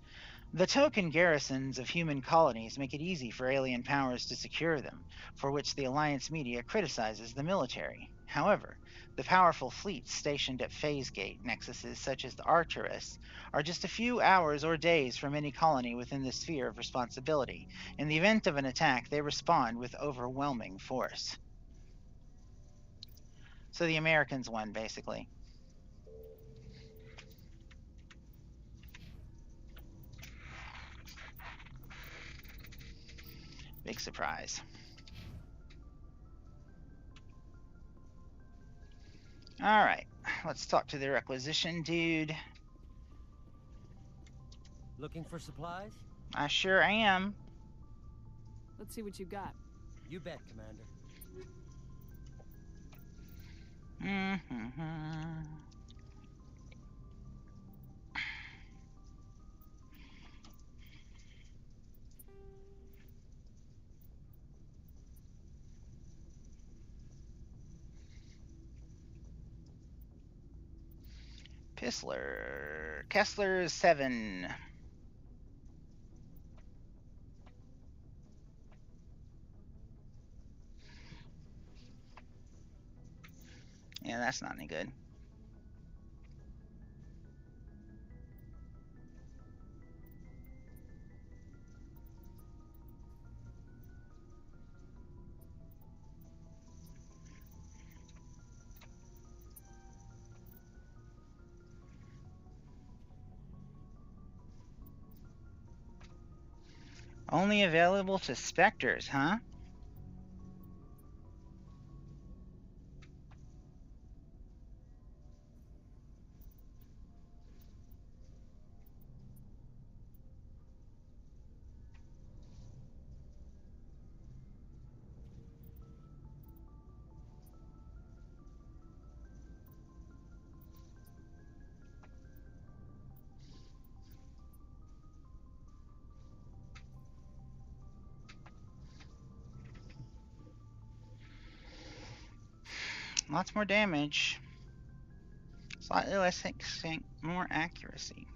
The token garrisons of human colonies make it easy for alien powers to secure them, for which the Alliance media criticizes the military. However, the powerful fleets stationed at phase gate nexuses such as the Arcturus are just a few hours or days from any colony within the sphere of responsibility. In the event of an attack, they respond with overwhelming force. So the Americans won, basically. Big surprise. All right, let's talk to the requisition dude. Looking for supplies? I sure am. Let's see what you got. You bet, Commander. Kessler 7. Yeah, that's not any good. Only available to Spectres, huh? Lots more damage. Slightly less sync, more accuracy.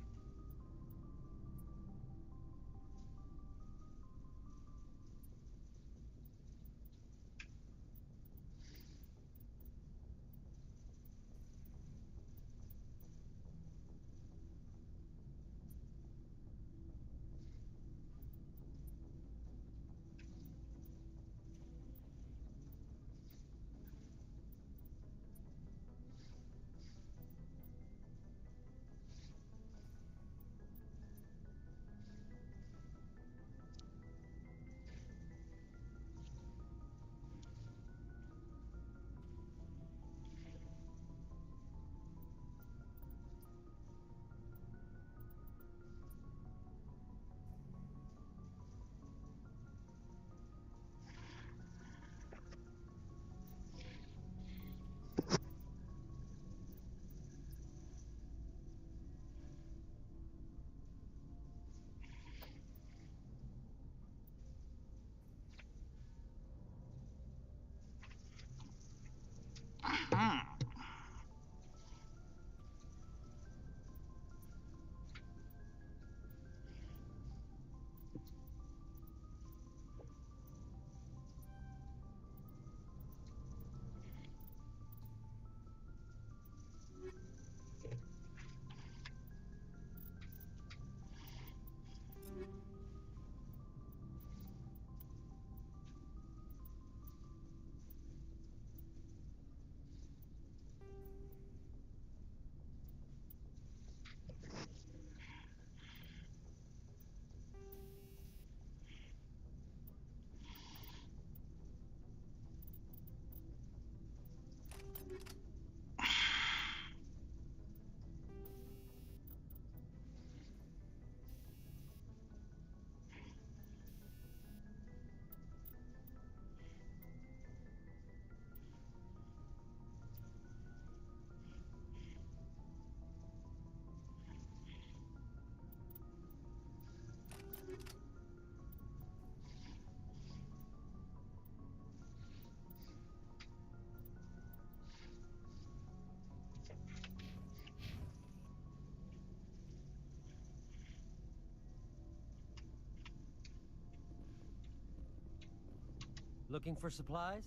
Looking for supplies?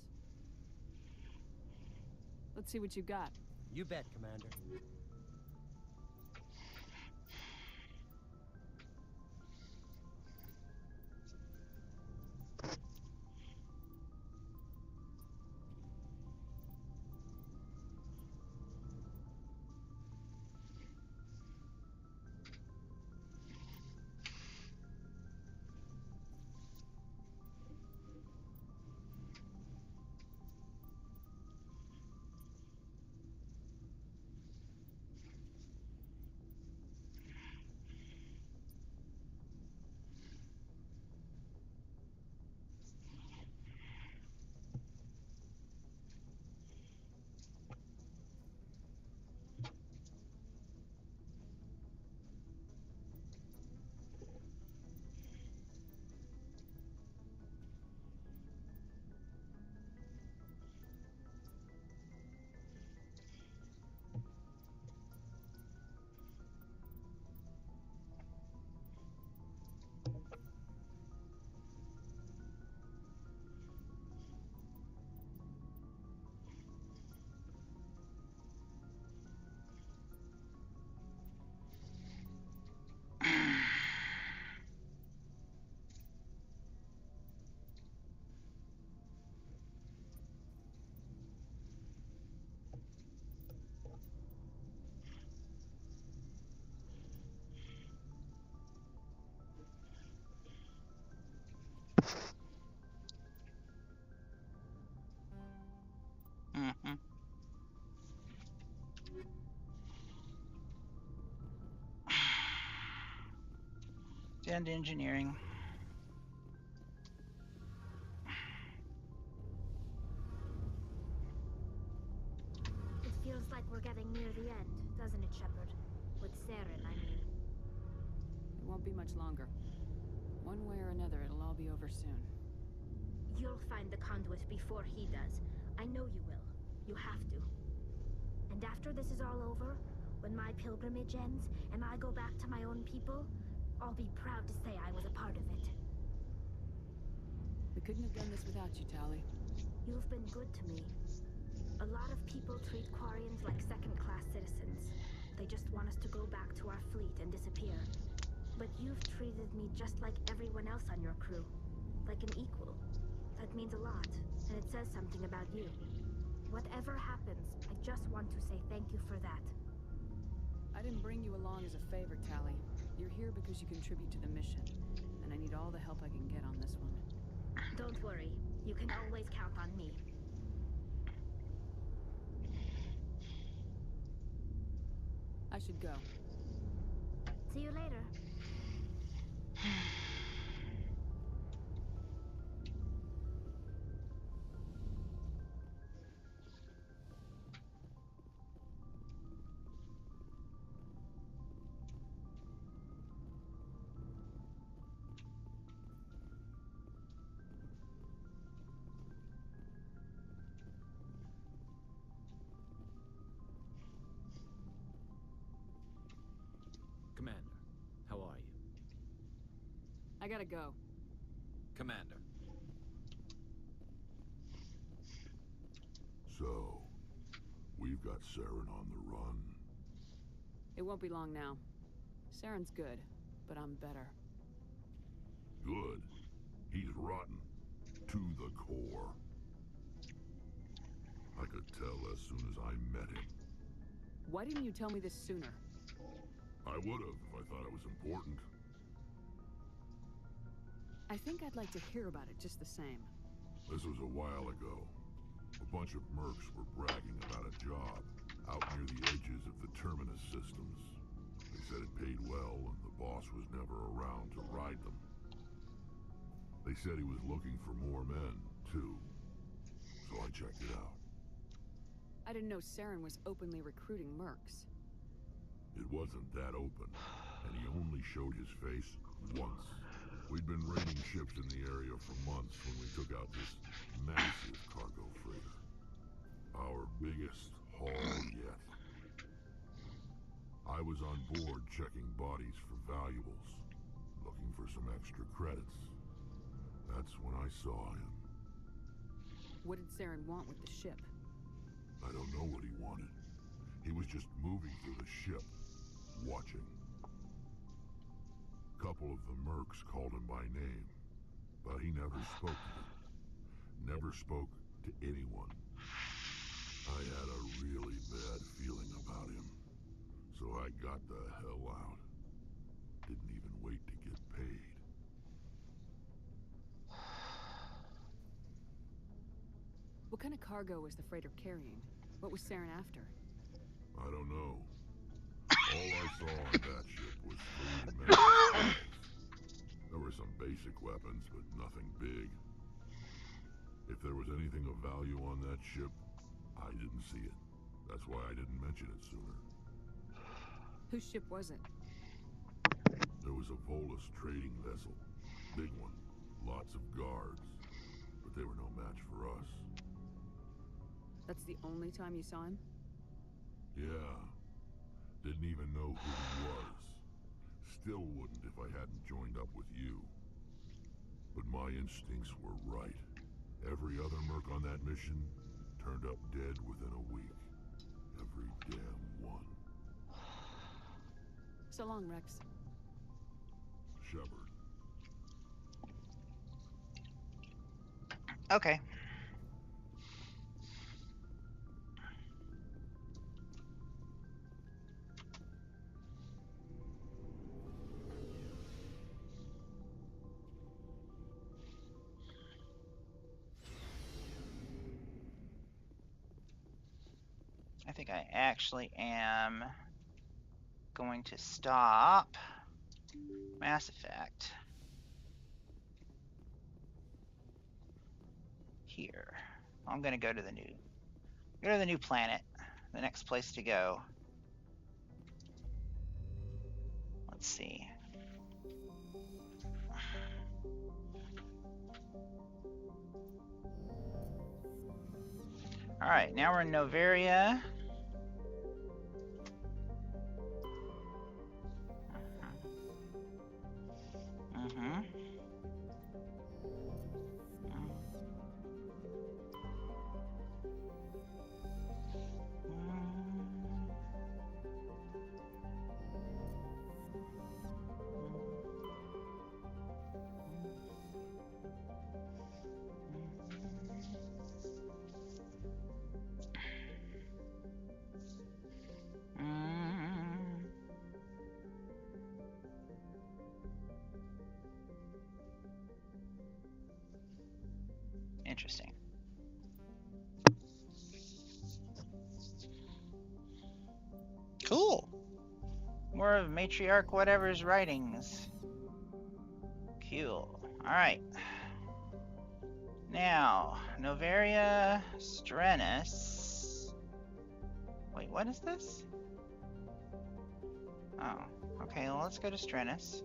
Let's see what you got. You bet, Commander. Mm-hmm. And engineering. It feels like we're getting near the end, doesn't it, Shepard? With Saren, I mean. It won't be much longer. One way or another, it'll all be over soon. You'll find the conduit before he does. I know you will. You have to. And after this is all over, when my pilgrimage ends, and I go back to my own people, I'll be proud to say I was a part of it. We couldn't have done this without you, Tali. You've been good to me. A lot of people treat Quarians like second-class citizens. They just want us to go back to our fleet and disappear. But you've treated me just like everyone else on your crew. Like an equal. That means a lot, and it says something about you. Whatever happens, I just want to say thank you for that. I didn't bring you along as a favor, Tali. You're here because you contribute to the mission, and I need all the help I can get on this one. Don't worry. You can always count on me. I should go. See you later. Commander, how are you? I gotta go. Commander. So, we've got Saren on the run. It won't be long now. Saren's good, but I'm better. Good. He's rotten. To the core. I could tell as soon as I met him. Why didn't you tell me this sooner? I would've if I thought it was important. I think I'd like to hear about it just the same. This was a while ago. A bunch of mercs were bragging about a job out near the edges of the Terminus systems. They said it paid well and the boss was never around to ride them. They said he was looking for more men, too. So I checked it out. I didn't know Saren was openly recruiting mercs. It wasn't that open, and he only showed his face once. We'd been raiding ships in the area for months when we took out this massive cargo freighter. Our biggest haul yet. I was on board checking bodies for valuables, looking for some extra credits. That's when I saw him. What did Saren want with the ship? I don't know what he wanted. He was just moving through the ship, watching. Couple of the mercs called him by name, but he never spoke to them. Never spoke to anyone. I had a really bad feeling about him, so I got the hell out. Didn't even wait to get paid. What kind of cargo was the freighter carrying? What was Saren after? I don't know. All I saw on that ship was 3 dimensional skulls. There were some basic weapons, but nothing big. If there was anything of value on that ship, I didn't see it. That's why I didn't mention it sooner. Whose ship was it? There was a Volus trading vessel. Big one. Lots of guards. But they were no match for us. That's the only time you saw him? Yeah. Didn't even know who he was. Still wouldn't if I hadn't joined up with you. But my instincts were right. Every other merc on that mission turned up dead within a week. Every damn one. So long, Rex. Shepard. Okay. I think I actually am going to stop Mass Effect here. I'm going to go to the new planet, the next place to go. Let's see. All right, now we're in Novaria. Mm-hmm. Interesting. Cool. More of Matriarch whatever's writings. Cool. Alright. Now, Novaria Strenus. Wait, what is this? Oh, okay, well, let's go to Strenus.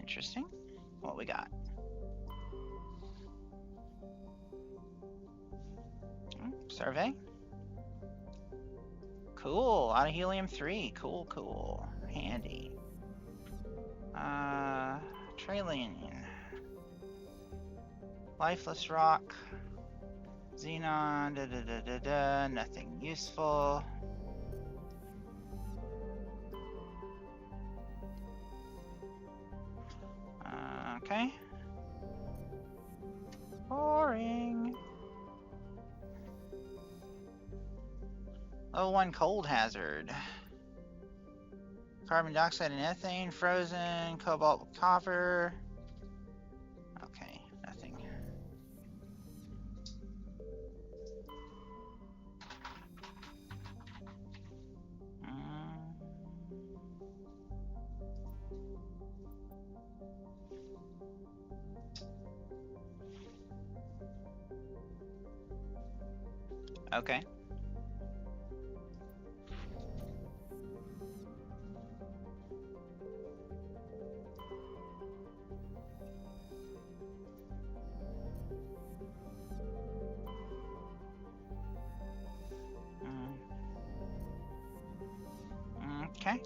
Interesting. What we got? Survey. Cool. Out of helium-3. Cool, cool. Handy. Trailing. Lifeless rock. Xenon. Nothing useful. Okay. Boring. Level 1 cold hazard. Carbon dioxide and ethane frozen. Cobalt with copper. Okay, nothing. Okay. Okay.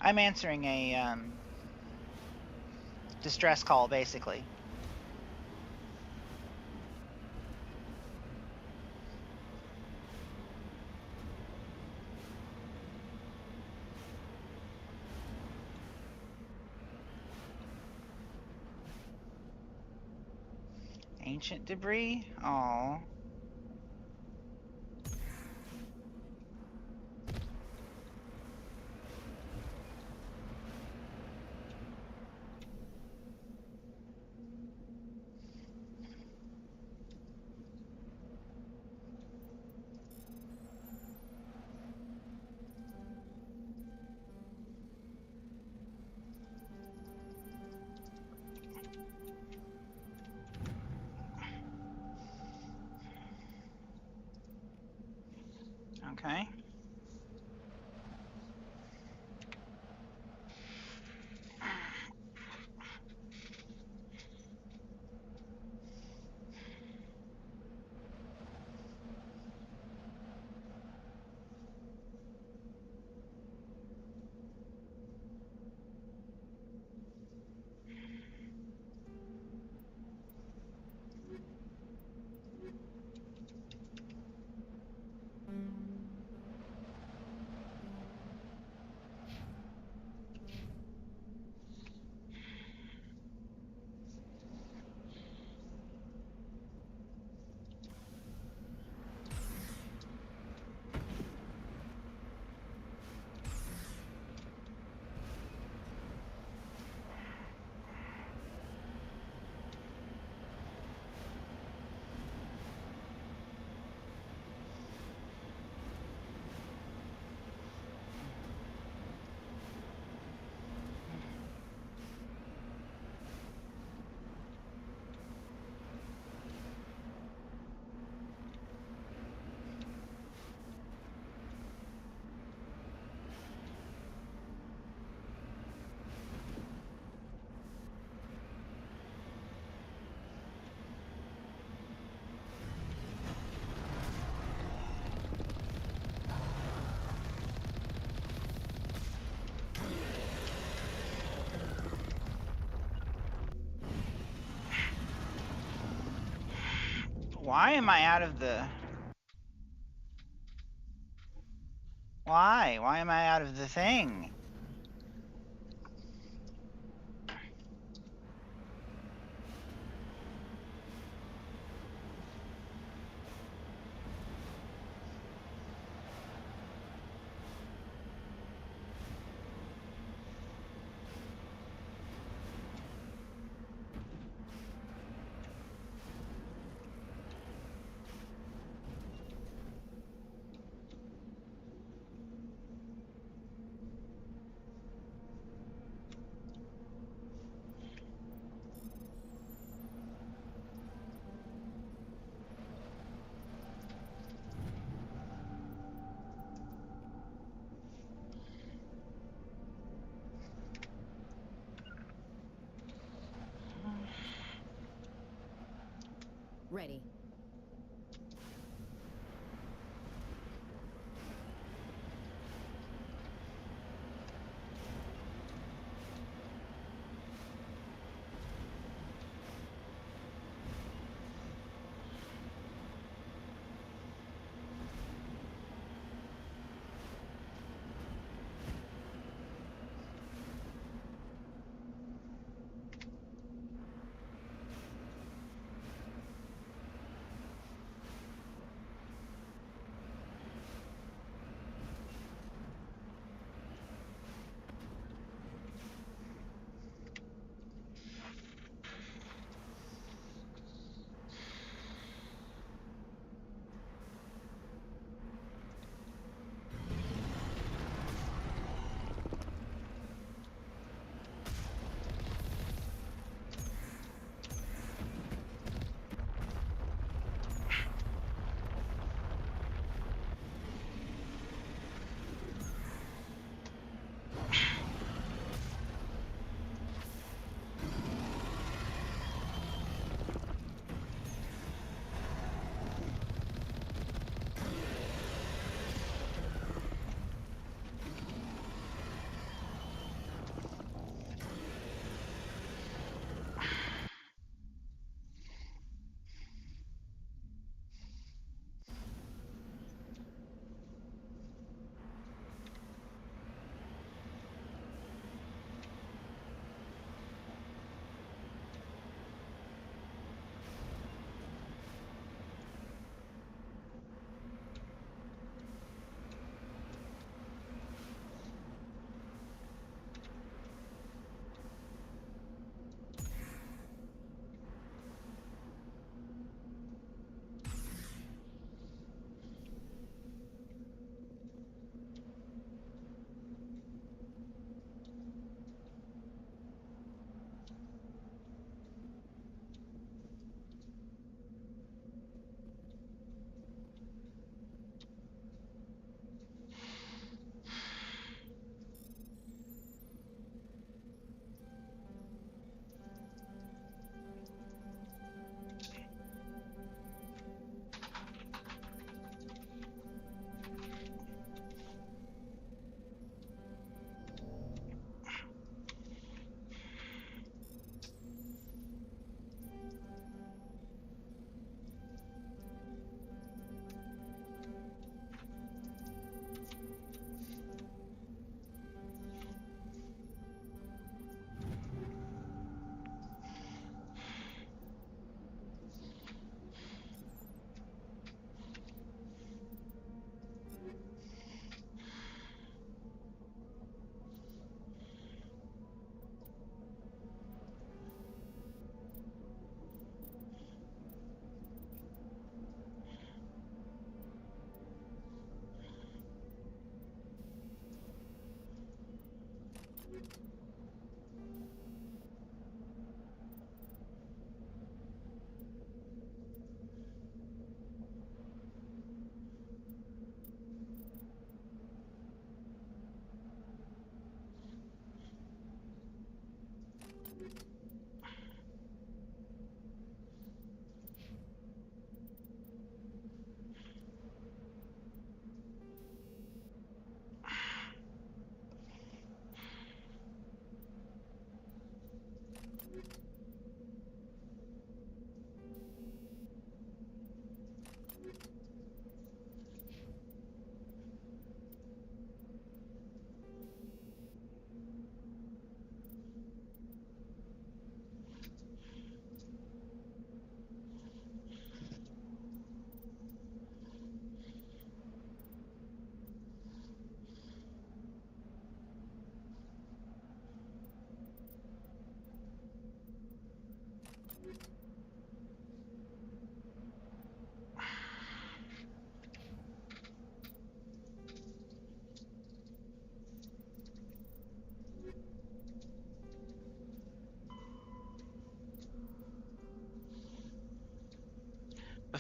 I'm answering a distress call, basically. Ancient debris? Oh. Okay. Why am I out of the... Why? Why am I out of the thing? Ready.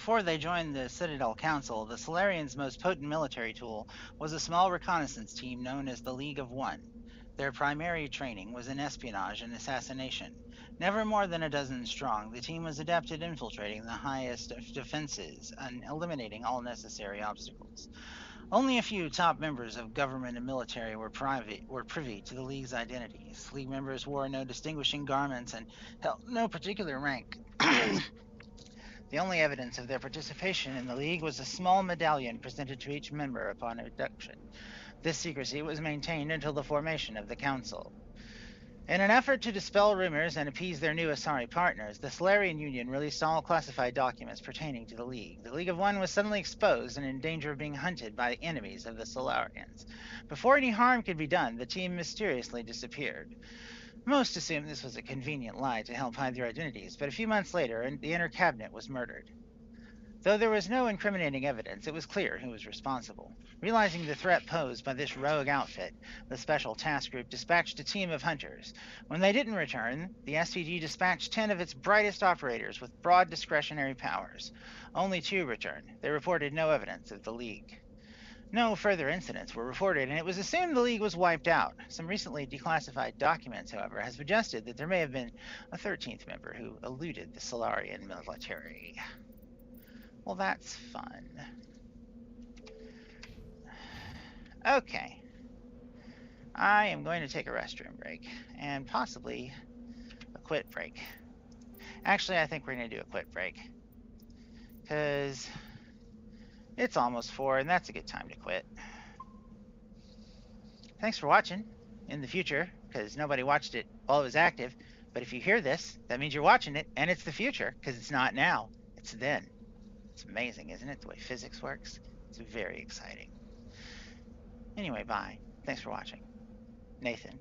before they joined the Citadel Council, the Solarians' most potent military tool was a small reconnaissance team known as the League of One. Their primary training was in espionage and assassination. Never more than a dozen strong, the team was adept at infiltrating the highest of defenses and eliminating all necessary obstacles. Only a few top members of government and military were privy to the League's identities. League members wore no distinguishing garments and held no particular rank. The only evidence of their participation in the League was a small medallion presented to each member upon induction. This secrecy was maintained until the formation of the Council. In an effort to dispel rumors and appease their new Asari partners, the Solarian Union released all classified documents pertaining to the League. The League of One was suddenly exposed and in danger of being hunted by enemies of the Solarians. Before any harm could be done, the team mysteriously disappeared. Most assumed this was a convenient lie to help hide their identities, but a few months later, the inner cabinet was murdered. Though there was no incriminating evidence, it was clear who was responsible. Realizing the threat posed by this rogue outfit, the Special Task Group dispatched a team of hunters. When they didn't return, the SPG dispatched 10 of its brightest operators with broad discretionary powers. Only 2 returned. They reported no evidence of the League. No further incidents were reported, and it was assumed the League was wiped out. Some recently declassified documents, however, have suggested that there may have been a 13th member who eluded the Solarian military. Well, that's fun. Okay. I am going to take a restroom break, and possibly a quit break. Actually, I think we're going to do a quit break, because it's almost 4, and that's a good time to quit. Thanks for watching in the future, because nobody watched it while it was active. But if you hear this, that means you're watching it, and it's the future, because it's not now, it's then. It's amazing, isn't it, the way physics works? It's very exciting. Anyway, bye. Thanks for watching. Nathan.